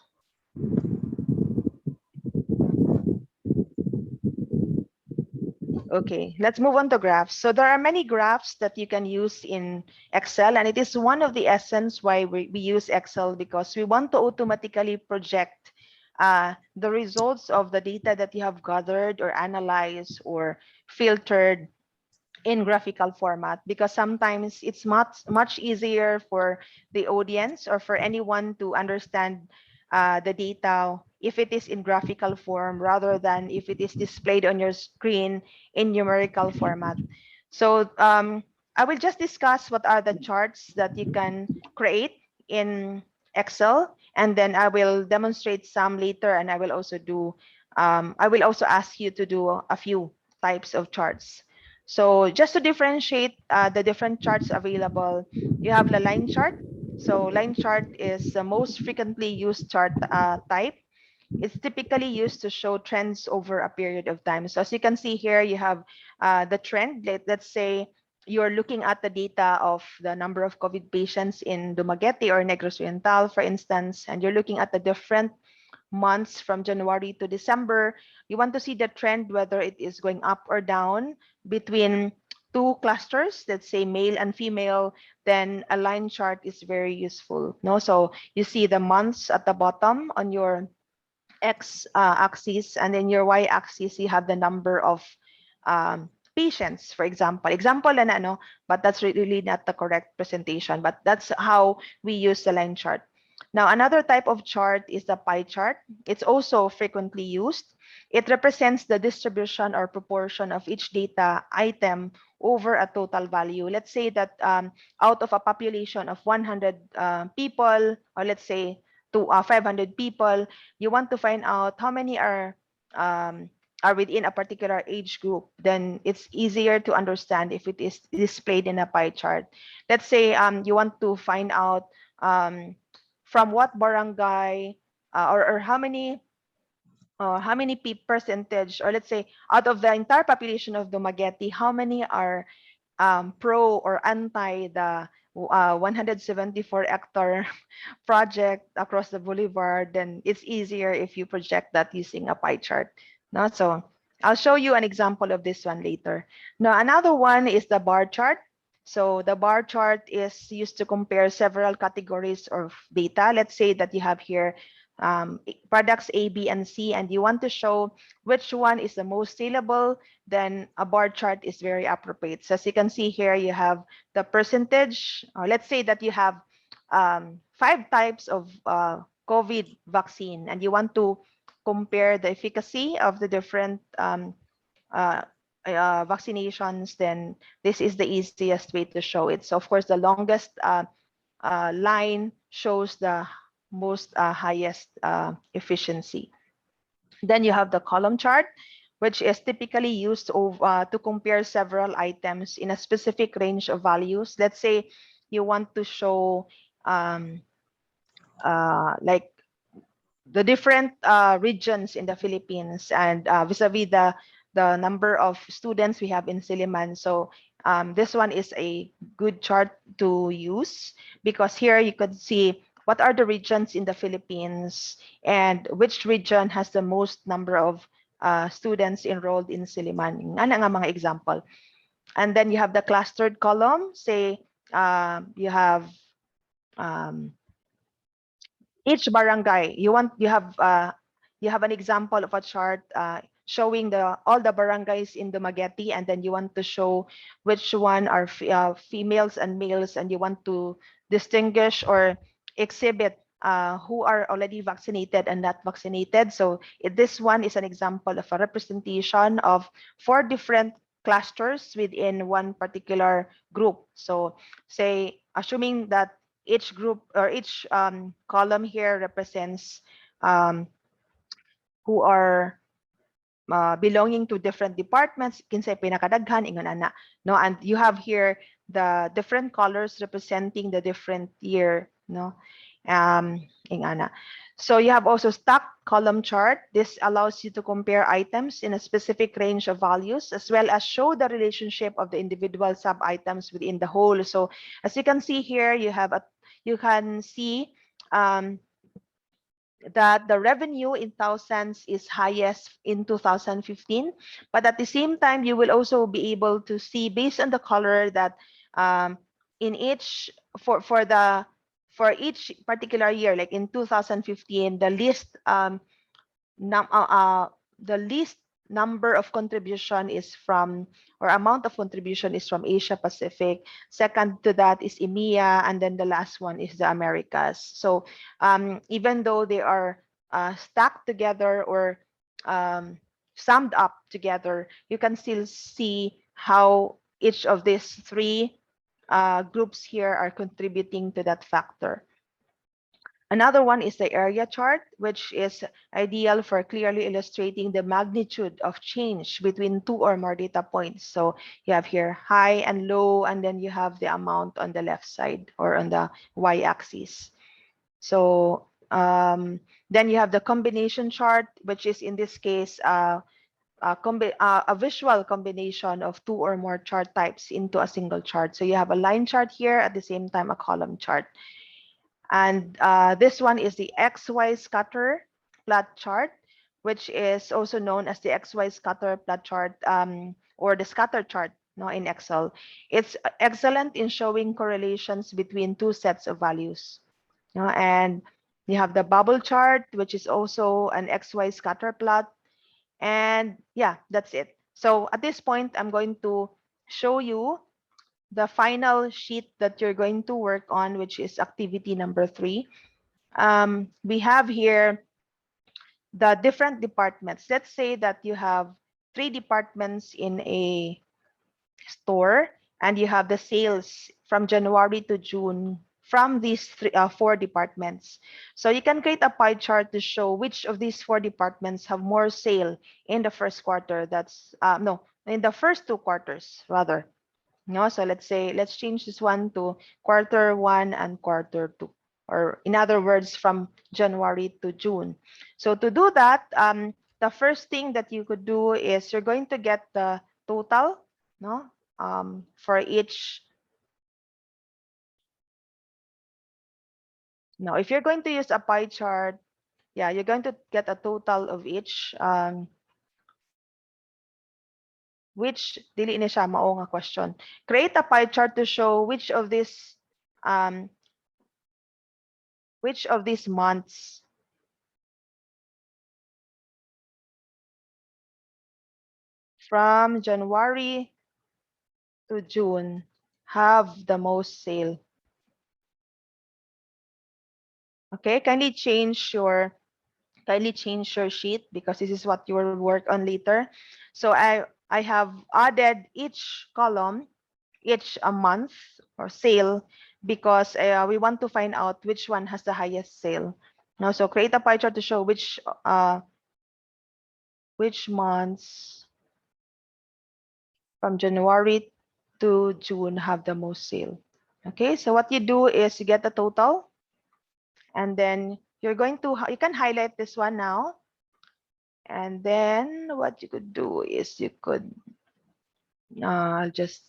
Okay, let's move on to graphs. So there are many graphs that you can use in Excel, and it is one of the essence why we use Excel, because we want to automatically project the results of the data that you have gathered or analyzed or filtered in graphical format, because sometimes it's much easier for the audience or for anyone to understand the data if it is in graphical form rather than if it is displayed on your screen in numerical format. So I will just discuss what are the charts that you can create in Excel, and then I will demonstrate some later, and I will also ask you to do a few types of charts. So just to differentiate the different charts available, you have the line chart. So line chart is the most frequently used chart type. It's typically used to show trends over a period of time. So as you can see here, you have the trend. Let's say you're looking at the data of the number of COVID patients in Dumaguete or Negros Oriental, for instance, and you're looking at the different months from January to December. You want to see the trend, whether it is going up or down between two clusters, let's say male and female, then a line chart is very useful. No, so you see the months at the bottom on your X axis, and then your Y axis, you have the number of patients, for example. But that's really not the correct presentation, but that's how we use the line chart. Now, another type of chart is the pie chart. It's also frequently used. It represents the distribution or proportion of each data item over a total value. Let's say that out of a population of 100 people, or let's say 500 people, you want to find out how many are within a particular age group, then it's easier to understand if it is displayed in a pie chart. Let's say you want to find out from what barangay or how many percentage, or let's say out of the entire population of Dumaguete, how many are pro or anti the 174 hectare project across the boulevard, then it's easier if you project that using a pie chart. No, so I'll show you an example of this one later. Now, another one is the bar chart. So the bar chart is used to compare several categories of data. Let's say that you have here products A, B, and C, and you want to show which one is the most saleable, then a bar chart is very appropriate. So as you can see here, you have the percentage. Let's say that you have 5 types of COVID vaccine, and you want to compare the efficacy of the different vaccinations, then this is the easiest way to show it. So of course, the longest line shows the most highest efficiency. Then you have the column chart, which is typically used to compare several items in a specific range of values. Let's say you want to show like the different regions in the Philippines, and vis-a-vis the number of students we have in Silliman. So this one is a good chart to use, because here you could see what are the regions in the Philippines and which region has the most number of students enrolled in Silliman. Nga nga mga example. And then you have the clustered column. Say you have each barangay. You have an example of a chart showing all the barangays in Dumaguete, and then you want to show which one are females and males, and you want to distinguish or exhibit who are already vaccinated and not vaccinated. So this one is an example of a representation of 4 different clusters within one particular group. So say, assuming that each group or each column here represents who are belonging to different departments, kinsay pinakadaghan ingon ana, no? And you have here the different colors representing the different year, no? Ingana. So you have also stacked column chart. This allows you to compare items in a specific range of values, as well as show the relationship of the individual sub items within the whole. So as you can see here, you can see that the revenue in thousands is highest in 2015, but at the same time, you will also be able to see based on the color that in each for each particular year, like in 2015, the least number of contribution is from, or amount of contribution is from Asia Pacific. Second to that is EMEA, and then the last one is the Americas. So even though they are stacked together or summed up together, you can still see how each of these 3 groups here are contributing to that factor. Another one is the area chart, which is ideal for clearly illustrating the magnitude of change between 2 or more data points. So you have here high and low, and then you have the amount on the left side or on the y-axis. So then you have the combination chart, which is in this case a visual combination of 2 or more chart types into a single chart. So you have a line chart here, at the same time a column chart. And this one is the XY scatter plot chart, which is also known as the XY scatter plot chart or the scatter chart, no, in Excel. It's excellent in showing correlations between 2 sets of values. And you have the bubble chart, which is also an XY scatter plot. And yeah, that's it. So at this point, I'm going to show you the final sheet that you're going to work on, which is activity number 3. we have here the different departments. Let's say that you have 3 departments in a store and you have the sales from January to June from these 4 departments. So you can create a pie chart to show which of these 4 departments have more sale in the first quarter. That's no, in the first 2 quarters rather. No, so let's say, let's change this one to quarter 1 and quarter 2, or in other words, from January to June. So to do that, the first thing that you could do is you're going to get the total, no, for each. Now, if you're going to use a pie chart, yeah, you're going to get a total of each. Which dili ni siya mao nga question. Create a pie chart to show which of these months from January to June have the most sale. Okay, kindly change your sheet because this is what you will work on later. So I have added each column, each a month or sale, because we want to find out which one has the highest sale. Now, so create a pie chart to show which months from January to June have the most sale. Okay, so what you do is you get the total, and then you can highlight this one now. And then what you could do is you could I'll just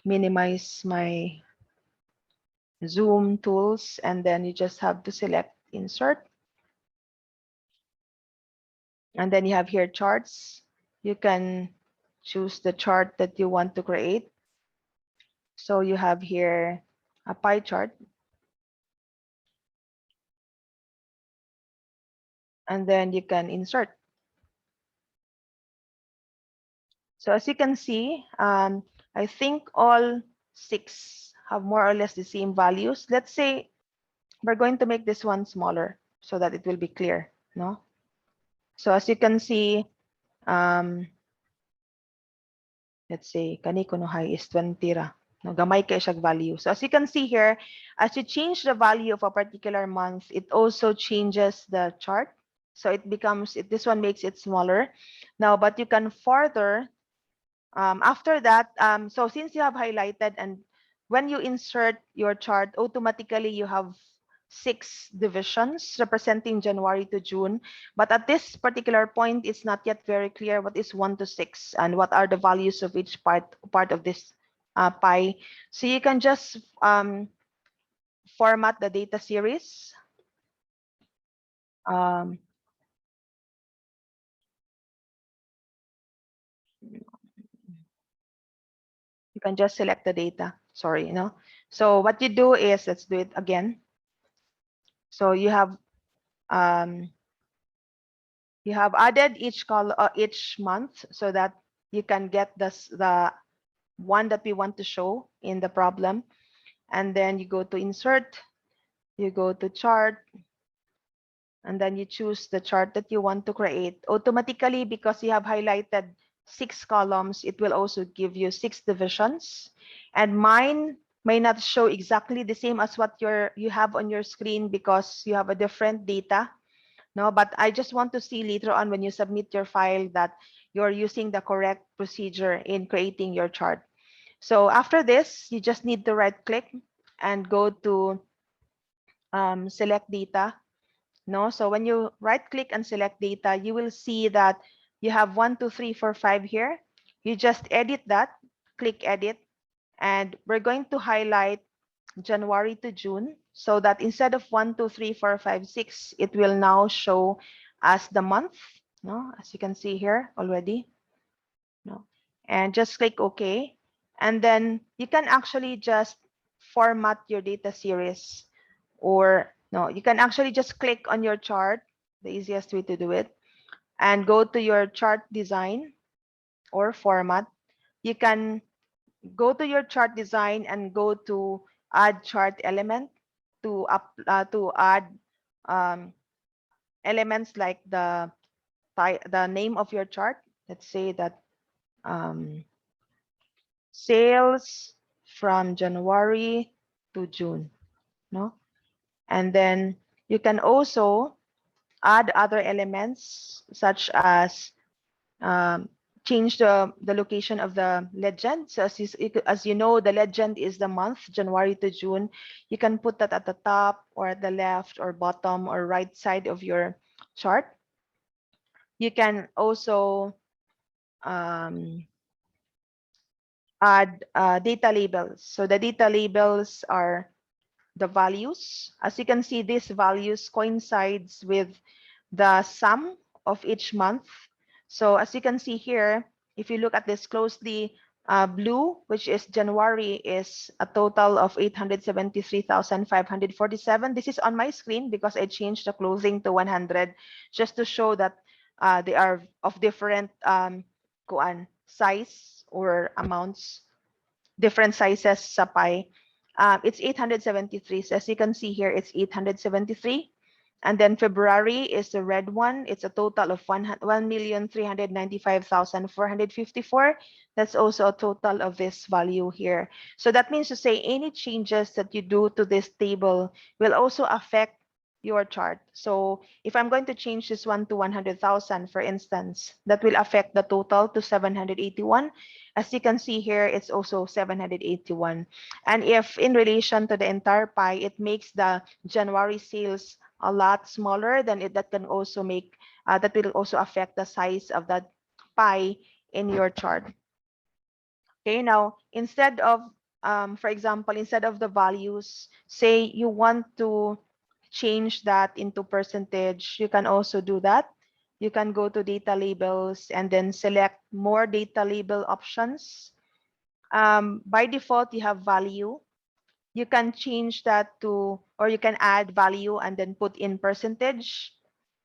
minimize my Zoom tools, and then you just have to select insert. And then you have here charts. You can choose the chart that you want to create. So you have here a pie chart. And then you can insert. So as you can see, I think all 6 have more or less the same values. Let's say we're going to make this one smaller so that it will be clear, no? So as you can see, let's say kani kuno high is 20 ra. No, gamay kay siyang value. So as you can see here, as you change the value of a particular month, it also changes the chart. So it becomes, this one makes it smaller. Now, but you can further, after that, so since you have highlighted, and when you insert your chart, automatically you have 6 divisions representing January to June. But at this particular point, it's not yet very clear what is 1 to 6 and what are the values of each part of this pie. So you can just format the data series. You can just select the data. Sorry, So what you do is, let's do it again. So you have added each month so that you can get the one that we want to show in the problem. And then you go to insert, you go to chart, and then you choose the chart that you want to create. Automatically, because you have highlighted 6 columns, it will also give you 6 divisions. And mine may not show exactly the same as what you have on your screen because you have a different data. No, but I just want to see later on when you submit your file that you're using the correct procedure in creating your chart. So after this, you just need to right click and go to select data. No, so when you right click and select data, you will see that you have 1, 2, 3, 4, 5 here. You just edit that, click edit, and we're going to highlight January to June so that instead of 1, 2, 3, 4, 5, 6, it will now show as the month, no, as you can see here already. No, and just click OK. And then you can actually just format your data series, or no, you can actually just click on your chart, the easiest way to do it, and go to your chart design or format. You can go to your chart design and go to add chart element to add elements like the name of your chart. Let's say that sales from January to June, no? And then you can also add other elements such as change the location of the legend. So as you know, the legend is the month, January to June. You can put that at the top or at the left or bottom or right side of your chart. You can also add data labels. So the data labels are the values. As you can see, these values coincides with the sum of each month. So as you can see here, if you look at this closely, blue, which is January, is a total of 873,547. This is on my screen because I changed the closing to 100 just to show that they are of different size or amounts, different sizes sa pie. It's 873. So as you can see here, it's 873. And then February is the red one. It's a total of 1,395,454. That's also a total of this value here. So that means to say any changes that you do to this table will also affect your chart. So if I'm going to change this one to 100,000, for instance, that will affect the total to 781. As you can see here, it's also 781. And if in relation to the entire pie, it makes the January sales a lot smaller, then that can also make, that will also affect the size of that pie in your chart. Okay, now instead of, for example, instead of the values, say you want to change that into percentage, you can also do that. You can go to data labels and then select more data label options. By default, you have value. You can change that to, or you can add value and then put in percentage.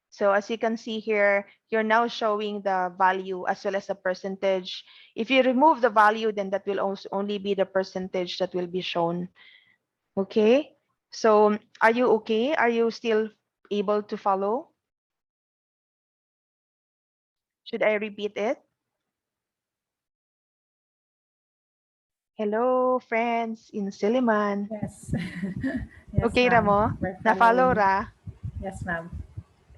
So as you can see here, you're now showing the value as well as the percentage. If you remove the value, then that will also only be the percentage that will be shown. Okay, so are you okay? Are you still able to follow? Should I repeat it? Hello, friends in Silliman. Yes. Yes, Okay, ma'am. Ramo? We're Na-follow following. ra? Yes, ma'am.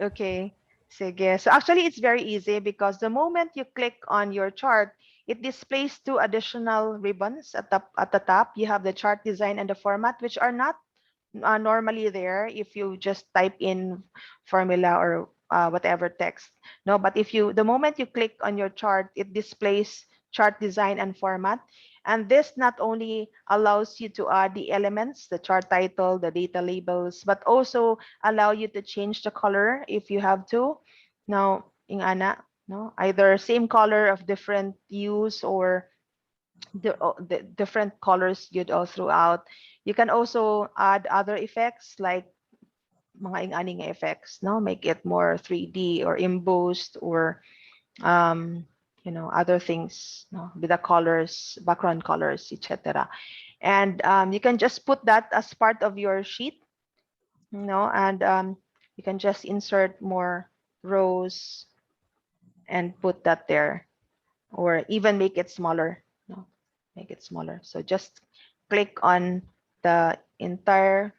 Okay. Sige. So actually, it's very easy because the moment you click on your chart, it displays two additional ribbons at the top. You have the chart design and the format, which are not normally there if you just type in formula or whatever text. No, but if you, the moment you click on your chart, it displays chart design and format. And this not only allows you to add the elements, the chart title, the data labels, but also allow you to change the color if you have to. Now, in ana, no, either same color of different hues or the different colors you'd all throughout. You can also add other effects like mga ing-aning effects, no? Make it more 3D or embossed or you know, other things, no? With the colors, background colors, etc. And you can just put that as part of your sheet, you know, and you can just insert more rows and put that there, or even make it smaller. No, make it smaller. So just click on the entire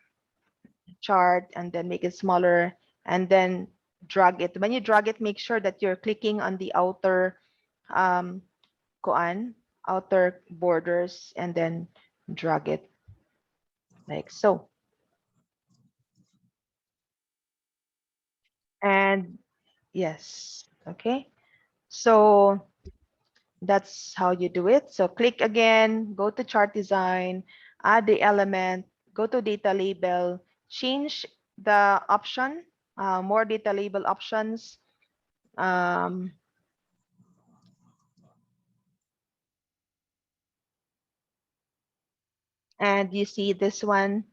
chart and then make it smaller and then drag it. When you drag it, make sure that you're clicking on the outer outer borders and then drag it like so. And yes, okay. So that's how you do it. So click again, go to chart design, add the element, go to data label, change the option, more data label options. And you see this one,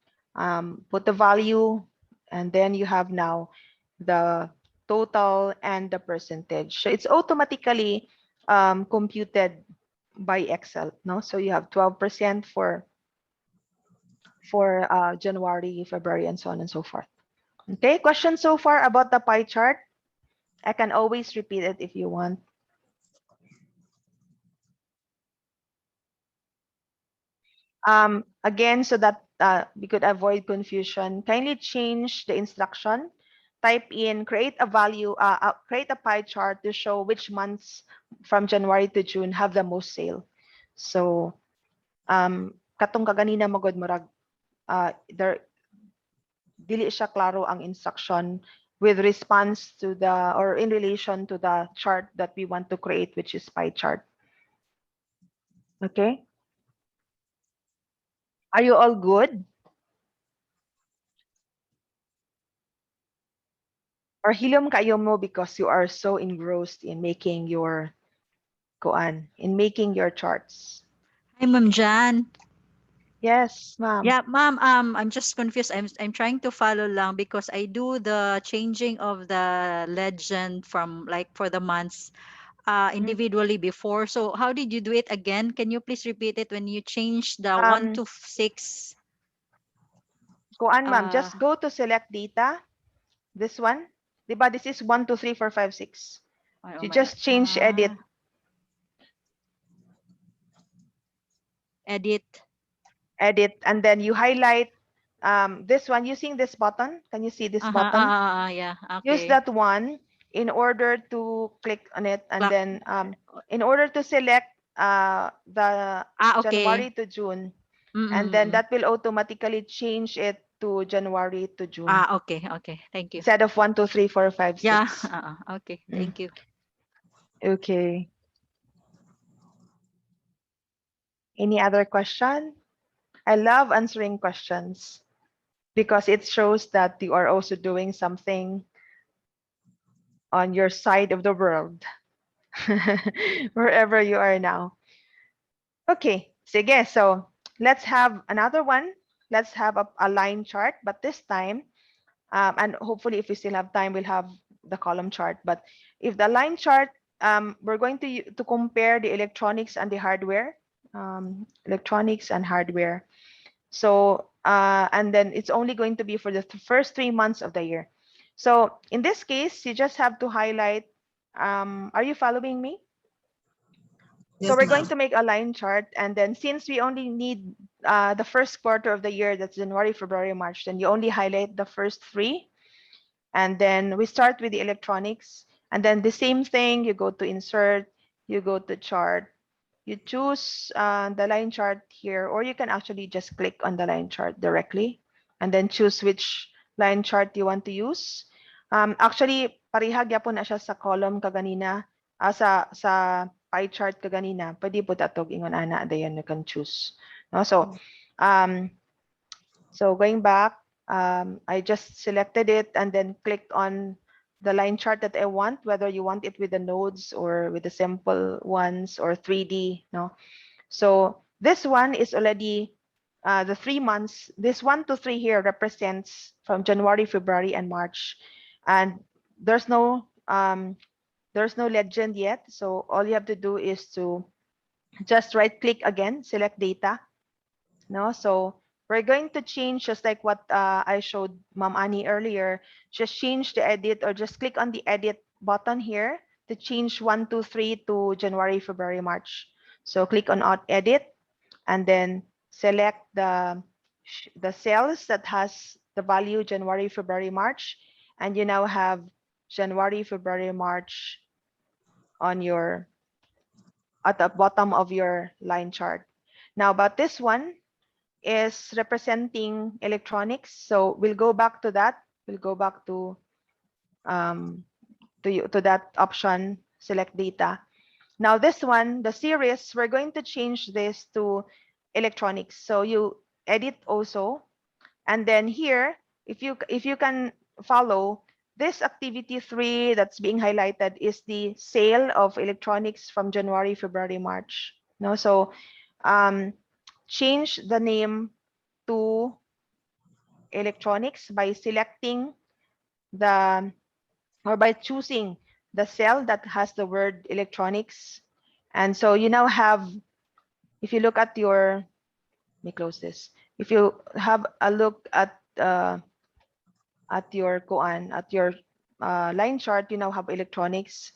put the value, and then you have now the total and the percentage. So it's automatically computed by Excel. No, so you have 12% for for January, February, and so on and so forth. Okay, questions so far about the pie chart? I can always repeat it if you want. Again, so that we could avoid confusion, kindly change the instruction. Type in, create a value, create a pie chart to show which months from January to June have the most sale. So, katong kaganina magod murag, there, dili siya klaro ang instruction with response to the, or in relation to the chart that we want to create, which is pie chart. Okay. Are you all good? Or hilom kayo mo because you are so engrossed in making your in making your charts. Hi, Ma'am Jan. Yes, ma'am. Yeah, ma'am, I'm just confused. I'm trying to follow lang because I do the changing of the legend from like for the months individually before. So how did you do it again? Can you please repeat it when you change the 1 to 6? Ma'am, just go to select data. This one. Diba, this is 1, 2, 3, 4, 5, 6. You just change edit. Edit, and then you highlight this one using this button. Can you see this button? Yeah. Okay. Use that one in order to click on it, and then in order to select the January to June, and then that will automatically change it to January to June. Okay. Thank you. Instead of 1, 2, 3, 4, 5, 6. Yeah. Okay. Thank you. Okay. Any other question? I love answering questions because it shows that you are also doing something on your side of the world, wherever you are now. Okay, sige, so let's have another one. Let's have a line chart, but this time, and hopefully if we still have time, we'll have the column chart. But if the line chart, we're going to compare the electronics and the hardware, electronics and hardware. So, and then it's only going to be for the first 3 months of the year. So in this case, you just have to highlight, are you following me? Yes, so we're going to make a line chart, and then since we only need the first quarter of the year, that's January, February, March, then you only highlight the first 3. And then we start with the electronics, and then the same thing, you go to insert, you go to chart, you choose the line chart here, or you can actually just click on the line chart directly and then choose which line chart you want to use. Actually, pareha gyapon na siya sa column kaganina, sa pie chart kaganina. Pwede po tatog ingon ana dayon you can choose. No? So, so going back, I just selected it and then clicked on the line chart that I want, whether you want it with the nodes or with the simple ones or 3D. No, so this one is already the 3 months. This 1 to 3 here represents from January, February, and March, and there's no legend yet. So all you have to do is to just right click again, select data. No, so we're going to change just like what I showed Ma'am Annie earlier. Just change the edit, or just click on the edit button here to change 1, 2, 3 to January, February, March. So click on edit, and then select the cells that has the value January, February, March, and you now have January, February, March on your at the bottom of your line chart. Now, but this one is representing electronics, so we'll go back to that. We'll go back to that option, select data. Now this one, the series, we're going to change this to electronics. So you edit also, and then here, if you can follow, this activity 3 that's being highlighted is the sale of electronics from January, February, March. No, so change the name to electronics by selecting or by choosing the cell that has the word electronics. And so you now have, if you look at your, let me close this. If you have a look at your koan, at your line chart, you now have electronics,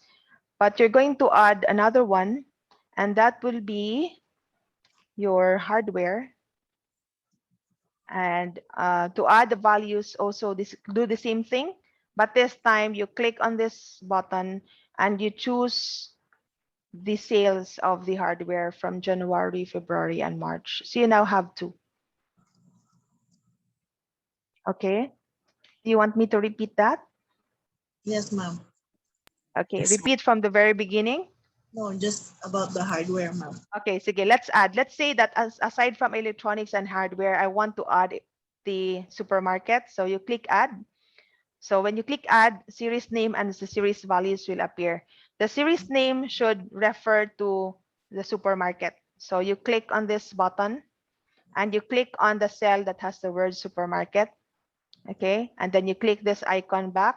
but you're going to add another one, and that will be your hardware. And to add the values, also do the same thing, but this time you click on this button and you choose the sales of the hardware from January, February, and March. So you now have two. Okay. Do you want me to repeat that? Yes, ma'am. Okay, Yes, repeat from the very beginning. No, just about the hardware, ma'am. Okay, sige, let's add. Let's say that aside from electronics and hardware, I want to add the supermarket. So you click add. So when you click add, series name and the series values will appear. The series name should refer to the supermarket. So you click on this button and you click on the cell that has the word supermarket. Okay, and then you click this icon back.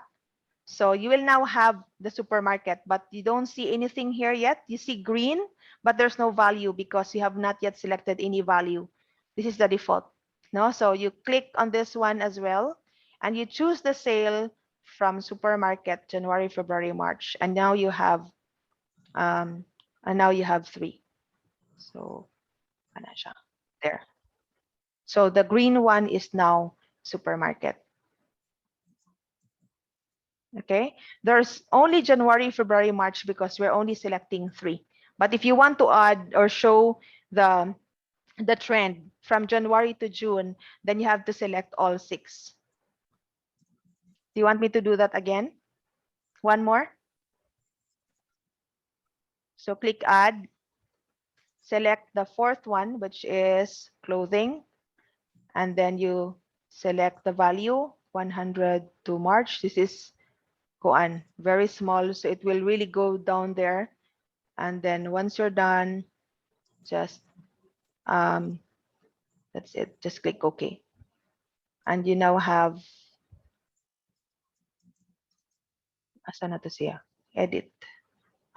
So you will now have the supermarket, but you don't see anything here yet. You see green, but there's no value because you have not yet selected any value. This is the default. No, so you click on this one as well, and you choose the sale from supermarket January, February, March, and now you have three. So ano siya? There. So the green one is now supermarket. Okay, there's only January, February, March because we're only selecting three. But if you want to add or show the trend from January to June, then you have to select all six. Do you want me to do that again? One more. So click add, select the fourth one, which is clothing, and then you select the value 100 to March. This is koan, very small, so it will really go down there. And then once you're done, just that's it. Just click OK. And you now have asa na to siya? Edit.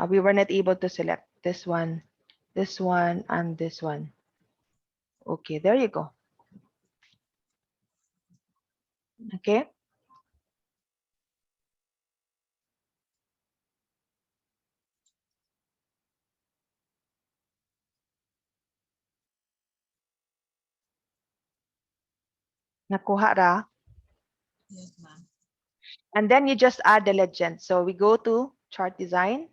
We were not able to select this one, and this one. Okay, there you go. Okay. Nakuha ra? Yes, ma'am. And then you just add the legend. So we go to chart design.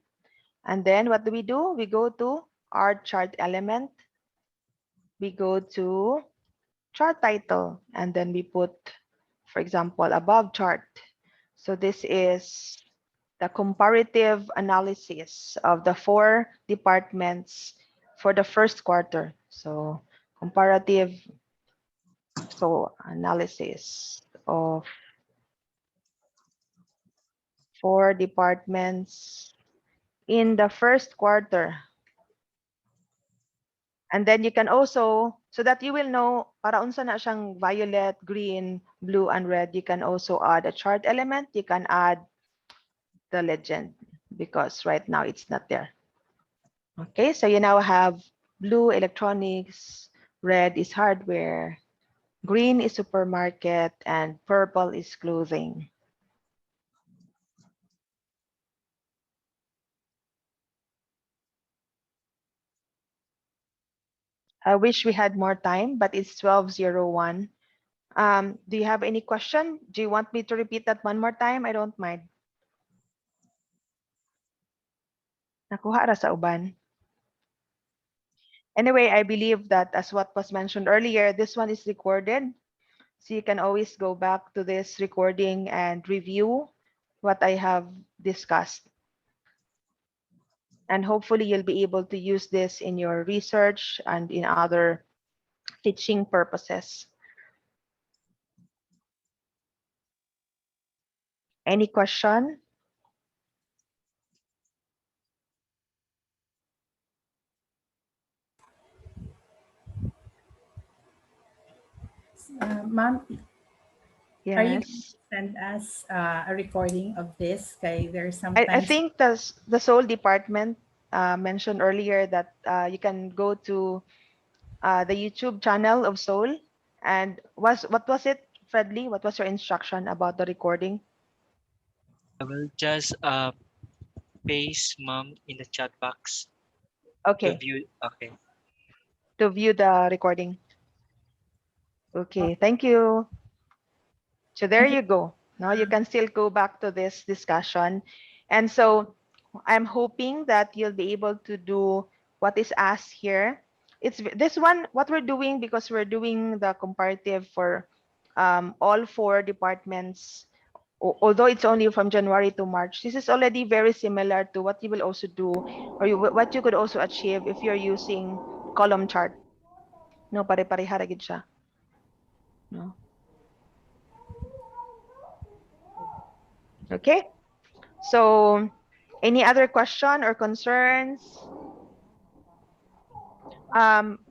And then what do? We go to our chart element. We go to chart title. And then we put, for example, above chart. So this is the comparative analysis of the 4 departments for the first quarter. So comparative analysis of 4 departments in the first quarter. And then you can also, so that you will know, para unsa na siyang violet, green, blue, and red, you can also add a chart element. You can add the legend because right now it's not there. Okay, so you now have blue electronics, red is hardware, green is supermarket, and purple is clothing. I wish we had more time, but it's 12:01. Do you have any question? Do you want me to repeat that one more time? I don't mind. Nakuha ra sa uban. Anyway, I believe that as what was mentioned earlier, this one is recorded. So you can always go back to this recording and review what I have discussed. And hopefully you'll be able to use this in your research and in other teaching purposes. Any question? Ma'am, are you going to Yes. send us a recording of this? Okay, there's I sometimes think the Seoul department mentioned earlier that you can go to the YouTube channel of Seoul And what was it, Fredly? What was your instruction about the recording? I will just paste mom in the chat box to Okay, view. Okay. to view the recording. Okay, thank you. So there you go. Now you can still go back to this discussion. And so I'm hoping that you'll be able to do what is asked here. It's this one, what we're doing, because we're doing the comparative for all 4 departments, although it's only from January to March. This is already very similar to what you will also do, or what you could also achieve if you're using column chart. No, pare-pareha ra gid siya. No. Okay. So any other question or concerns?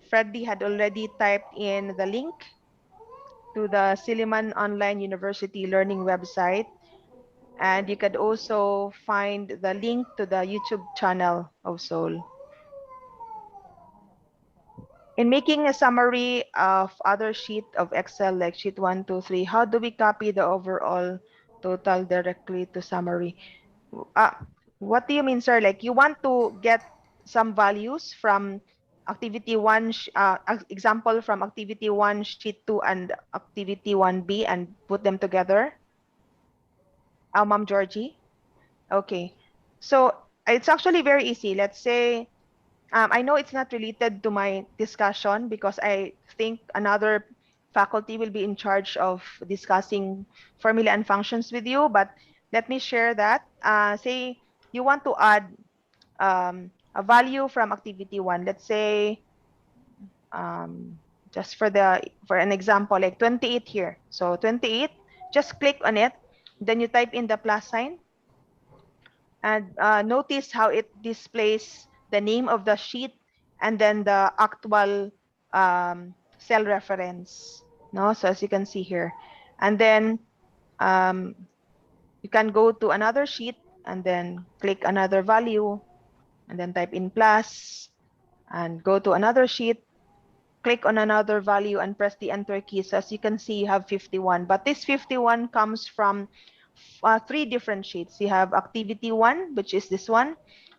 Freddy had already typed in the link to the Silliman Online University Learning website. And you could also find the link to the YouTube channel of Soul. In making a summary of other sheet of Excel, like sheet 1, 2, 3, how do we copy the overall total directly to summary? What do you mean, sir? Like you want to get some values from activity 1, example from activity 1, sheet 2, and activity 1B and put them together? Ma'am Georgie? Okay. So it's actually very easy. Let's say, I know it's not related to my discussion because I think another faculty will be in charge of discussing formula and functions with you, but let me share that. Say you want to add a value from activity 1. Let's say, just for an example, like 28 here. So 28, just click on it, then you type in the plus sign, and notice how it displays the name of the sheet and then the actual cell reference. No, so as you can see here, and then you can go to another sheet and then click another value and then type in plus, and go to another sheet, click on another value and press the enter key. So as you can see, you have 51, but this 51 comes from 3 different sheets. You have activity 1, which is this one.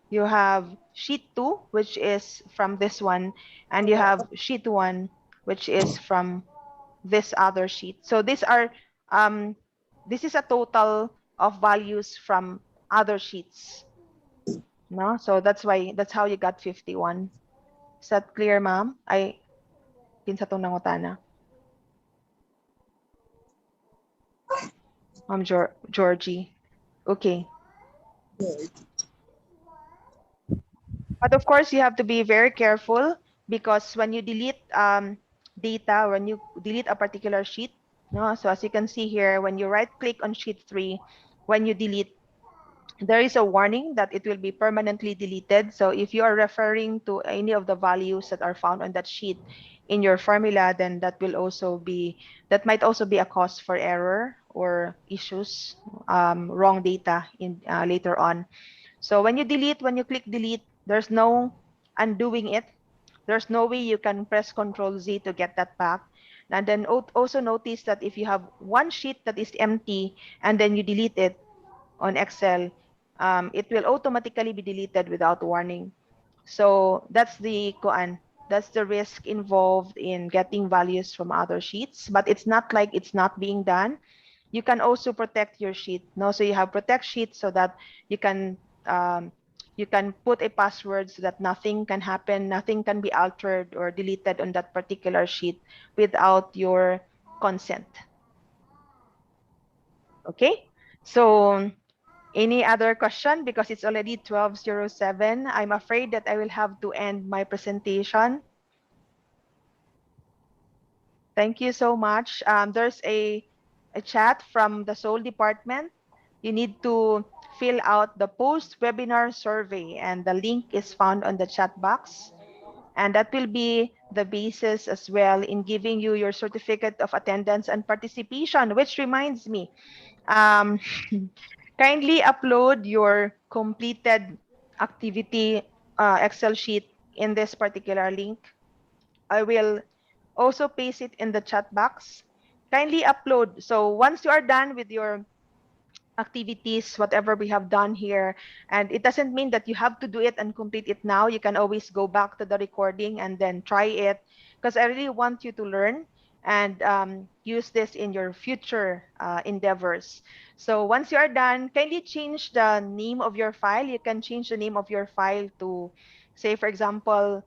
You have sheet 2, which is from this one, and you have sheet 1, which is from this other sheet. So these are this is a total of values from other sheets. No, so that's how you got 51. Is that clear, ma'am? Kinsa tong nangutana? Ma'am Georgie. Okay. But of course, you have to be very careful, because when you delete data, when you delete a particular sheet, no, so as you can see here, when you right click on sheet 3, when you delete, there is a warning that it will be permanently deleted. So if you are referring to any of the values that are found on that sheet in your formula, then that might also be a cause for error or issues, wrong data in later on. So when you click delete, there's no undoing it. There's no way you can press Control Z to get that back. And then also notice that if you have one sheet that is empty and then you delete it on Excel, it will automatically be deleted without warning. So that's the risk involved in getting values from other sheets, but it's not like it's not being done. You can also protect your sheet. No, so you have protect sheet so that you can put a password so that nothing can happen, nothing can be altered or deleted on that particular sheet without your consent. Okay, so any other question? Because it's already 12:07. I'm afraid that I will have to end my presentation. Thank you so much. There's a chat from the Soul department. You need to fill out the post-webinar survey, and the link is found on the chat box. And that will be the basis as well in giving you your certificate of attendance and participation, which reminds me, kindly upload your completed activity Excel sheet in this particular link. I will also paste it in the chat box. Kindly upload. So once you are done with your activities, whatever we have done here, and it doesn't mean that you have to do it and complete it now. You can always go back to the recording and then try it, because I really want you to learn and use this in your future endeavors. So once you are done, kindly change the name of your file. You can change the name of your file to, say, for example,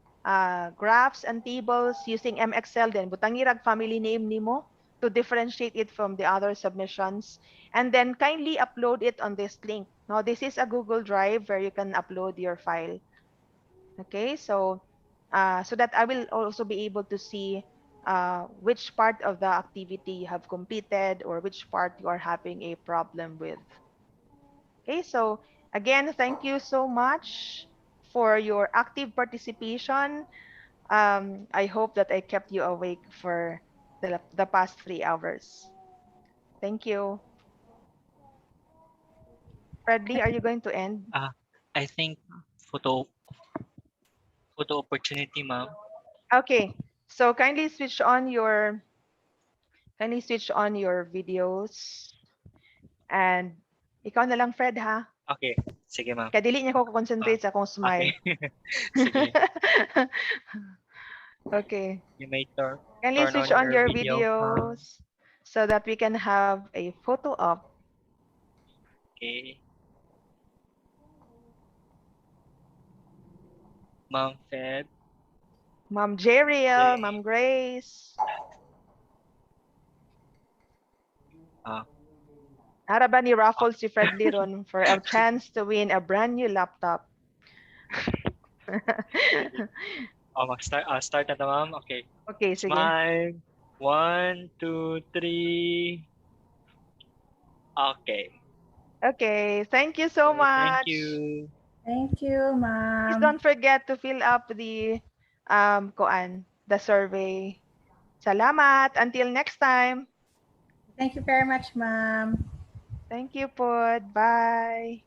graphs and tables using MXL, then butangirag family name nimo to differentiate it from the other submissions, and then kindly upload it on this link. Now, this is a Google Drive where you can upload your file. Okay, so so that I will also be able to see which part of the activity you have completed or which part you are having a problem with. Okay, so again, thank you so much for your active participation. I hope that I kept you awake for the past 3 hours. Thank you. Fredly, are you going to end? I think photo opportunity, ma'am. Okay, so kindly switch on your videos, and ikaw na lang, Fred, ha? Okay, sige ma'am. Kaya dili niya ko concentrate sa akong smile. Okay. Sige. Okay. You may turn Kindly switch on your video. videos so that we can have a photo op. Okay. Ma'am Fed. Ma'am Jeriel, Ma'am Grace. Ara ba ni raffle si Fred Liron for a chance to win a brand new laptop? Start na ma'am. Okay. Okay, sige. Smile. 1, 2, 3. Okay. Okay, thank you so much. Thank you. Thank you, Please ma'am. don't forget to fill up the survey. Salamat. Until next time. Thank you very much, ma'am. Thank you, Pod. Bye.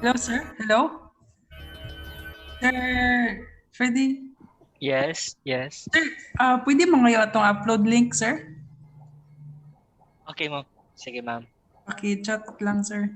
Hello, sir. Hello? Sir Freddy? Yes. Sir, pwede mo ngayon itong upload link, sir? Okay, ma'am. Sige, ma'am. Okay, chat lang, sir.